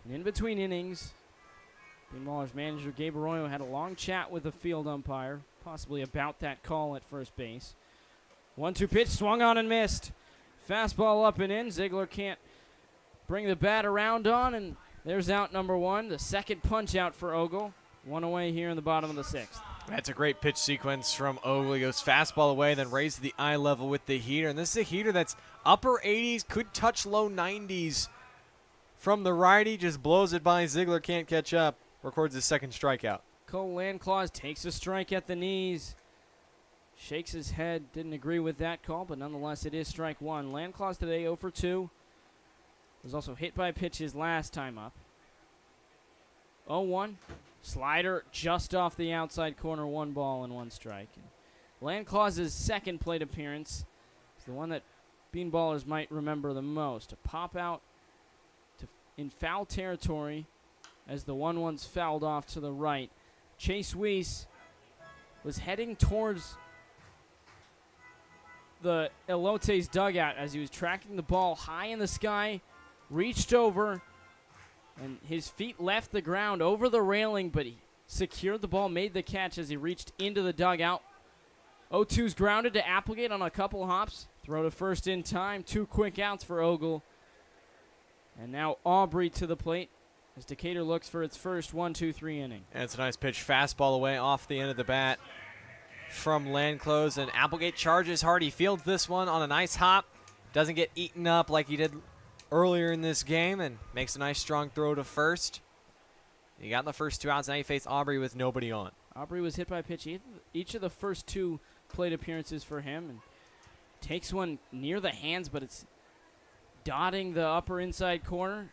And in between innings, Bean Ballers manager Gabe Arroyo had a long chat with the field umpire, possibly about that call at first base. 1-2 pitch, swung on and missed. Fastball up and in. Ziegler can't bring the bat around on, and there's out number 1. The second punch out for Ogle. 1 away here in the bottom of the 6th. That's a great pitch sequence from Ogle. He goes fastball away, then raises the eye level with the heater. And this is a heater that's upper 80s, could touch low 90s. From the righty, just blows it by. Ziegler can't catch up. Records his second strikeout. Cole Landclaws takes a strike at the knees. Shakes his head. Didn't agree with that call, but nonetheless, it is strike 1. Landclaws today 0 for 2. Was also hit by pitches last time up. 0-1. Slider just off the outside corner, 1 ball and 1 strike. Landclaws' second plate appearance is the one that Bean Ballers might remember the most. A pop out in foul territory as the 1-1's fouled off to the right. Chase Weiss was heading towards the Elote's dugout as he was tracking the ball high in the sky, reached over, and his feet left the ground over the railing, but he secured the ball, made the catch as he reached into the dugout. 0-2's grounded to Applegate on a couple hops. Throw to first in time. 2 quick outs for Ogle. And now Aubrey to the plate as Decatur looks for its first 1-2-3 inning. And it's a nice pitch. Fastball away off the end of the bat from Landclose. And Applegate charges hard. He fields this one on a nice hop. Doesn't get eaten up like he did earlier in this game, and makes a nice strong throw to first. He got the first 2 outs. Now you face Aubrey with nobody on. Aubrey was hit by a pitch each of the first 2 plate appearances for him, and takes one near the hands, but it's dotting the upper inside corner.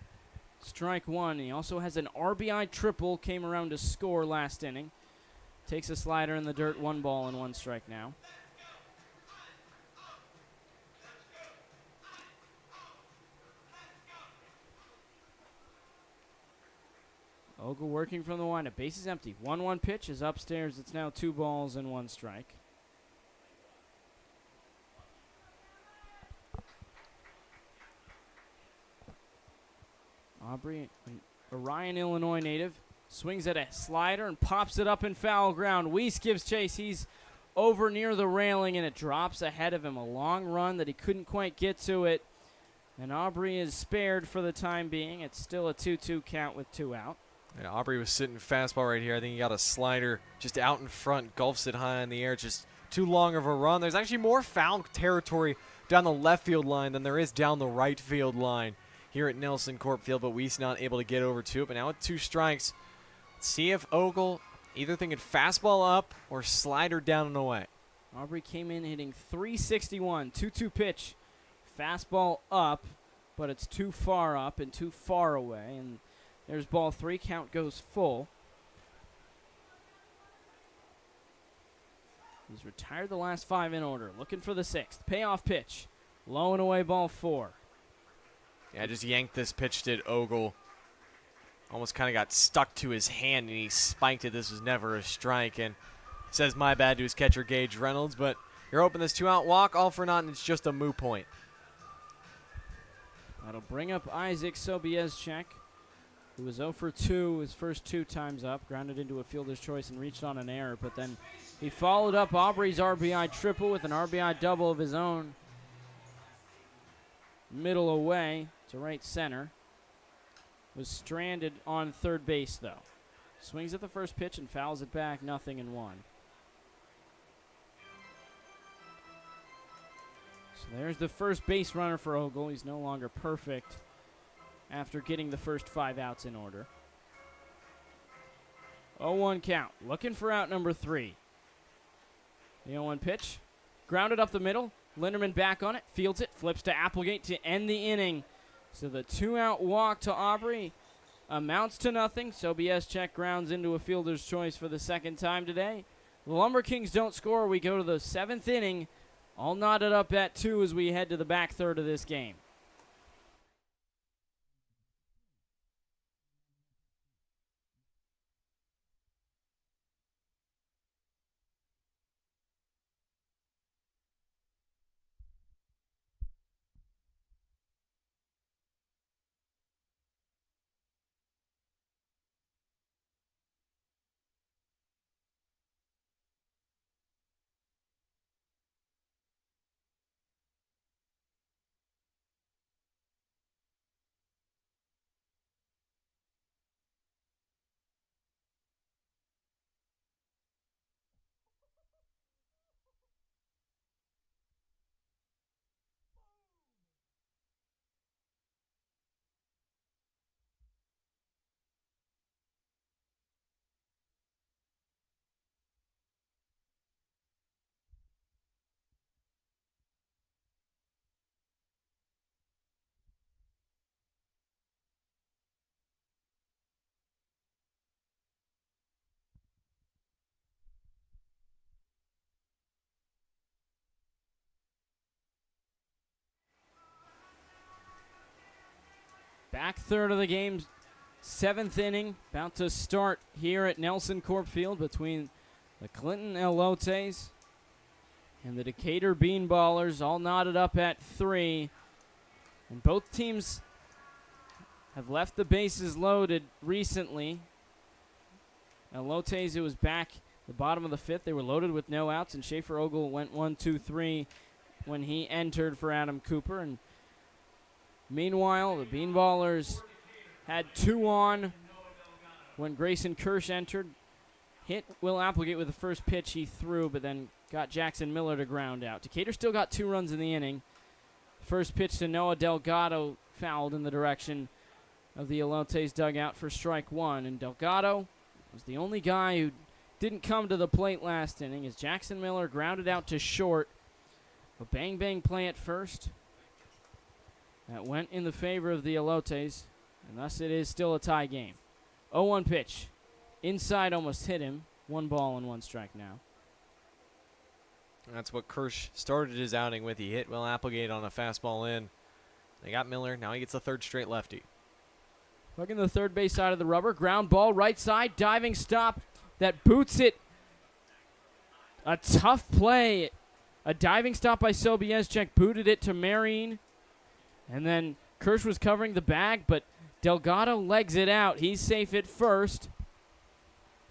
Strike 1. He also has an RBI triple, came around to score last inning. Takes a slider in the dirt, 1 ball and 1 strike now. Ogle working from the windup. Base is empty. 1-1 pitch is upstairs. It's now 2 balls and 1 strike. Aubrey, an Orion, Illinois native, swings at a slider and pops it up in foul ground. Weiss gives chase. He's over near the railing, and it drops ahead of him. A long run that he couldn't quite get to it. And Aubrey is spared for the time being. It's still a 2-2 count with 2 out. Yeah, Aubrey was sitting fastball right here. I think he got a slider just out in front, gulfs it high in the air. Just too long of a run. There's actually more foul territory down the left field line than there is down the right field line here at Nelson Corp Field, but Weiss not able to get over to it. But now with 2 strikes, let's see if Ogle either thinking fastball up or slider down and away. Aubrey came in hitting .361, 2-2 pitch. Fastball up, but it's too far up and too far away. And there's ball 3. Count goes full. He's retired the last 5 in order. Looking for the 6th. Payoff pitch. Low and away, ball 4. Yeah, just yanked this pitch, did Ogle. Almost kind of got stuck to his hand, and he spiked it. This was never a strike, and says my bad to his catcher, Gage Reynolds. But you're hoping this 2-out walk, all for naught, and it's just a moo point. That'll bring up Isaac Sobieschek, who was 0 for 2 his first 2 times up, grounded into a fielder's choice and reached on an error, but then he followed up Aubrey's RBI triple with an RBI double of his own. Middle away to right center. Was stranded on third base, though. Swings at the first pitch and fouls it back, 0-1. So there's the first base runner for Ogle. He's no longer perfect after getting the first 5 outs in order. 0-1 count. Looking for out number 3. The 0-1 pitch. Grounded up the middle. Linderman back on it. Fields it. Flips to Applegate to end the inning. So the 2-out walk to Aubrey. amounts to nothing. Sobieschek grounds into a fielder's choice for the second time today. The LumberKings don't score. We go to the 7th inning, all knotted up at 2 as we head to the back third of this game. Back third of the game, 7th inning, about to start here at Nelson Corp Field between the Clinton Elotes and the Decatur Bean Ballers, all knotted up at 3. And both teams have left the bases loaded recently. Elotes, it was back the bottom of the 5th. They were loaded with no outs, and Schaefer Ogle went 1-2-3 when he entered for Adam Cooper. And meanwhile, the Bean Ballers had 2 on when Grayson Kirsch entered. Hit Will Applegate with the first pitch he threw, but then got Jackson Miller to ground out. Decatur still got 2 runs in the inning. First pitch to Noah Delgado fouled in the direction of the Elotes dugout for strike 1. And Delgado was the only guy who didn't come to the plate last inning as Jackson Miller grounded out to short. A bang-bang play at first that went in the favor of the Elotes, and thus it is still a tie game. 0-1 pitch. Inside almost hit him. 1 ball and 1 strike now. That's what Kirsch started his outing with. He hit Will Applegate on a fastball in. They got Miller. Now he gets the 3rd straight lefty. Looking to the third base side of the rubber. Ground ball right side. Diving stop that boots it. A tough play. A diving stop by Sobieschek booted it to Marine. And then Kirsch was covering the bag, but Delgado legs it out. He's safe at first.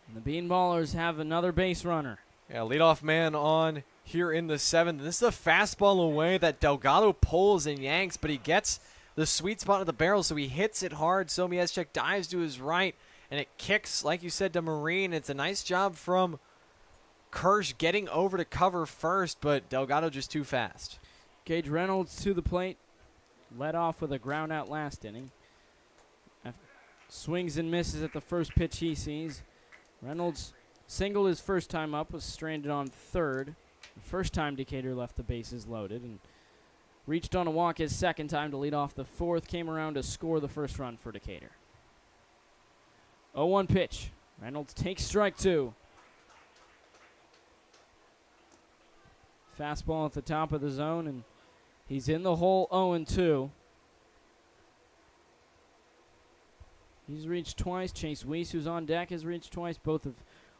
And the Bean Ballers have another base runner. Yeah, leadoff man on here in the 7th. This is a fastball away that Delgado pulls and yanks, but he gets the sweet spot of the barrel, so he hits it hard. Sobieschek dives to his right, and it kicks, like you said, to Marine. It's a nice job from Kirsch getting over to cover first, but Delgado just too fast. Gage Reynolds to the plate. Led off with a ground out last inning. Swings and misses at the first pitch he sees. Reynolds singled his first time up, was stranded on 3rd. The first time Decatur left the bases loaded, and reached on a walk his second time to lead off the 4th. Came around to score the first run for Decatur. 0-1 pitch. Reynolds takes strike 2. Fastball at the top of the zone, and he's in the hole 0-2. He's reached twice. Chase Weiss, who's on deck, has reached twice. Both of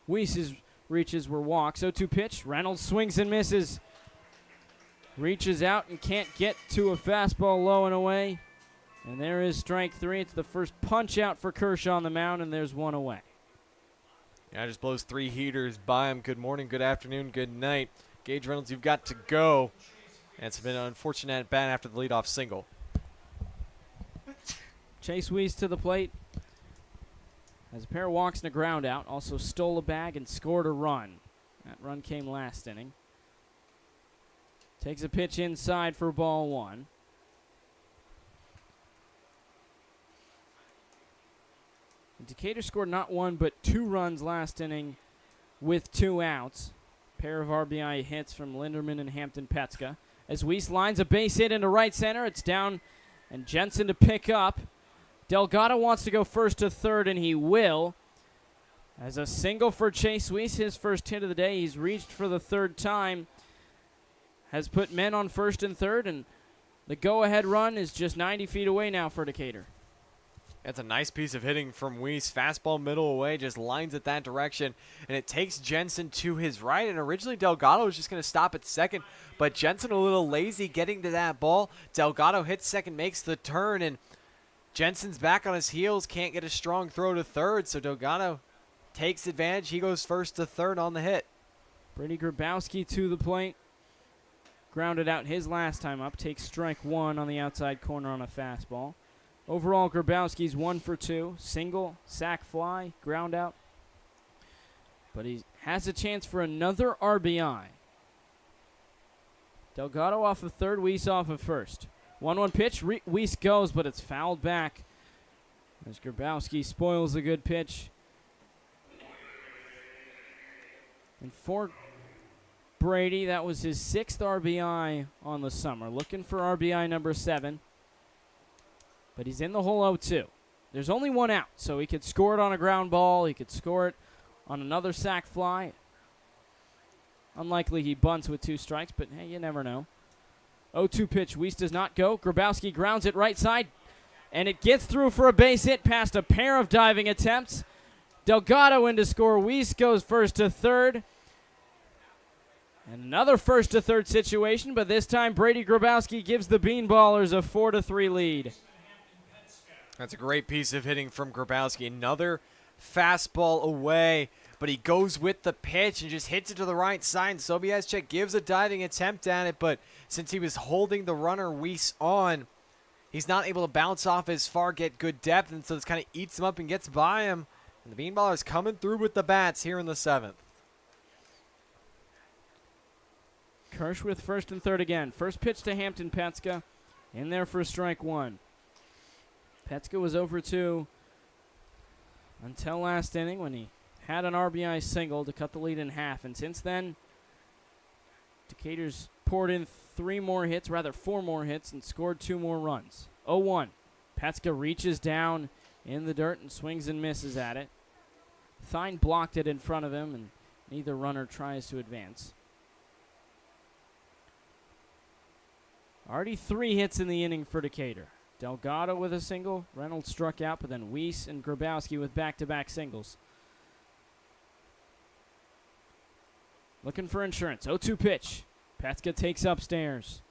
Weiss's reaches were walks. 0-2 pitch. Reynolds swings and misses. Reaches out and can't get to a fastball low and away. And there is strike 3. It's the first punch out for Kershaw on the mound, and there's 1 away. Yeah, just blows 3 heaters by him. Good morning, good afternoon, good night. Gage Reynolds, you've got to go. And it's been an unfortunate at bat after the leadoff single. Chase Weiss to the plate. Has a pair of walks and a ground out. Also stole a bag and scored a run. That run came last inning. Takes a pitch inside for ball 1. Decatur scored not 1 but 2 runs last inning with 2 outs. Pair of RBI hits from Linderman and Hampton Petska. As Weiss lines a base hit into right center, it's down and Jensen to pick up. Delgado wants to go first to third, and he will. As a single for Chase Weiss, his first hit of the day. He's reached for the third time. Has put men on first and third, and the go-ahead run is just 90 feet away now for Decatur. That's a nice piece of hitting from Weiss. Fastball middle away, just lines it that direction, and it takes Jensen to his right. And originally Delgado was just going to stop at second, but Jensen a little lazy getting to that ball. Delgado hits second, makes the turn, and Jensen's back on his heels, can't get a strong throw to third, so Delgado takes advantage. He goes first to third on the hit. Brady Grabowski to the plate. Grounded out his last time up. Takes strike one on the outside corner on a fastball. Overall, Grabowski's 1 for 2. Single, sac fly, ground out. But he has a chance for another RBI. Delgado off of third, Weiss off of first. 1-1 pitch. Weiss goes, but it's fouled back as Grabowski spoils a good pitch. And for Brady, that was his 6th RBI on the summer. Looking for RBI number 7. But he's in the hole 0-2. There's only one out, so he could score it on a ground ball. He could score it on another sac fly. Unlikely he bunts with 2 strikes, but hey, you never know. 0-2 pitch. Weiss does not go. Grabowski grounds it right side, and it gets through for a base hit past a pair of diving attempts. Delgado in to score. Weiss goes first to third. And another first to third situation, but this time Brady Grabowski gives the Bean Ballers a 4-3 lead. That's a great piece of hitting from Grabowski. Another fastball away, but he goes with the pitch and just hits it to the right side. Sobieschek gives a diving attempt at it, but since he was holding the runner Weiss on, he's not able to bounce off as far, get good depth, and so this kind of eats him up and gets by him. And the Bean Ballers coming through with the bats here in the 7th. Kirsch with first and third again. First pitch to Hampton Petska. In there for strike one. Petska was over 2 until last inning when he had an RBI single to cut the lead in half. And since then, Decatur's poured in 4 more hits, and scored 2 more runs. 0-1. Petska reaches down in the dirt and swings and misses at it. Thine blocked it in front of him, and neither runner tries to advance. Already 3 hits in the inning for Decatur. Delgado with a single. Reynolds struck out, but then Weiss and Grabowski with back-to-back singles. Looking for insurance. 0-2 pitch. Petska takes upstairs.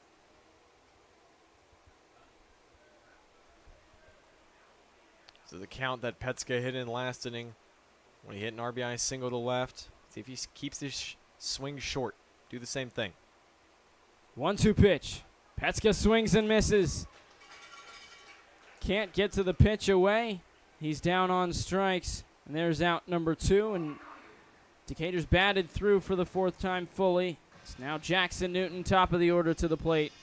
So the count that Petska hit in last inning when he hit an RBI single to left. See if he keeps his swing short. Do the same thing. 1-2 pitch. Petska swings and misses. Can't get to the pitch away. He's down on strikes. And there's out number 2. And Decatur's batted through for the 4th time fully. It's now Jackson Newton, top of the order to the plate.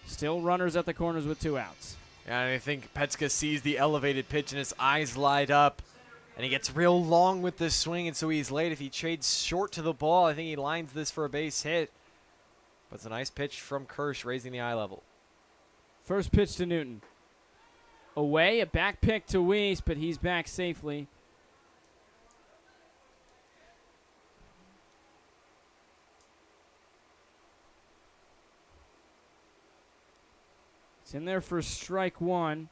Still runners at the corners with 2 outs. Yeah, and I think Petska sees the elevated pitch and his eyes light up. And he gets real long with this swing, and so he's late. If he trades short to the ball, I think he lines this for a base hit. But it's a nice pitch from Kirsch, raising the eye level. First pitch to Newton. Away, a back pick to Weiss, but he's back safely. It's in there for strike 1.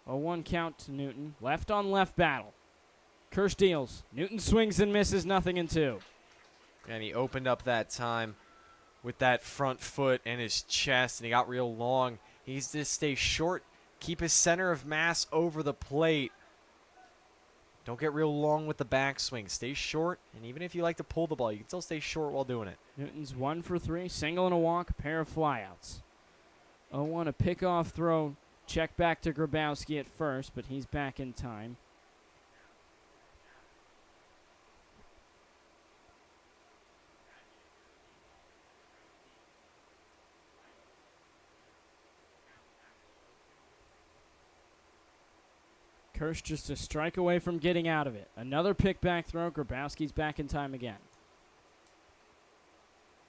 0-1 count to Newton. Left on left battle. Kirsch deals. Newton swings and misses, nothing in 2. And he opened up that time with that front foot and his chest, and he got real long. He needs to stay short, keep his center of mass over the plate. Don't get real long with the backswing. Stay short, and even if you like to pull the ball, you can still stay short while doing it. Newton's 1 for 3, single and a walk, a pair of flyouts. 0-1, a pickoff throw. Check back to Grabowski at first, but he's back in time. Kirsch just a strike away from getting out of it. Another pick back throw. Grabowski's back in time again.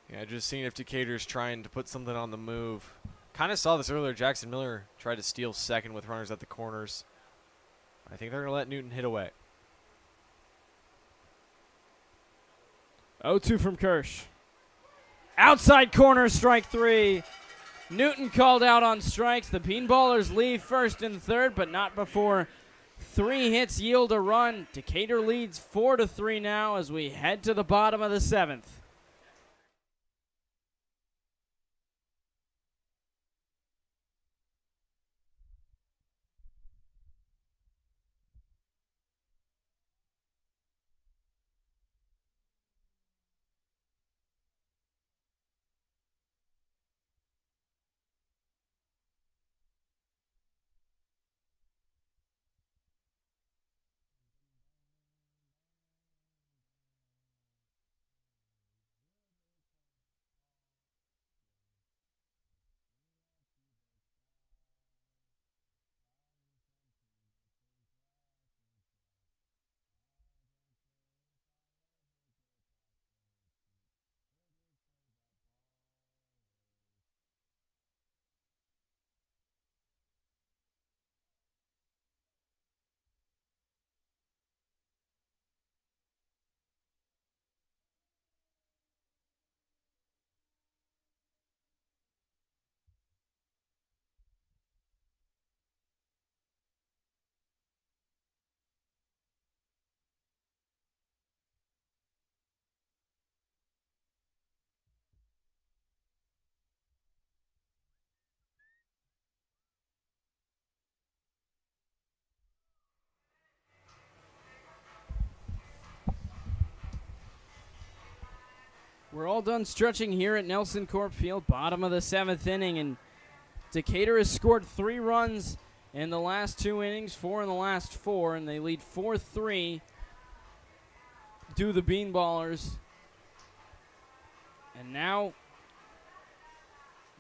Yeah, just seeing if Decatur's trying to put something on the move. Kind of saw this earlier. Jackson Miller tried to steal second with runners at the corners. I think they're going to let Newton hit away. 0-2 from Kirsch. Outside corner, strike 3. Newton called out on strikes. The Bean Ballers leave first and third, but not before 3 hits yield a run. Decatur leads 4-3 now as we head to the bottom of the 7th. We're all done stretching here at Nelson Corp Field, bottom of the 7th inning, and Decatur has scored 3 runs in the last 2 innings, 4 in the last 4, and they lead 4-3 to the Bean Ballers. And now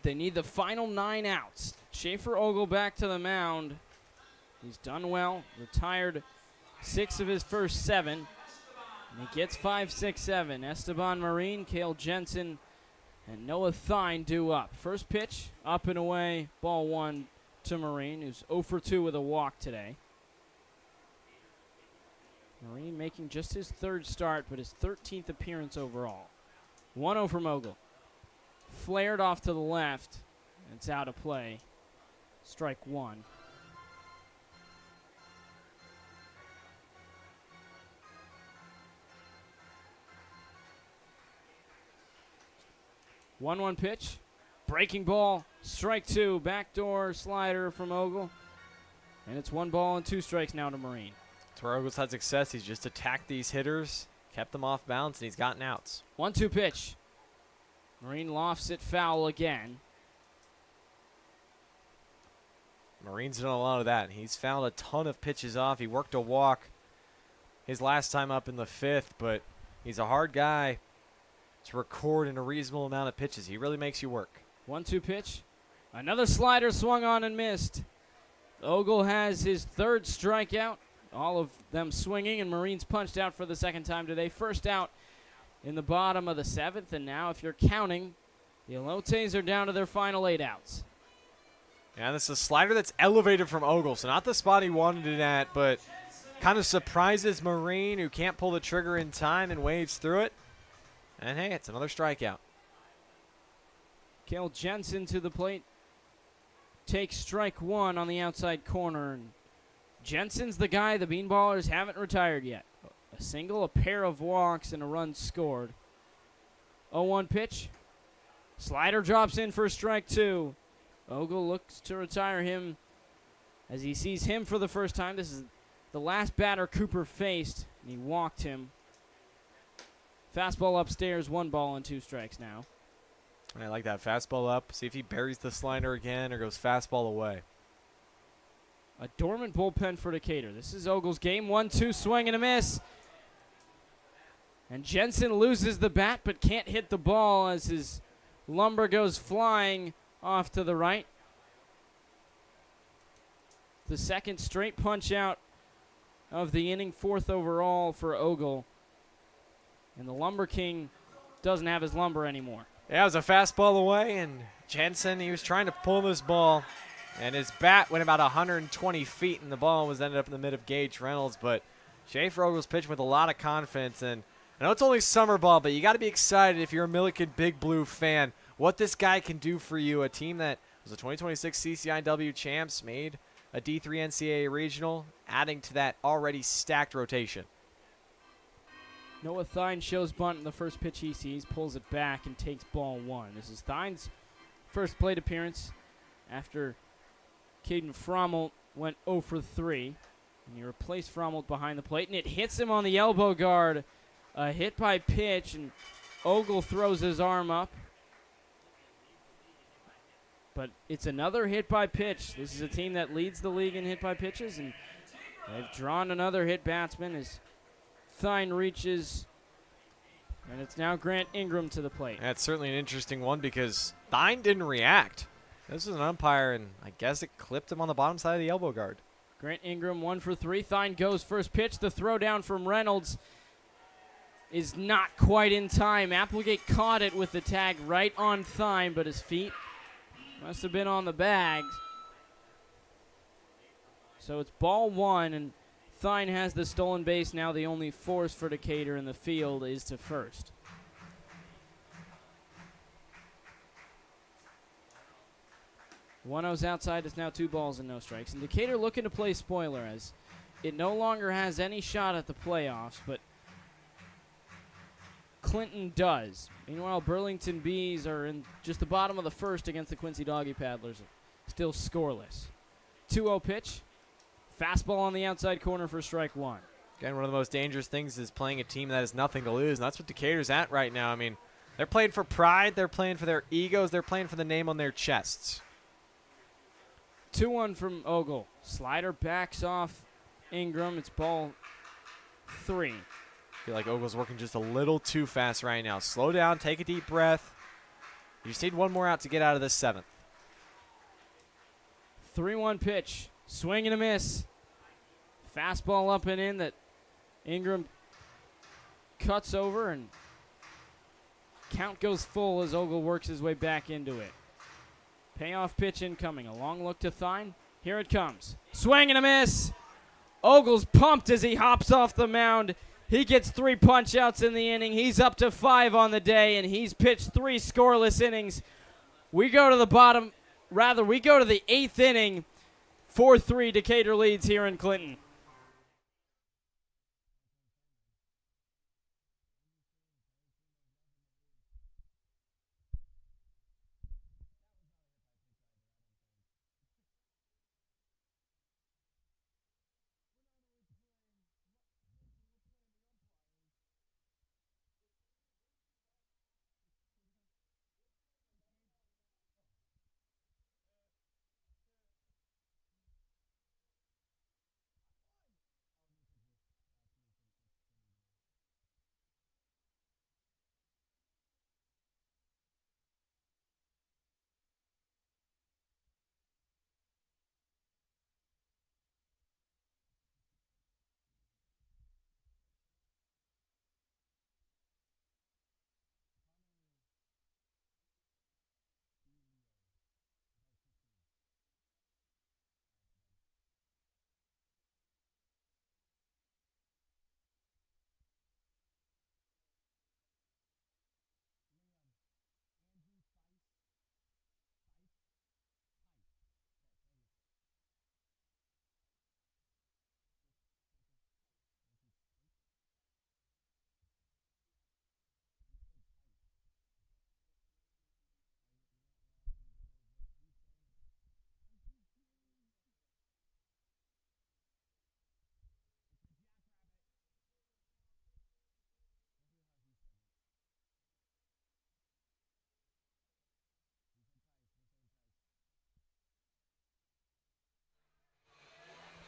they need the final 9 outs. Schaefer Ogle back to the mound. He's done well, retired 6 of his first 7. And he gets 5, 6, 7. Esteban Marine, Cale Jensen, and Noah Thine due up. First pitch, up and away, ball 1 to Marine, who's 0 for 2 with a walk today. Marine making just his 3rd start, but his 13th appearance overall. 1-0 from Ogle. Flared off to the left. It's out of play. Strike 1. 1-1 pitch. Breaking ball. Strike 2. Backdoor slider from Ogle. And it's 1 ball and 2 strikes now to Marine. That's where Ogle's had success. He's just attacked these hitters, kept them off balance, and he's gotten outs. 1-2 pitch. Marine lofts it foul again. Marine's done a lot of that. He's fouled a ton of pitches off. He worked a walk his last time up in the 5th, but he's a hard guy to record in a reasonable amount of pitches. He really makes you work. 1-2 pitch. Another slider swung on and missed. Ogle has his 3rd strikeout. All of them swinging, and Marine's punched out for the 2nd time today. First out in the bottom of the 7th, and now if you're counting, the Elotes are down to their final 8 outs. Yeah, this is a slider that's elevated from Ogle, so not the spot he wanted it at, but kind of surprises Marine, who can't pull the trigger in time and waves through it. And hey, it's another strikeout. Cale Jensen to the plate. Takes strike 1 on the outside corner. And Jensen's the guy the Bean Ballers haven't retired yet. A single, a pair of walks, and a run scored. 0-1 pitch. Slider drops in for strike 2. Ogle looks to retire him as he sees him for the first time. This is the last batter Cooper faced, and he walked him. Fastball upstairs, 1 ball and 2 strikes now. I like that. Fastball up. See if he buries the slider again or goes fastball away. A dormant bullpen for Decatur. This is Ogle's game. 1-2 swing and a miss. And Jensen loses the bat but can't hit the ball as his lumber goes flying off to the right. The 2nd straight punch out of the inning, 4th overall for Ogle. And the Lumber King doesn't have his lumber anymore. Yeah, it was a fastball away, and Jensen, he was trying to pull this ball, and his bat went about 120 feet, and the ball was ended up in the mid of Gage Reynolds. But Schaefer was pitching with a lot of confidence, and I know it's only summer ball, but you got to be excited if you're a Milliken Big Blue fan, what this guy can do for you. A team that was the 2026 CCIW champs, made a D3 NCAA regional, adding to that already stacked rotation. Noah Thine shows bunt in the first pitch he sees, pulls it back, and takes ball one. This is Thine's first plate appearance after Caden Frommel went 0 for 3. And he replaced Frommel behind the plate, and it hits him on the elbow guard. A hit by pitch, and Ogle throws his arm up. But it's another hit by pitch. This is a team that leads the league in hit by pitches, and they've drawn another hit batsman as Thine reaches, and it's now Grant Ingram to the plate. That's certainly an interesting one because Thine didn't react. This is an umpire, and I guess it clipped him on the bottom side of the elbow guard. Grant Ingram 1 for 3. Thine goes first pitch. The throw down from Reynolds is not quite in time. Applegate caught it with the tag right on Thine, but his feet must have been on the bags. So it's ball one, and Thine has the stolen base. Now the only force for Decatur in the field is to first. One-oh's outside. It's now 2 balls and no strikes. And Decatur looking to play spoiler as it no longer has any shot at the playoffs, but Clinton does. Meanwhile, Burlington Bees are in just the bottom of the first against the Quincy Doggy Paddlers, still scoreless. 2-0 pitch. Fastball on the outside corner for strike one. Again, one of the most dangerous things is playing a team that has nothing to lose, and that's what Decatur's at right now. I mean, they're playing for pride, they're playing for their egos, they're playing for the name on their chests. 2-1 from Ogle. Slider backs off Ingram. It's ball 3. I feel like Ogle's working just a little too fast right now. Slow down, take a deep breath. You just need one more out to get out of this 7th. 3-1 pitch. Swing and a miss. Fastball up and in that Ingram cuts over, and count goes full as Ogle works his way back into it. Payoff pitch incoming. A long look to Thine. Here it comes. Swing and a miss. Ogle's pumped as he hops off the mound. He gets 3 punch-outs in the inning. He's up to 5 on the day, and he's pitched 3 scoreless innings. We go to the 8th inning. 4-3 Decatur leads here in Clinton.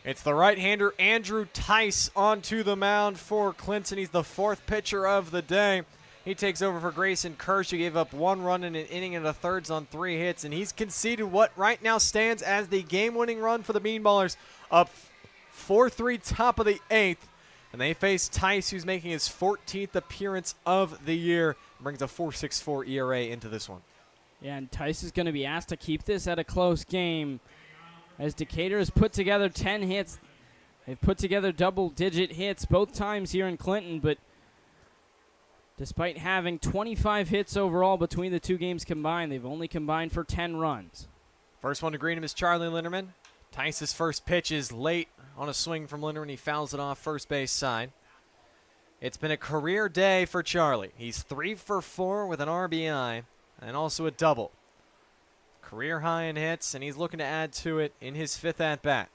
It's the right-hander Andrew Tice onto the mound for Clinton. He's the 4th pitcher of the day. He takes over for Grayson Kirsch, who gave up 1 run in an inning and a thirds on 3 hits, and he's conceded what right now stands as the game-winning run for the Bean Ballers, up 4-3 top of the 8th. And they face Tice, who's making his 14th appearance of the year, and brings a 4.64 ERA into this one. Yeah, and Tice is going to be asked to keep this at a close game as Decatur has put together 10 hits. They've put together double-digit hits both times here in Clinton, but despite having 25 hits overall between the two games combined, they've only combined for 10 runs. First one to greet him is Charlie Linderman. Tice's first pitch is late on a swing from Linderman. He fouls it off first base side. It's been a career day for Charlie. He's 3 for 4 with an RBI and also a double. Career high in hits, and he's looking to add to it in his 5th at-bat.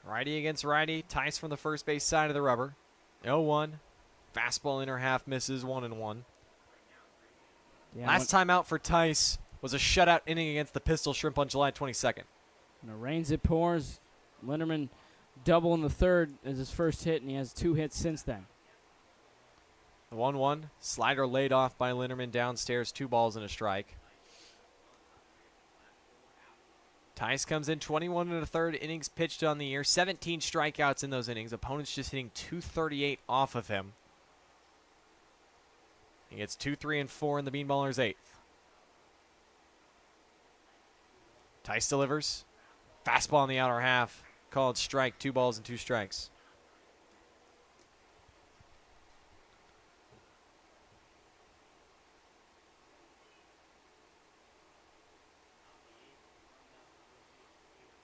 Righty against righty. Tice from the first base side of the rubber. 0-1. Fastball inner half misses, 1-1. Yeah, Last time out for Tice was a shutout inning against the Pistol Shrimp on July 22nd. And it rains, it pours. Linderman double in the 3rd as his first hit, and he has 2 hits since then. The 1-1. Slider laid off by Linderman downstairs. 2 balls and a strike. Tice comes in 21 1/3 innings pitched on the year. 17 strikeouts in those innings. Opponents just hitting .238 off of him. He gets 2, 3, and 4 in the Bean Ballers' 8th. Tice delivers. Fastball in the outer half. Called strike. 2 balls and 2 strikes.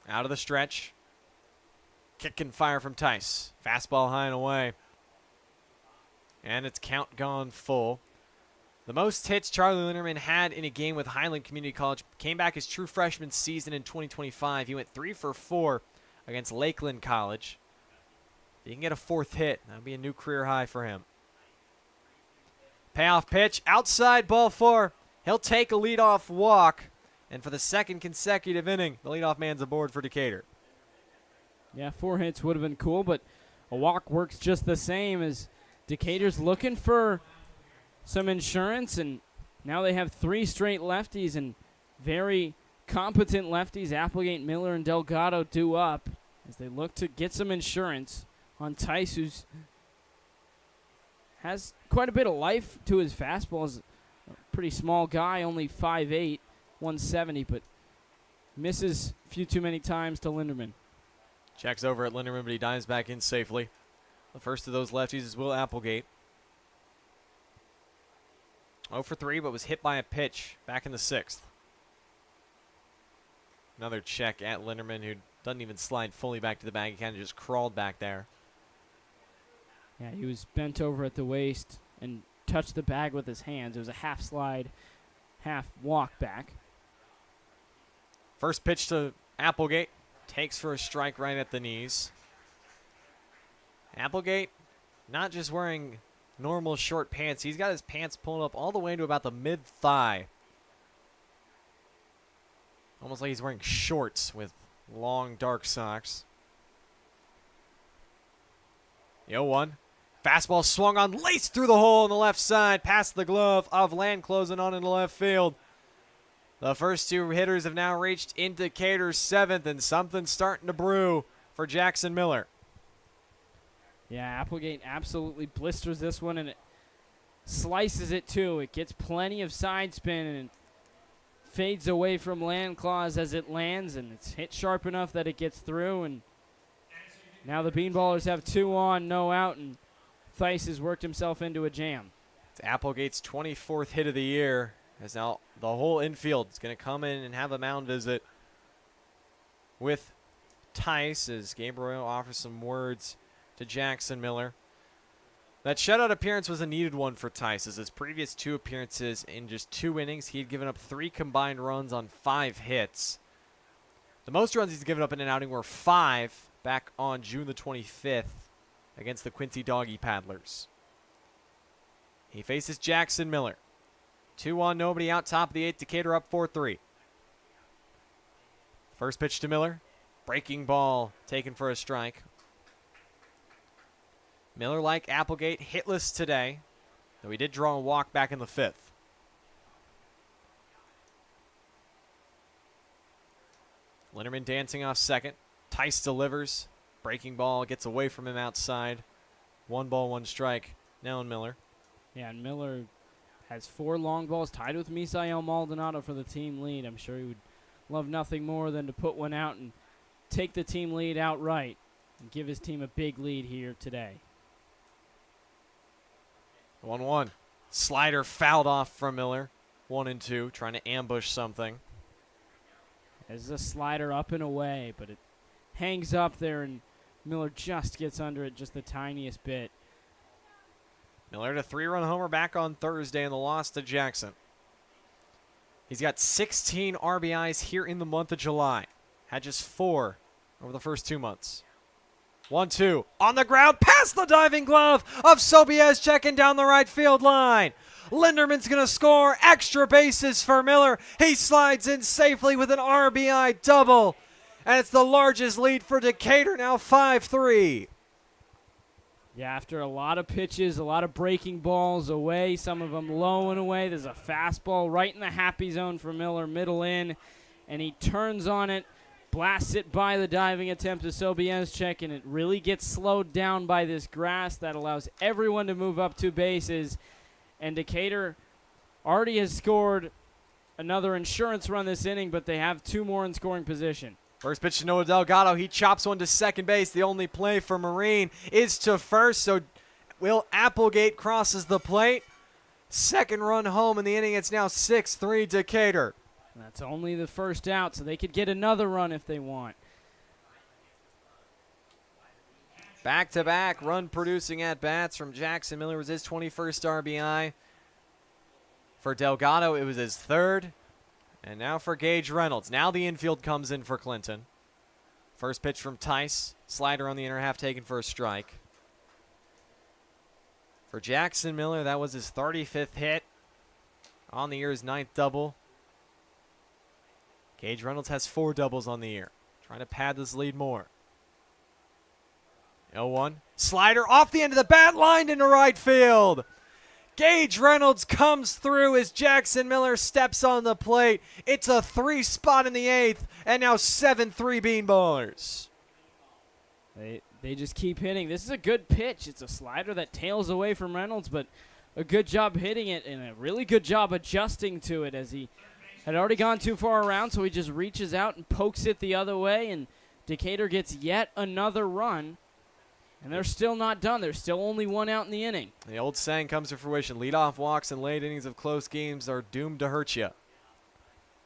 Out of the stretch. Kick and fire from Tice. Fastball high and away. And it's count gone full. The most hits Charlie Linderman had in a game with Highland Community College came back his true freshman season in 2025. He went 3 for 4 against Lakeland College. If he can get a 4th hit, that would be a new career high for him. Payoff pitch. Outside, ball 4. He'll take a leadoff walk. And for the 2nd consecutive inning, the leadoff man's aboard for Decatur. Yeah, 4 hits would have been cool, but a walk works just the same as Decatur's looking for some insurance, and now they have 3 straight lefties and very competent lefties. Applegate, Miller, and Delgado due up as they look to get some insurance on Tice, who has quite a bit of life to his fastball. Is a pretty small guy, only 5'8", 170, but misses a few too many times to Linderman. Checks over at Linderman, but he dives back in safely. The first of those lefties is Will Applegate. 0 for 3, but was hit by a pitch back in the 6th. Another check at Linderman, who doesn't even slide fully back to the bag. He kind of just crawled back there. Yeah, he was bent over at the waist and touched the bag with his hands. It was a half slide, half walk back. First pitch to Applegate. Takes for a strike right at the knees. Applegate not just wearing normal short pants. He's got his pants pulled up all the way to about the mid-thigh. Almost like he's wearing shorts with long, dark socks. The 0-1. Fastball swung on, laced through the hole on the left side, past the glove of Land closing on into left field. The first 2 hitters have now reached into Decatur's 7th, and something's starting to brew for Jackson Miller. Yeah, Applegate absolutely blisters this one, and it slices it too. It gets plenty of side spin and fades away from Landclaws as it lands, and it's hit sharp enough that it gets through. And now the Bean Ballers have 2 on, no out, and Thice has worked himself into a jam. It's Applegate's 24th hit of the year, as now the whole infield is going to come in and have a mound visit with Tice as Gabriel offers some words to Jackson Miller. That shutout appearance was a needed one for Tice, as his previous 2 appearances in just 2 innings, he had given up 3 combined runs on 5 hits. The most runs he's given up in an outing were 5 back on June the 25th against the Quincy Doggy Paddlers. He faces Jackson Miller. 2 on, nobody out, top of the 8th, Decatur up 4-3. First pitch to Miller. Breaking ball taken for a strike. Miller, like Applegate, hitless today, though he did draw a walk back in the 5th. Linderman dancing off second. Tice delivers. Breaking ball gets away from him outside. 1 ball, 1 strike. Now in Miller. Yeah, and Miller has 4 long balls, tied with Misael Maldonado for the team lead. I'm sure he would love nothing more than to put one out and take the team lead outright and give his team a big lead here today. 1-1. Slider fouled off from Miller. 1-2, trying to ambush something. There's a slider up and away, but it hangs up there, and Miller just gets under it just the tiniest bit. Miller had a 3-run homer back on Thursday in the loss to Jackson. He's got 16 RBIs here in the month of July. Had just 4 over the first 2 months. 1-2 on the ground, past the diving glove of Sobieski's checking down the right field line. Linderman's going to score. Extra bases for Miller. He slides in safely with an RBI double. And it's the largest lead for Decatur, now 5-3. Yeah, after a lot of pitches, a lot of breaking balls away, some of them low and away. There's a fastball right in the happy zone for Miller, middle in, and he turns on it, blasts it by the diving attempt of Sobieski, and it really gets slowed down by this grass that allows everyone to move up 2 bases. And Decatur already has scored another insurance run this inning, but they have 2 more in scoring position. First pitch to Noah Delgado. He chops one to second base. The only play for Marine is to first, so Will Applegate crosses the plate. Second run home in the inning. It's now 6-3 Decatur. That's only the first out, so they could get another run if they want. Back-to-back run-producing at-bats from Jackson Miller was his 21st RBI. For Delgado, it was his 3rd. And now for Gage Reynolds. Now the infield comes in for Clinton. First pitch from Tice. Slider on the inner half taken for a strike. For Jackson Miller, that was his 35th hit. On the year, his 9th double. Gage Reynolds has 4 doubles on the year. Trying to pad this lead more. 0-1. Slider off the end of the bat, lined into right field. Gage Reynolds comes through as Jackson Miller steps on the plate. It's a 3 spot in the 8th, and now 7-3 Bean Ballers. They just keep hitting. This is a good pitch. It's a slider that tails away from Reynolds, but a good job hitting it and a really good job adjusting to it as he had already gone too far around, so he just reaches out and pokes it the other way, and Decatur gets yet another run. And they're still not done. There's still only 1 out in the inning. The old saying comes to fruition. Leadoff walks in late innings of close games are doomed to hurt you.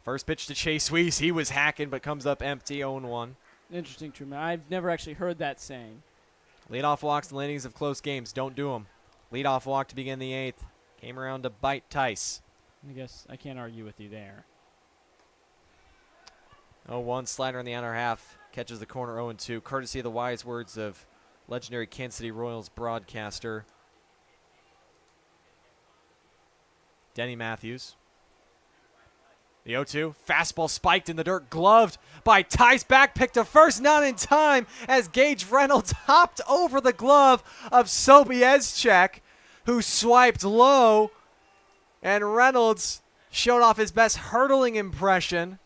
First pitch to Chase Weiss. He was hacking, but comes up empty, 0-1. Interesting, Truman. I've never actually heard that saying. Leadoff walks in late innings of close games. Don't do them. Leadoff walk to begin the 8th. Came around to bite Tice. I guess I can't argue with you there. 0-1. Slider in the outer half. Catches the corner 0-2. Courtesy of the wise words of legendary Kansas City Royals broadcaster Denny Matthews. The 0-2. Fastball spiked in the dirt. Gloved by Tice. Back pick to first. Not in time as Gage Reynolds hopped over the glove of Sobieski, who swiped low. And Reynolds showed off his best hurdling impression.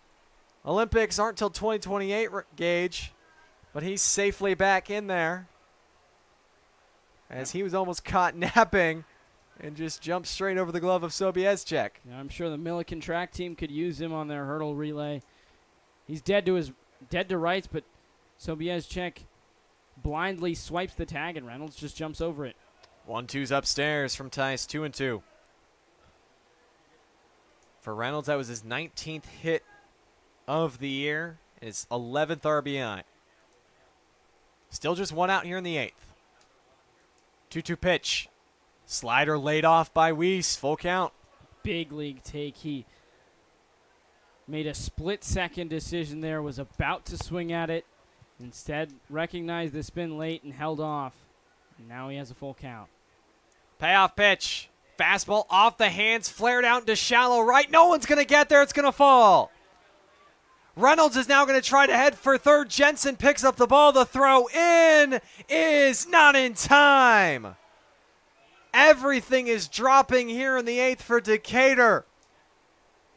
Olympics aren't till 2028, Gage. But he's safely back in there, as he was almost caught napping and just jumped straight over the glove of Sobieski. Yeah, I'm sure the Milliken track team could use him on their hurdle relay. He's dead to rights, but Sobieski blindly swipes the tag, and Reynolds just jumps over it. 1-2's upstairs from Tice, 2-2. For Reynolds, that was his 19th hit of the year, and his 11th RBI. Still just 1 out here in the 8th. 2-2 pitch. Slider laid off by Weiss. Full count. Big league take. He made a split-second decision there, was about to swing at it. Instead, recognized the spin late and held off. And now he has a full count. Payoff pitch. Fastball off the hands, flared out into shallow right. No one's going to get there. It's going to fall. Reynolds is now going to try to head for third. Jensen picks up the ball. The throw in is not in time. Everything is dropping here in the 8th for Decatur.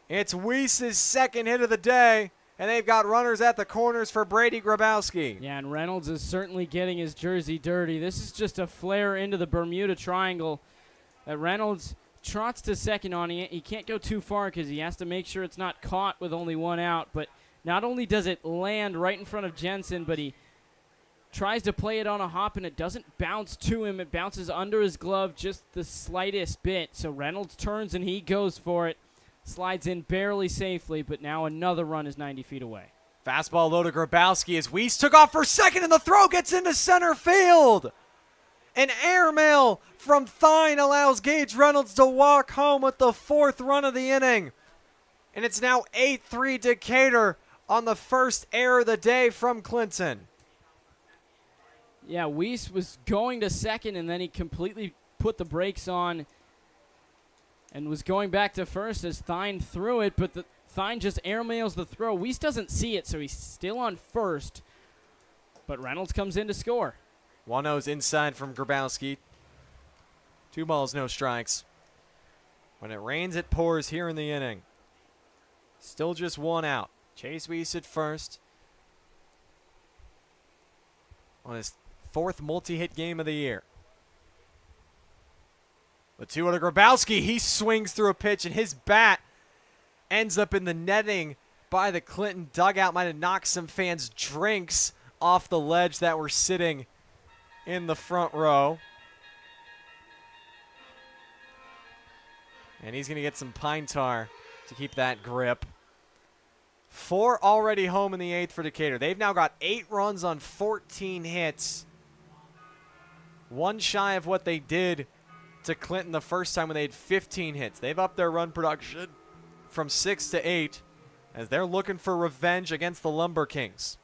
It's Weiss's 2nd hit of the day, and they've got runners at the corners for Brady Grabowski. Yeah, and Reynolds is certainly getting his jersey dirty. This is just a flare into the Bermuda Triangle that Reynolds trots to second on it. He can't go too far because he has to make sure it's not caught with only one out. But not only does it land right in front of Jensen, but he tries to play it on a hop, and it doesn't bounce to him. It bounces under his glove just the slightest bit. So Reynolds turns, and he goes for it. Slides in barely safely, but now another run is 90 feet away. Fastball low to Grabowski as Weiss took off for second, and the throw gets into center field. An airmail from Thine allows Gage Reynolds to walk home with the 4th run of the inning. And it's now 8-3 Decatur on the first error of the day from Clinton. Yeah, Weiss was going to second, and then he completely put the brakes on and was going back to first as Thine threw it, but Thine just airmails the throw. Weiss doesn't see it, so he's still on first, but Reynolds comes in to score. 1-0's inside from Grabowski. 2 balls, no strikes. When it rains, it pours here in the inning. Still just 1 out. Chase Weiss at first. On his 4th multi-hit game of the year. The 2-0 to Grabowski. He swings through a pitch, and his bat ends up in the netting by the Clinton dugout. Might have knocked some fans' drinks off the ledge that were sitting in the front row. And he's going to get some pine tar to keep that grip. 4 already home in the 8th for Decatur. They've now got 8 runs on 14 hits. 1 shy of what they did to Clinton the first time when they had 15 hits. They've upped their run production from 6 to 8 as they're looking for revenge against the LumberKings.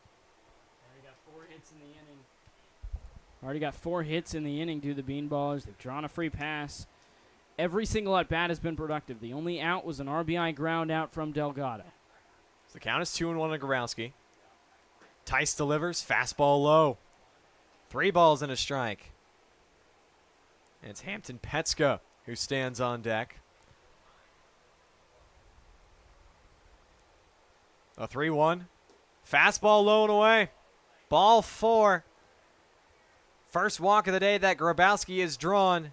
Already got 4 hits in the inning due to the Bean Ballers. They've drawn a free pass. Every single at-bat has been productive. The only out was an RBI ground out from Delgado. So the count is 2-1 to Grabowski. Tice delivers. Fastball low. 3 balls and a strike. And it's Hampton Petska who stands on deck. A 3-1. Fastball low and away. Ball 4. First walk of the day that Grabowski is drawn,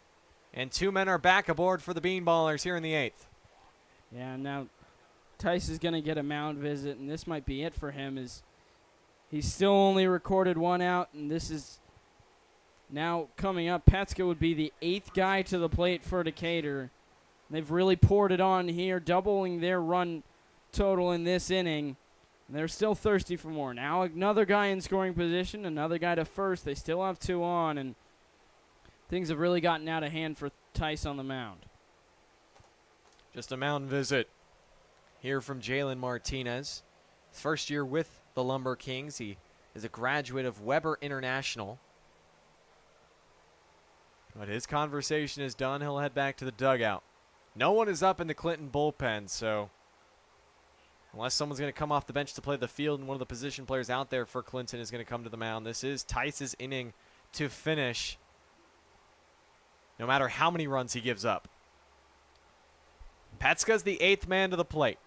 and 2 men are back aboard for the Bean Ballers here in the 8th. Yeah, now Tice is going to get a mound visit, and this might be it for him. Is he's still only recorded 1 out, and this is now coming up. Petska would be the 8th guy to the plate for Decatur. They've really poured it on here, doubling their run total in this inning. They're still thirsty for more. Now another guy in scoring position, another guy to first. They still have 2 on, and things have really gotten out of hand for Tice on the mound. Just a mound visit here from Jalen Martinez. His first year with the LumberKings. He is a graduate of Weber International. But his conversation is done. He'll head back to the dugout. No one is up in the Clinton bullpen, so unless someone's going to come off the bench to play the field and one of the position players out there for Clinton is going to come to the mound, this is Tice's inning to finish, no matter how many runs he gives up. Petska's the 8th man to the plate.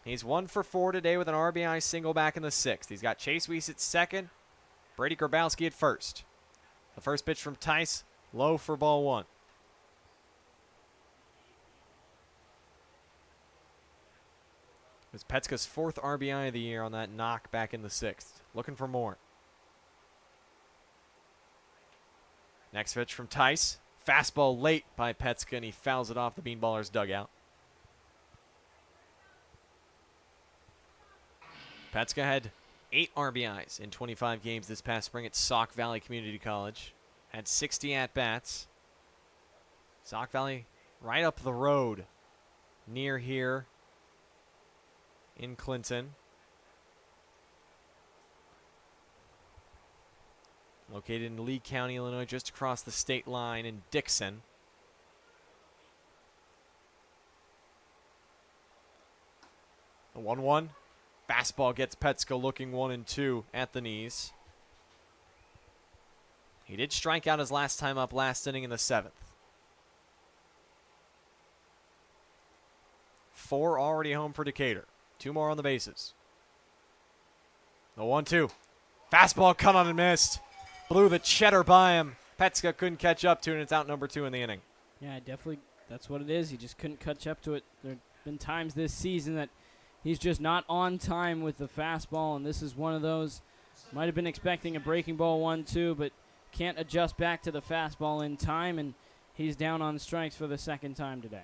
He's 1 for 4 today with an RBI single back in the 6th. He's got Chase Weiss at second, Brady Grabowski at first. The first pitch from Tice, low for ball 1. It was Petska's 4th RBI of the year on that knock back in the 6th. Looking for more. Next pitch from Tice. Fastball late by Petska, and he fouls it off the Bean Ballers dugout. Petska had 8 RBIs in 25 games this past spring at Sauk Valley Community College. Had 60 at-bats. Sauk Valley right up the road near here in Clinton. Located in Lee County, Illinois, just across the state line in Dixon. The 1-1. Fastball gets Petska looking 1-2 at the knees. He did strike out his last time up last inning in the 7th. 4 already home for Decatur. 2 more on the bases. The 1-2. Fastball cut on and missed. Blew the cheddar by him. Petska couldn't catch up to it, and it's out number 2 in the inning. Yeah, definitely That's what it is. He just couldn't catch up to it. There have been times this season that he's just not on time with the fastball, and this is one of those. Might have been expecting a breaking ball 1-2, but can't adjust back to the fastball in time, and he's down on strikes for the second time today.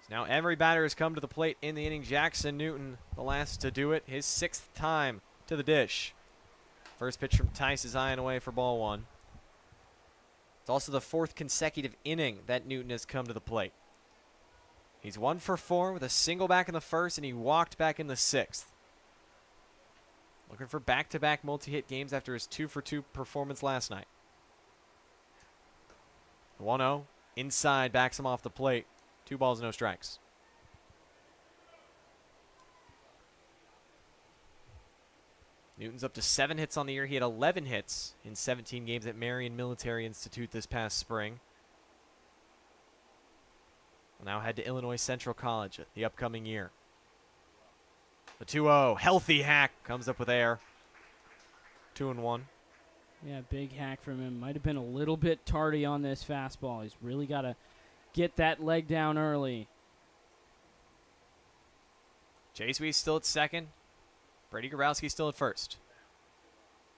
So now every batter has come to the plate in the inning. Jackson Newton, the last to do it, his 6th time to the dish. First pitch from Tice is high and away for ball 1. It's also the 4th consecutive inning that Newton has come to the plate. He's 1 for 4 with a single back in the 1st, and he walked back in the 6th. Looking for back-to-back multi-hit games after his 2 for 2 performance last night. 1-0, inside, backs him off the plate. 2 balls, no strikes. Newton's up to 7 hits on the year. He had 11 hits in 17 games at Marion Military Institute this past spring. Will now head to Illinois Central College the upcoming year. The 2-0, healthy hack, comes up with air. 2-1. Yeah, big hack from him. Might have been a little bit tardy on this fastball. He's really got to get that leg down early. Chase Weiss still at second. Brady Grabowski still at first.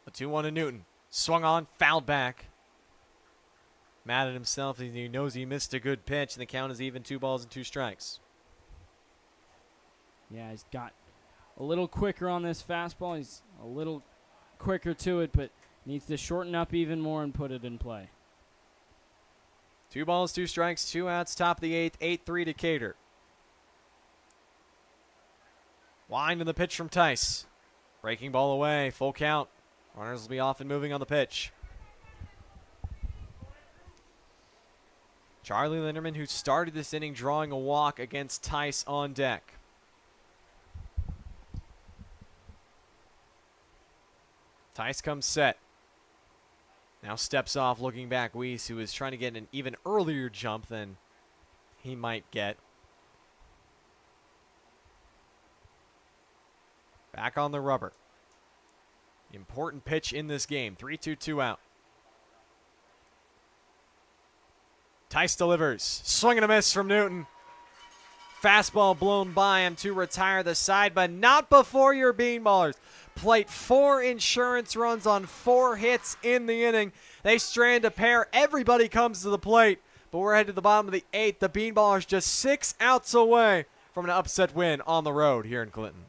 The 2-1 to Newton. Swung on, fouled back. Mad at himself. He knows he missed a good pitch, and the count is even. 2 balls and 2 strikes. Yeah, he's got a little quicker on this fastball. He's a little quicker to it, but needs to shorten up even more and put it in play. 2 balls, 2 strikes, 2 outs, top of the 8th, 8-3 Decatur. Wind in the pitch from Tice. Breaking ball away, full count. Runners will be off and moving on the pitch. Charlie Linderman, who started this inning drawing a walk against Tice on deck. Tice comes set. Now steps off, looking back. Weiss, who is trying to get an even earlier jump than he might get. Back on the rubber. Important pitch in this game. 3-2, 2 out. Tice delivers. Swing and a miss from Newton. Fastball blown by him to retire the side, but not before your Bean Ballers. Plate 4 insurance runs on 4 hits in the inning. They strand a pair. Everybody comes to the plate, but we're headed to the bottom of the 8th. The Bean Ballers just 6 outs away from an upset win on the road here in Clinton.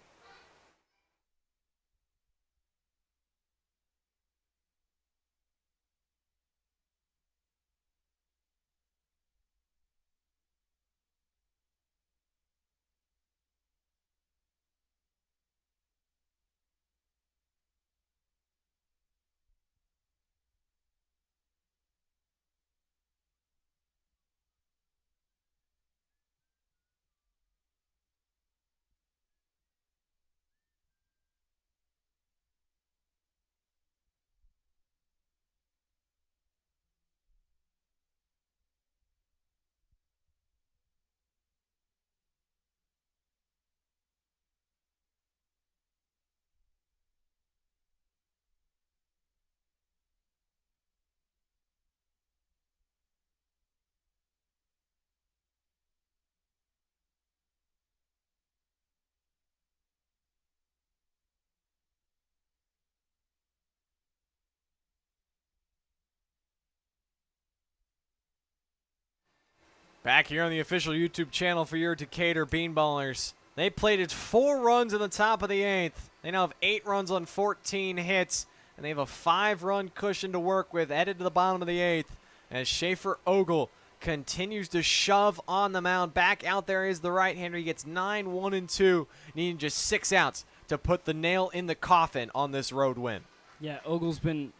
Back here on the official YouTube channel for your Decatur Bean Ballers. They plated 4 runs in the top of the 8th. They now have 8 runs on 14 hits, and they have a 5-run cushion to work with, headed to the bottom of the 8th, as Schaefer Ogle continues to shove on the mound. Back out there is the right-hander. He gets 9, 1, and 2, needing just 6 outs to put the nail in the coffin on this road win. Yeah, Ogle's been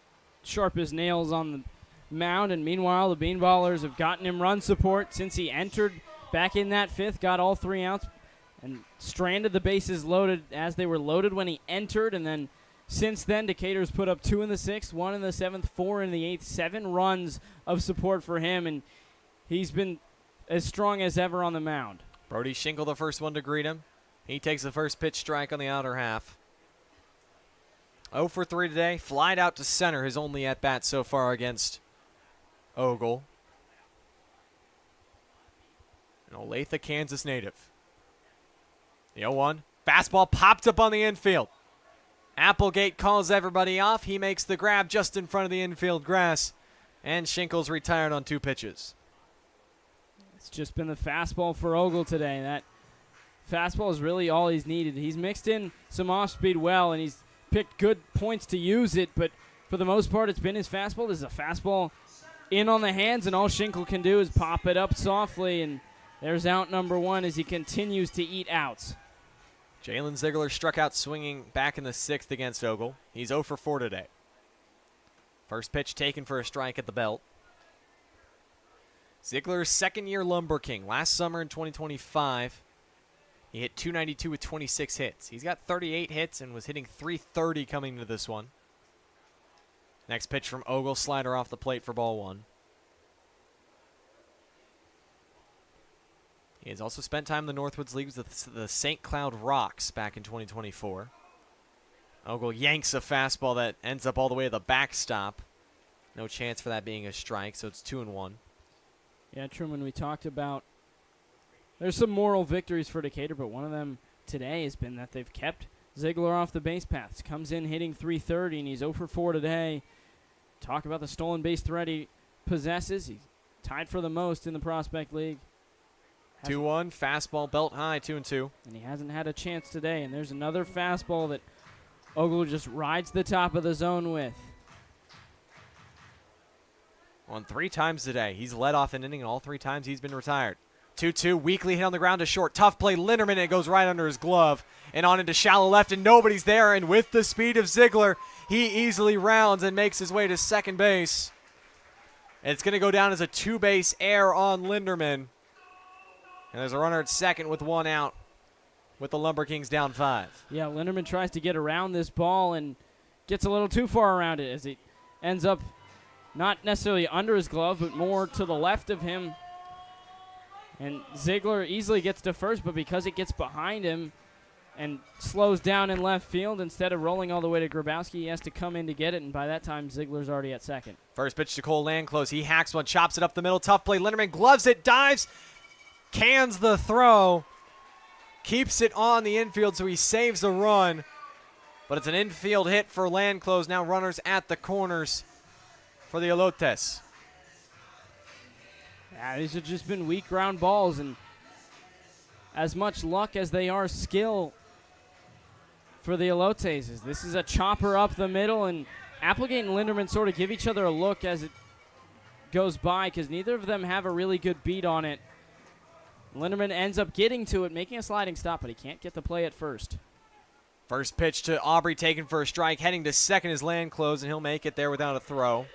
sharp as nails on the mound, and meanwhile the Bean Ballers have gotten him run support since he entered back in that 5th, got all 3 outs, and stranded the bases loaded as they were loaded when he entered, and then since then Decatur's put up 2 in the 6th, 1 in the 7th, 4 in the 8th, 7 runs of support for him, and he's been as strong as ever on the mound. Brody Schinkel, the first one to greet him. He takes the first pitch strike on the outer half. 0 for 3 today, flied out to center, his only at-bat so far against Ogle. An Olathe, Kansas native. The 0-1. Fastball popped up on the infield. Applegate calls everybody off. He makes the grab just in front of the infield grass. And Schinkel's retired on 2 pitches. It's just been the fastball for Ogle today. That fastball is really all he's needed. He's mixed in some off-speed well, and he's picked good points to use it, but for the most part, it's been his fastball. This is a fastball in on the hands, and all Schinkel can do is pop it up softly, and there's out number 1 as he continues to eat outs. Jalen Ziegler struck out swinging back in the 6th against Ogle. He's 0 for 4 today. First pitch taken for a strike at the belt. Ziegler's second-year Lumber King. Last summer in 2025, he hit .292 with 26 hits. He's got 38 hits and was hitting .330 coming to this one. Next pitch from Ogle, slider off the plate for ball 1. He has also spent time in the Northwoods Leagues with the St. Cloud Rocks back in 2024. Ogle yanks a fastball that ends up all the way to the backstop. No chance for that being a strike, so it's 2-1. Yeah, Truman, we talked about there's some moral victories for Decatur, but one of them today has been that they've kept Ziegler off the base paths. Comes in hitting .330, and he's 0 for 4 today. Talk about the stolen base threat he possesses. He's tied for the most in the Prospect League. 2-1, fastball belt high, 2-2. And he hasn't had a chance today, and there's another fastball that Ogle just rides the top of the zone with. On 3 times today. He's led off an inning, and all 3 times he's been retired. 2-2, weakly hit on the ground to short. Tough play, Linderman, and it goes right under his glove. And on into shallow left, and nobody's there. And with the speed of Ziegler, he easily rounds and makes his way to second base. And it's going to go down as a 2-base error on Linderman. And there's a runner at second with 1 out, with the Lumber Kings down 5. Yeah, Linderman tries to get around this ball and gets a little too far around it as he ends up not necessarily under his glove, but more to the left of him. And Ziegler easily gets to first, but because it gets behind him and slows down in left field, instead of rolling all the way to Grabowski, he has to come in to get it, and by that time, Ziegler's already at second. First pitch to Cole Landclose. He hacks one, chops it up the middle. Tough play. Linderman gloves it, dives, cans the throw, keeps it on the infield, so he saves a run. But it's an infield hit for Landclose. Now runners at the corners for the Elotes. Yeah, these have just been weak ground balls, and as much luck as they are skill for the Elotes. This is a chopper up the middle, and Applegate and Linderman sort of give each other a look as it goes by because neither of them have a really good beat on it. Linderman ends up getting to it, making a sliding stop, but he can't get the play at first. First pitch to Aubrey taken for a strike. Heading to second is Landclose, and he'll make it there without a throw.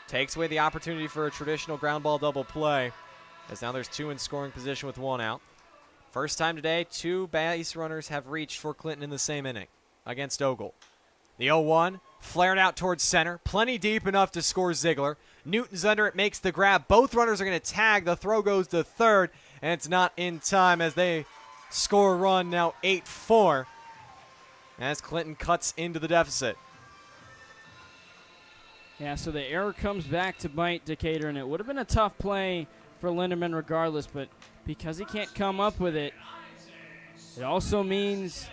Takes away the opportunity for a traditional ground ball double play, as now there's 2 in scoring position with 1 out. First time today, 2 base runners have reached for Clinton in the same inning against Ogle. The 0-1, flared out towards center, plenty deep enough to score Ziegler. Newton's under it, makes the grab. Both runners are going to tag. The throw goes to third, and it's not in time as they score a run, now 8-4, as Clinton cuts into the deficit. Yeah, so the error comes back to bite Decatur, and it would have been a tough play for Linderman regardless, but because he can't come up with it, it also means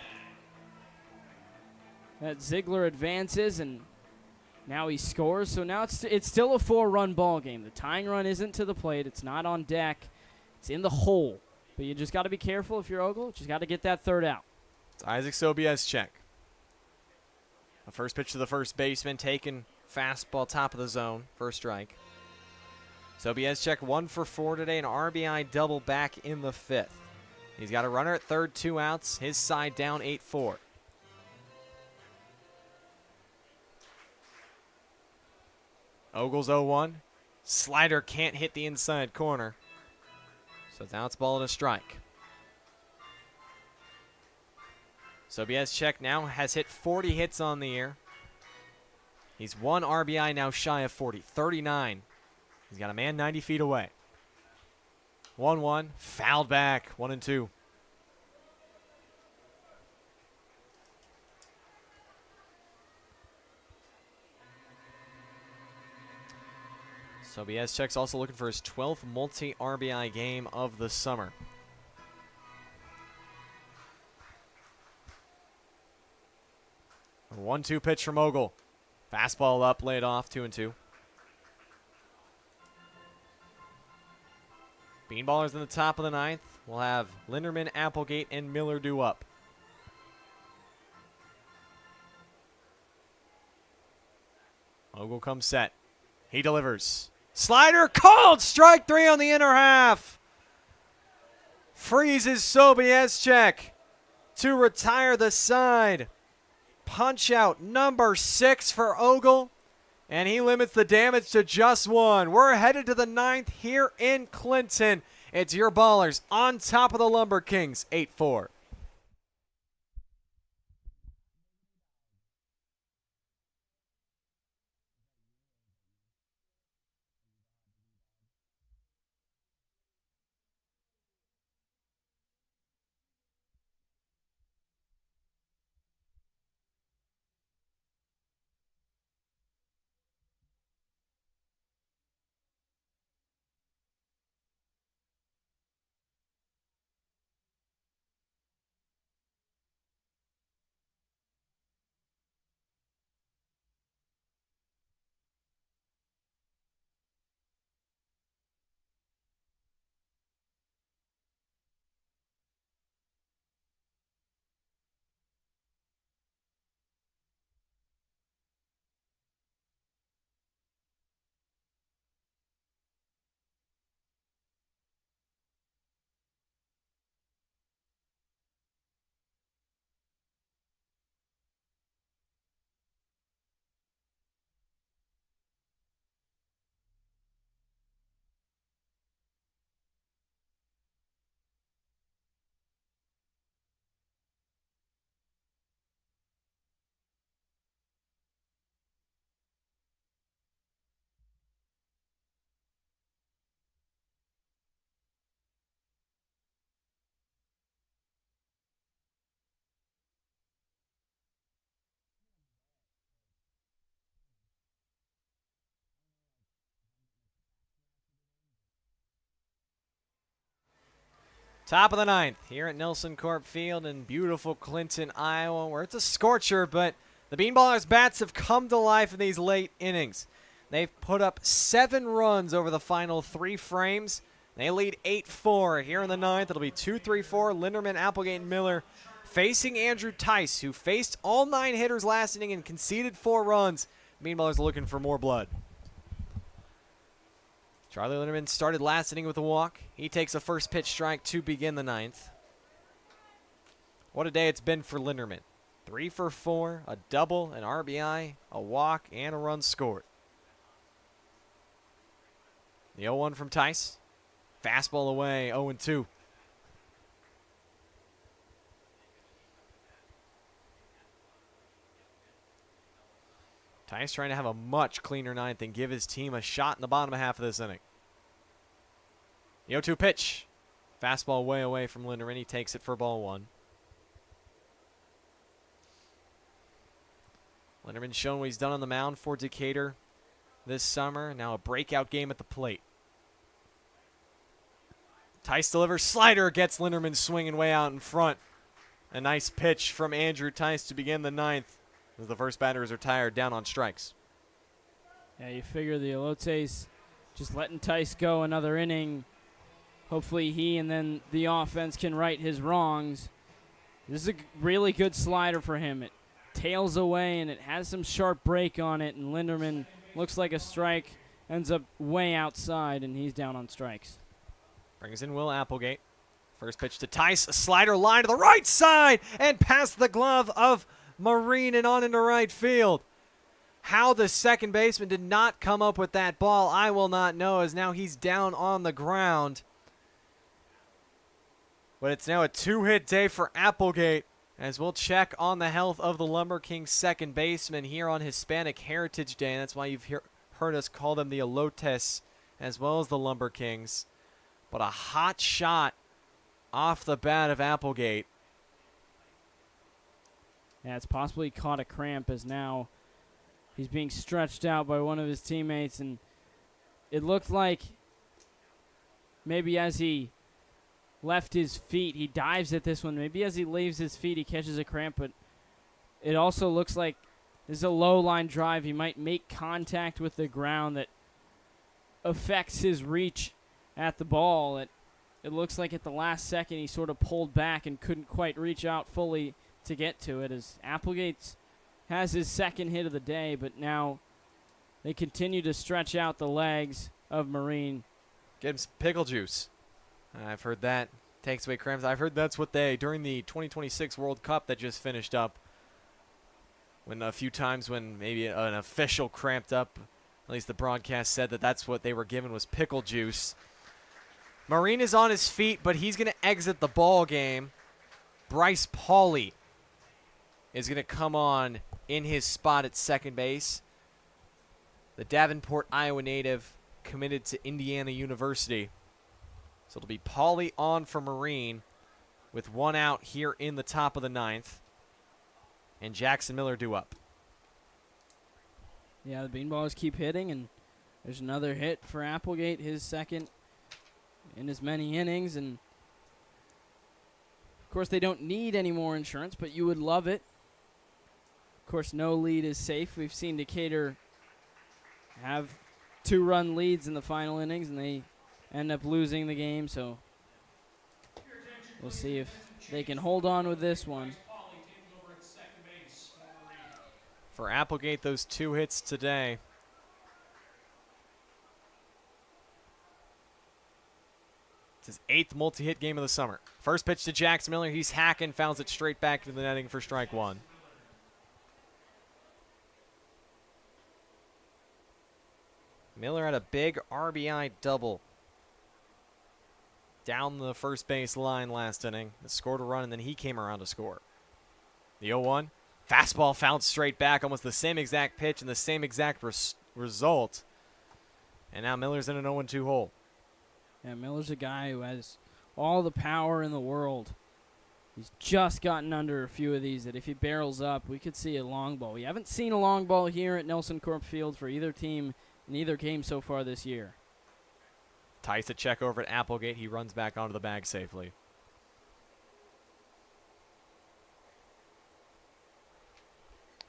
that Ziegler advances, and now he scores. So now it's still a 4-run ball game. The tying run isn't to the plate. It's not on deck. It's in the hole. But you just got to be careful if you're Ogle. Just got to get that third out. It's Isaac Sobieschek. The first pitch to the first baseman taken. Fastball top of the zone, first strike. Sobieschek 1 for 4 today, an RBI double back in the 5th. He's got a runner at third, 2 outs. His side down 8-4. Ogle's 0-1. Slider can't hit the inside corner. So it's outs ball and a strike. Sobieschek now has hit 40 hits on the year. He's 1 RBI now shy of 40, 39. He's got a man 90 feet away. 1-1, fouled back, 1-2. Sobieszczyk's also looking for his 12th multi-RBI game of the summer. A 1-2 pitch from Ogle. Fastball up, laid off, 2-2. Bean Ballers in the top of the ninth. We'll have Linderman, Applegate, and Miller due up. Ogle comes set. He delivers. Slider called! Strike 3 on the inner half. Freezes Sobieszczyk to retire the side. Punch out number 6 for Ogle. And he limits the damage to just 1. We're headed to the ninth here in Clinton. It's your Ballers on top of the LumberKings, 8-4. Top of the ninth here at Nelson Corp Field in beautiful Clinton, Iowa, where it's a scorcher, but the Bean Ballers' bats have come to life in these late innings. They've put up 7 runs over the final 3 frames. They lead 8-4 here in the ninth. It'll be 2-3-4. Linderman, Applegate, and Miller facing Andrew Tice, who faced all 9 hitters last inning and conceded 4 runs. Bean Ballers looking for more blood. Charlie Linderman started last inning with a walk. He takes a first pitch strike to begin the ninth. What a day it's been for Linderman. 3 for 4, a double, an RBI, a walk, and a run scored. The 0-1 from Tice. Fastball away, 0-2. Tice trying to have a much cleaner ninth and give his team a shot in the bottom half of this inning. The 0-2 pitch. Fastball way away from Linderman. He takes it for ball 1. Linderman showing what he's done on the mound for Decatur this summer. Now a breakout game at the plate. Tice delivers. Slider gets Linderman swinging way out in front. A nice pitch from Andrew Tice to begin the ninth, as the first batter is retired down on strikes. Yeah, you figure the Elotes just letting Tice go another inning. Hopefully he and then the offense can right his wrongs. This is a really good slider for him. It tails away and it has some sharp break on it, and Linderman looks like a strike, ends up way outside, and he's down on strikes. Brings in Will Applegate. First pitch to Tice, a slider line to the right side and past the glove of Marine and on into right field. How the second baseman did not come up with that ball, I will not know, as now he's down on the ground. But it's now a 2-hit day for Applegate, as we'll check on the health of the LumberKings second baseman here on Hispanic Heritage Day. And that's why you've heard us call them the Elotes as well as the LumberKings. But a hot shot off the bat of Applegate. Yeah, it's possibly caught a cramp, as now he's being stretched out by one of his teammates, and it looked like maybe as he left his feet, he dives at this one. Maybe as he leaves his feet, he catches a cramp, but it also looks like this is a low line drive. He might make contact with the ground that affects his reach at the ball. It looks like at the last second he sort of pulled back and couldn't quite reach out fully to get to it, as Applegate has his second hit of the day, but now they continue to stretch out the legs of Marine. Get him some pickle juice. I've heard that takes away cramps. I've heard that's what during the 2026 World Cup that just finished up, when a few times when maybe an official cramped up, at least the broadcast said that's what they were given was pickle juice. Marine is on his feet, but he's going to exit the ball game. Bryce Pauly is going to come on in his spot at second base. The Davenport, Iowa native, committed to Indiana University. So it'll be Pauly on for Marine with one out here in the top of the ninth. And Jackson Miller due up. Yeah, the Bean Ballers keep hitting, and there's another hit for Applegate, his second in as many innings. And, of course, they don't need any more insurance, but you would love it. Of course, no lead is safe. We've seen Decatur have 2-run leads in the final innings, and they end up losing the game. So we'll see if they can hold on with this one. For Applegate, those 2 hits today. It's his 8th multi-hit game of the summer. First pitch to Jackson Miller. He's hacking, fouls it straight back into the netting for strike one. Miller had a big RBI double down the first base line last inning. That scored a run, and then he came around to score. The 0-1. Fastball fouled straight back, almost the same exact pitch and the same exact result. And now Miller's in an 0-2 hole. Yeah, Miller's a guy who has all the power in the world. He's just gotten under a few of these that if he barrels up, we could see a long ball. We haven't seen a long ball here at Nelson Corp Field for either team in either game so far this year. Tice a check over at Applegate. He runs back onto the bag safely.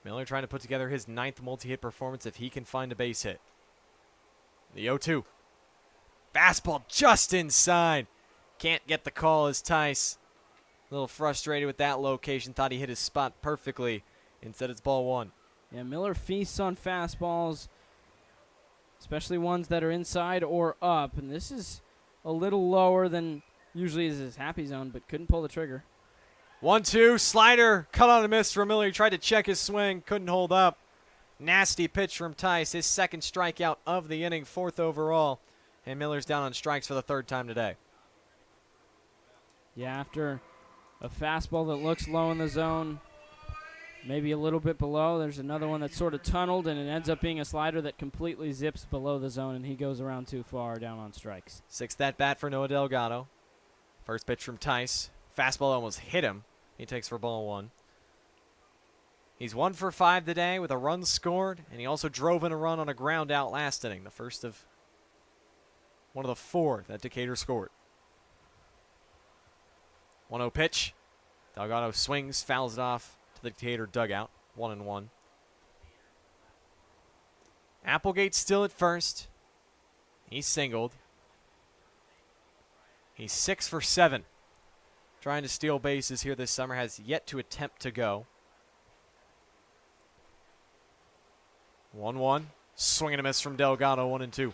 Miller trying to put together his 9th multi-hit performance if he can find a base hit. The 0-2. Fastball just inside. Can't get the call as Tice. A little frustrated with that location. Thought he hit his spot perfectly. Instead it's ball 1. Yeah, Miller feasts on fastballs, especially ones that are inside or up. And this is a little lower than usually is his happy zone, but couldn't pull the trigger. 1-2, slider, cut on a miss from Miller. He tried to check his swing, couldn't hold up. Nasty pitch from Tice, his second strikeout of the inning, 4th overall. And Miller's down on strikes for the 3rd time today. Yeah, after a fastball that looks low in the zone, maybe a little bit below, there's another one that's sort of tunneled, and it ends up being a slider that completely zips below the zone, and he goes around too far, down on strikes. 6th at bat for Noah Delgado. First pitch from Tice. Fastball almost hit him. He takes for ball 1. He's 1 for 5 today with a run scored, and he also drove in a run on a ground out last inning, the first of one of the 4 that Decatur scored. 1-0 pitch. Delgado swings, fouls it off to the Decatur dugout. 1-1. Applegate still at first. He's singled. He's 6 for 7. Trying to steal bases here this summer, has yet to attempt to go. 1-1. Swing and a miss from Delgado, 1-2.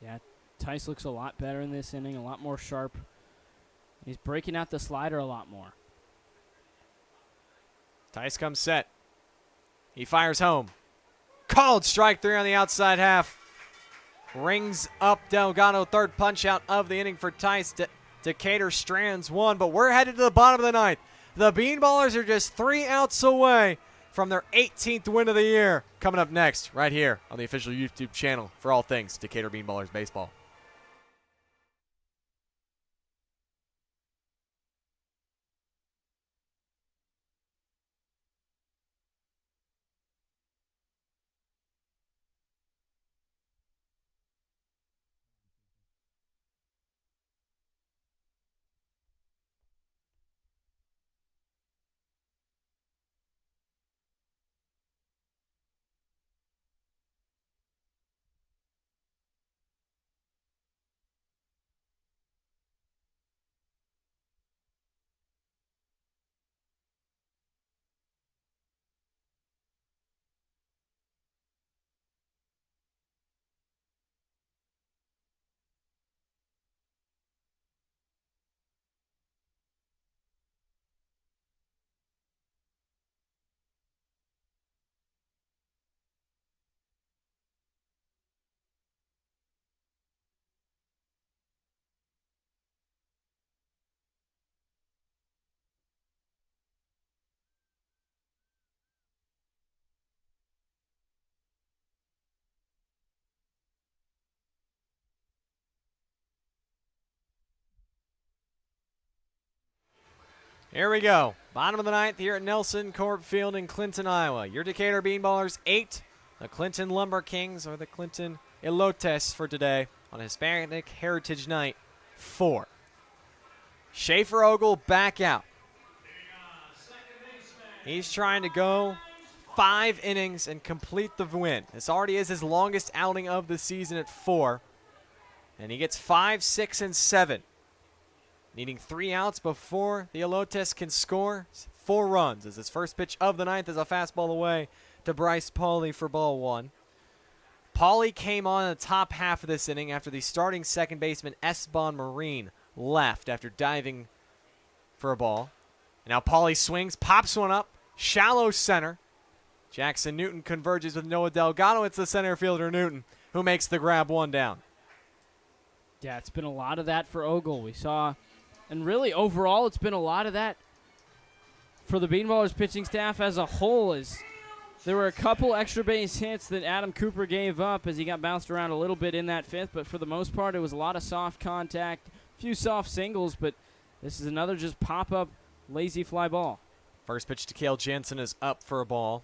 Yeah, Tice looks a lot better in this inning, a lot more sharp. He's breaking out the slider a lot more. Tice comes set. He fires home. Called strike 3 on the outside half. Rings up Delgado, 3rd punch out of the inning for Tice. Decatur strands 1, but we're headed to the bottom of the 9th. The Bean Ballers are just 3 outs away from their 18th win of the year. Coming up next, right here on the official YouTube channel for all things Decatur Bean Ballers baseball. Here we go. Bottom of the ninth here at Nelson Corp Field in Clinton, Iowa. Your Decatur Bean Ballers 8. The Clinton LumberKings, or the Clinton Elotes for today on Hispanic Heritage Night 4. Schaefer Ogle back out. He's trying to go 5 innings and complete the win. This already is his longest outing of the season at 4. And he gets 5, 6, and 7. Needing 3 outs before the Elotes can score 4 runs, as his first pitch of the ninth is a fastball away to Bryce Pauly for ball 1. Pauly came on in the top half of this inning after the starting second baseman Esteban Marine left after diving for a ball. And now Pauly swings, pops one up, shallow center. Jackson Newton converges with Noah Delgado. It's the center fielder Newton who makes the grab 1 down. Yeah, it's been a lot of that for Ogle. We saw, and really overall, it's been a lot of that for the Bean Ballers pitching staff as a whole. As there were a couple extra base hits that Adam Cooper gave up as he got bounced around a little bit in that 5th, but for the most part, it was a lot of soft contact, a few soft singles, but this is another just pop-up, lazy fly ball. First pitch to Cale Jensen is up for a ball.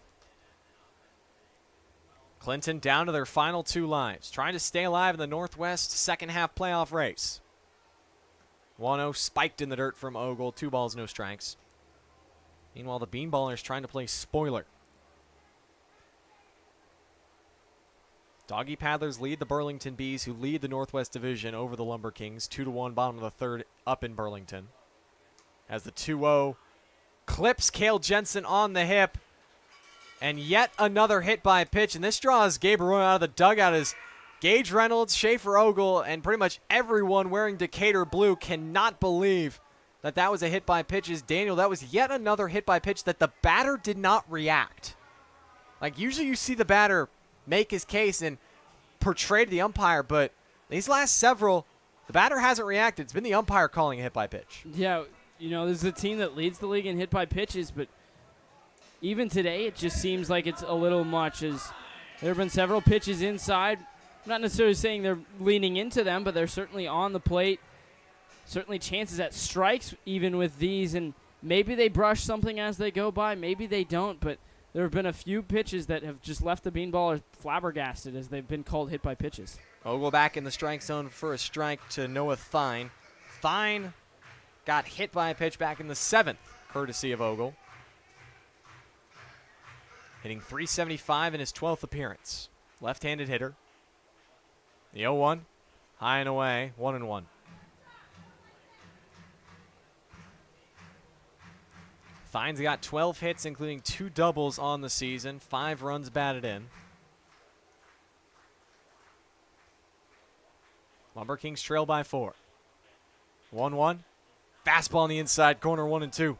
Clinton down to their final 2 lives, trying to stay alive in the Northwest second half playoff race. 1-0 spiked in the dirt from Ogle, 2 balls, no strikes. Meanwhile, the Bean Ballers trying to play spoiler. Doggy Paddlers lead the Burlington Bees, who lead the Northwest Division over the LumberKings, 2-1, bottom of the 3rd, up in Burlington. As the 2-0 clips Cale Jensen on the hip. And yet another hit by pitch, and this draws Gabe Arroyo out of the dugout as Gage Reynolds, Schaefer Ogle, and pretty much everyone wearing Decatur blue cannot believe that that was a hit by pitch. As Daniel, that was yet another hit by pitch that the batter did not react. Like, usually you see the batter make his case and portray to the umpire, but these last several, the batter hasn't reacted. It's been the umpire calling a hit by pitch. Yeah, you know, this is a team that leads the league in hit by pitches, but even today, it just seems like it's a little much, as there have been several pitches inside. I'm not necessarily saying they're leaning into them, but they're certainly on the plate. Certainly chances at strikes even with these, and maybe they brush something as they go by, maybe they don't, but there have been a few pitches that have just left the Bean Ballers flabbergasted as they've been called hit by pitches. Ogle back in the strike zone for a strike to Noah Thine. Thine got hit by a pitch back in the 7th, courtesy of Ogle. Hitting .375 in his 12th appearance. Left-handed hitter. The 0-1, high and away, 1-1. Thine's got 12 hits, including 2 doubles on the season, 5 runs batted in. LumberKings trail by 4. 1-1, fastball on the inside corner, 1-2.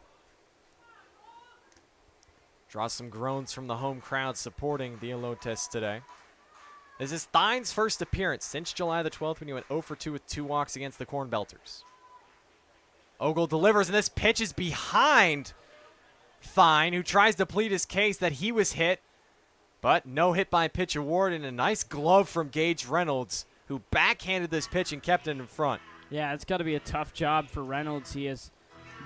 Draws some groans from the home crowd supporting the Elotes today. This is Thine's first appearance since July the 12th when he went 0 for 2 with 2 walks against the Corn Belters. Ogle delivers, and this pitch is behind Thine, who tries to plead his case that he was hit, but no hit by pitch award, and a nice glove from Gage Reynolds, who backhanded this pitch and kept it in front. Yeah, it's got to be a tough job for Reynolds. He is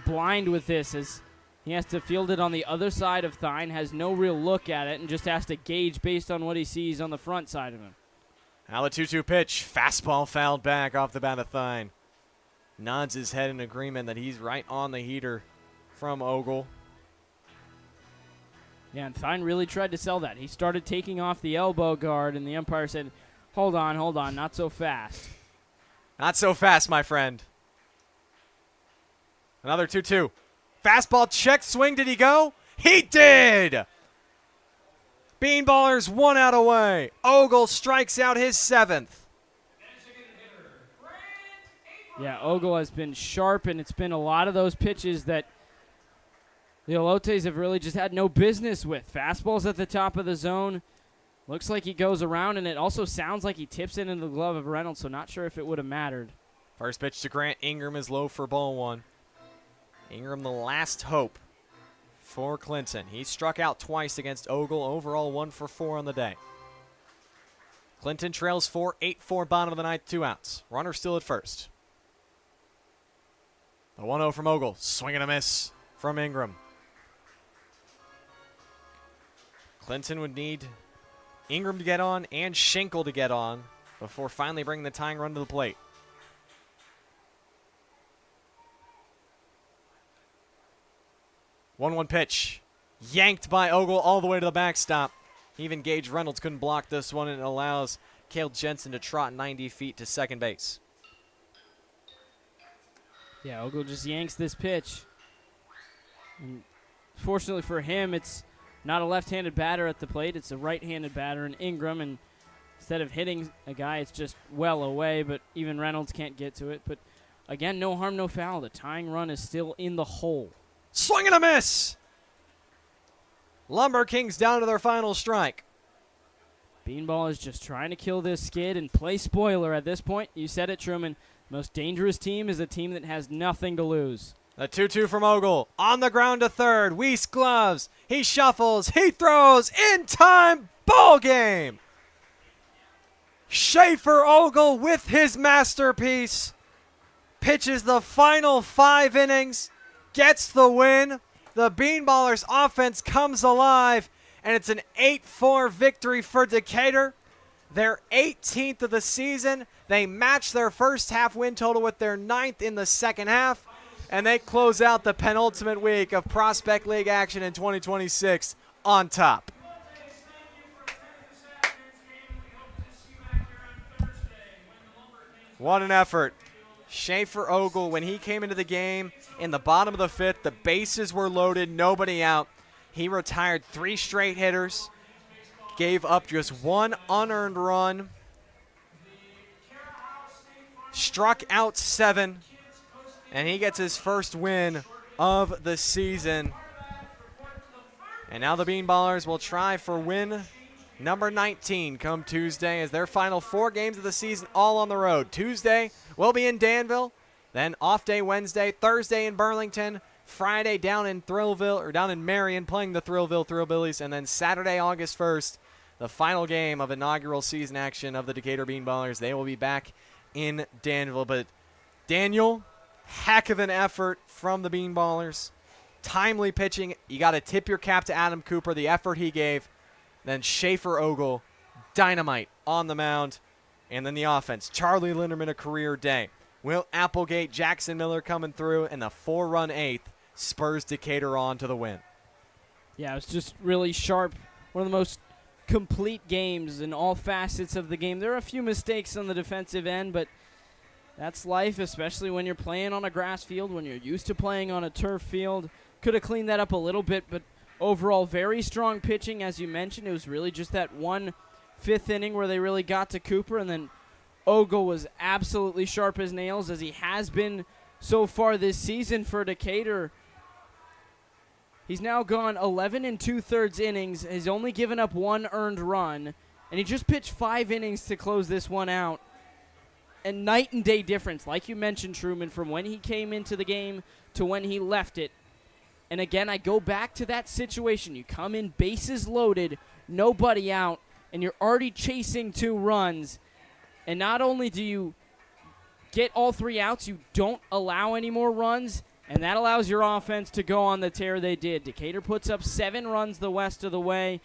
blind with this, as he has to field it on the other side of Thine, has no real look at it, and just has to gauge based on what he sees on the front side of him. Now the 2-2 pitch. Fastball fouled back off the bat of Thine. Nods his head in agreement that he's right on the heater from Ogle. Yeah, and Thine really tried to sell that. He started taking off the elbow guard, and the umpire said, hold on, not so fast. Not so fast, my friend. Another 2-2. Fastball check swing. Did he go? He did! Bean Ballers 1 out away. Ogle strikes out his 7th. Yeah, Ogle has been sharp, and it's been a lot of those pitches that the Elotes have really just had no business with. Fastballs at the top of the zone. Looks like he goes around, and it also sounds like he tips it into the glove of Reynolds, so not sure if it would have mattered. First pitch to Grant Ingram is low for ball 1. Ingram, the last hope for Clinton. He struck out twice against Ogle. Overall, 1 for 4 on the day. Clinton trails 4, 8-4, bottom of the ninth, 2 outs. Runner still at first. The 1-0 from Ogle. Swing and a miss. from Ingram. Clinton would need Ingram to get on and Schenkel to get on before finally bringing the tying run to the plate. 1-1 pitch. Yanked by Ogle all the way to the backstop. Even Gage Reynolds couldn't block this one, and it allows Cale Jensen to trot 90 feet to second base. Yeah, Ogle just yanks this pitch. And fortunately for him, it's not a left-handed batter at the plate. It's a right-handed batter in Ingram, and instead of hitting a guy, it's just well away, but even Reynolds can't get to it. But again, no harm, no foul. The tying run is still in the hole. Swing and a miss! LumberKings down to their final strike. Beanball is just trying to kill this skid and play spoiler at this point. You said it, Truman. Most dangerous team is a team that has nothing to lose. The 2-2 from Ogle. On the ground to third. Weiss gloves. He shuffles. He throws. In time. Ball game. Schaefer Ogle with his masterpiece. Pitches the final 5 innings. Gets the win. The Beanballers offense comes alive. And it's an 8-4 victory for Decatur. Their 18th of the season. They match their first half win total with their 9th in the second half. And they close out the penultimate week of Prospect League action in 2026 on top. What an effort. Schaefer Ogle, when he came into the game in the bottom of the 5th, the bases were loaded, nobody out. He retired 3 straight hitters, gave up just 1 unearned run, struck out 7, and he gets his first win of the season. And now the Beanballers will try for win number 19 come Tuesday as their final 4 games of the season all on the road. Tuesday will be in Danville, then off day Wednesday, Thursday in Burlington, Friday down in Thrillville, or down in Marion playing the Thrillville Thrillbillies, and then Saturday, August 1st, the final game of inaugural season action of the Decatur Bean Ballers. They will be back in Danville. But Daniel, heck of an effort from the Bean Ballers. Timely pitching. You got to tip your cap to Adam Cooper, the effort he gave. Then Schaefer Ogle, dynamite on the mound. And then the offense. Charlie Linderman, a career day. Will Applegate, Jackson Miller coming through, and the 4-run 8th spurs Decatur on to the win. Yeah, it was just really sharp. One of the most complete games in all facets of the game. There are a few mistakes on the defensive end, but that's life, especially when you're playing on a grass field, when you're used to playing on a turf field. Could have cleaned that up a little bit, but overall very strong pitching. As you mentioned, it was really just that 1 5th inning where they really got to Cooper, and then Ogle was absolutely sharp as nails, as he has been so far this season for Decatur. He's now gone 11 2/3 innings, has only given up 1 earned run, and he just pitched 5 innings to close this one out. And night and day difference, like you mentioned, Truman, from when he came into the game to when he left it. And again, I go back to that situation. You come in bases loaded, nobody out, and you're already chasing 2 runs. And not only do you get all 3 outs, you don't allow any more runs, and that allows your offense to go on the tear they did. Decatur puts up 7 runs the rest of the way,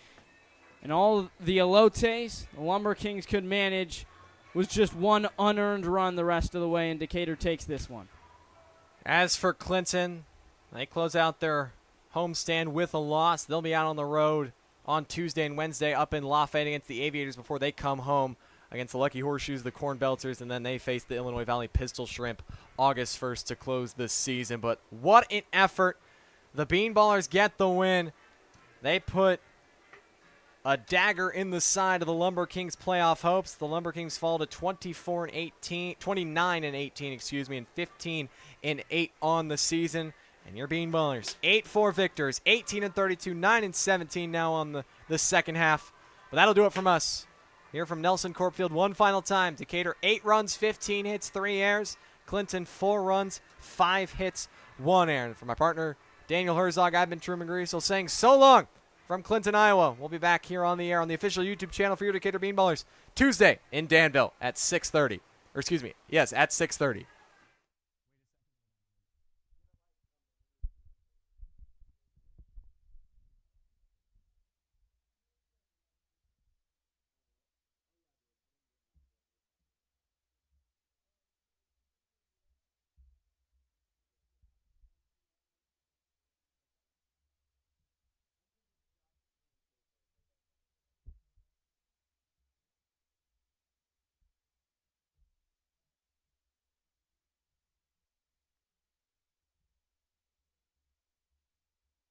and all the elotes the LumberKings could manage was just 1 unearned run the rest of the way, and Decatur takes this one. As for Clinton, they close out their homestand with a loss. They'll be out on the road on Tuesday and Wednesday up in Lafayette against the Aviators before they come home against the Lucky Horseshoes, the Corn Belters, and then they face the Illinois Valley Pistol Shrimp August 1st to close the season. But what an effort. The Bean Ballers get the win. They put a dagger in the side of the LumberKings playoff hopes. The LumberKings fall to 29 and 18, and 15-8 on the season. And your Bean Ballers, 8-4 victors, 18-32, 9-17 now on the second half. But that'll do it from us. Here from Nelson Corpfield one final time. Decatur 8 runs, 15 hits, 3 errors. Clinton 4 runs, 5 hits, 1 error. And for my partner, Daniel Herzog, I've been Truman Griessel saying so long from Clinton, Iowa. We'll be back here on the air on the official YouTube channel for your Decatur Bean Ballers Tuesday in Danville at 6:30. Or excuse me, yes, at 6:30.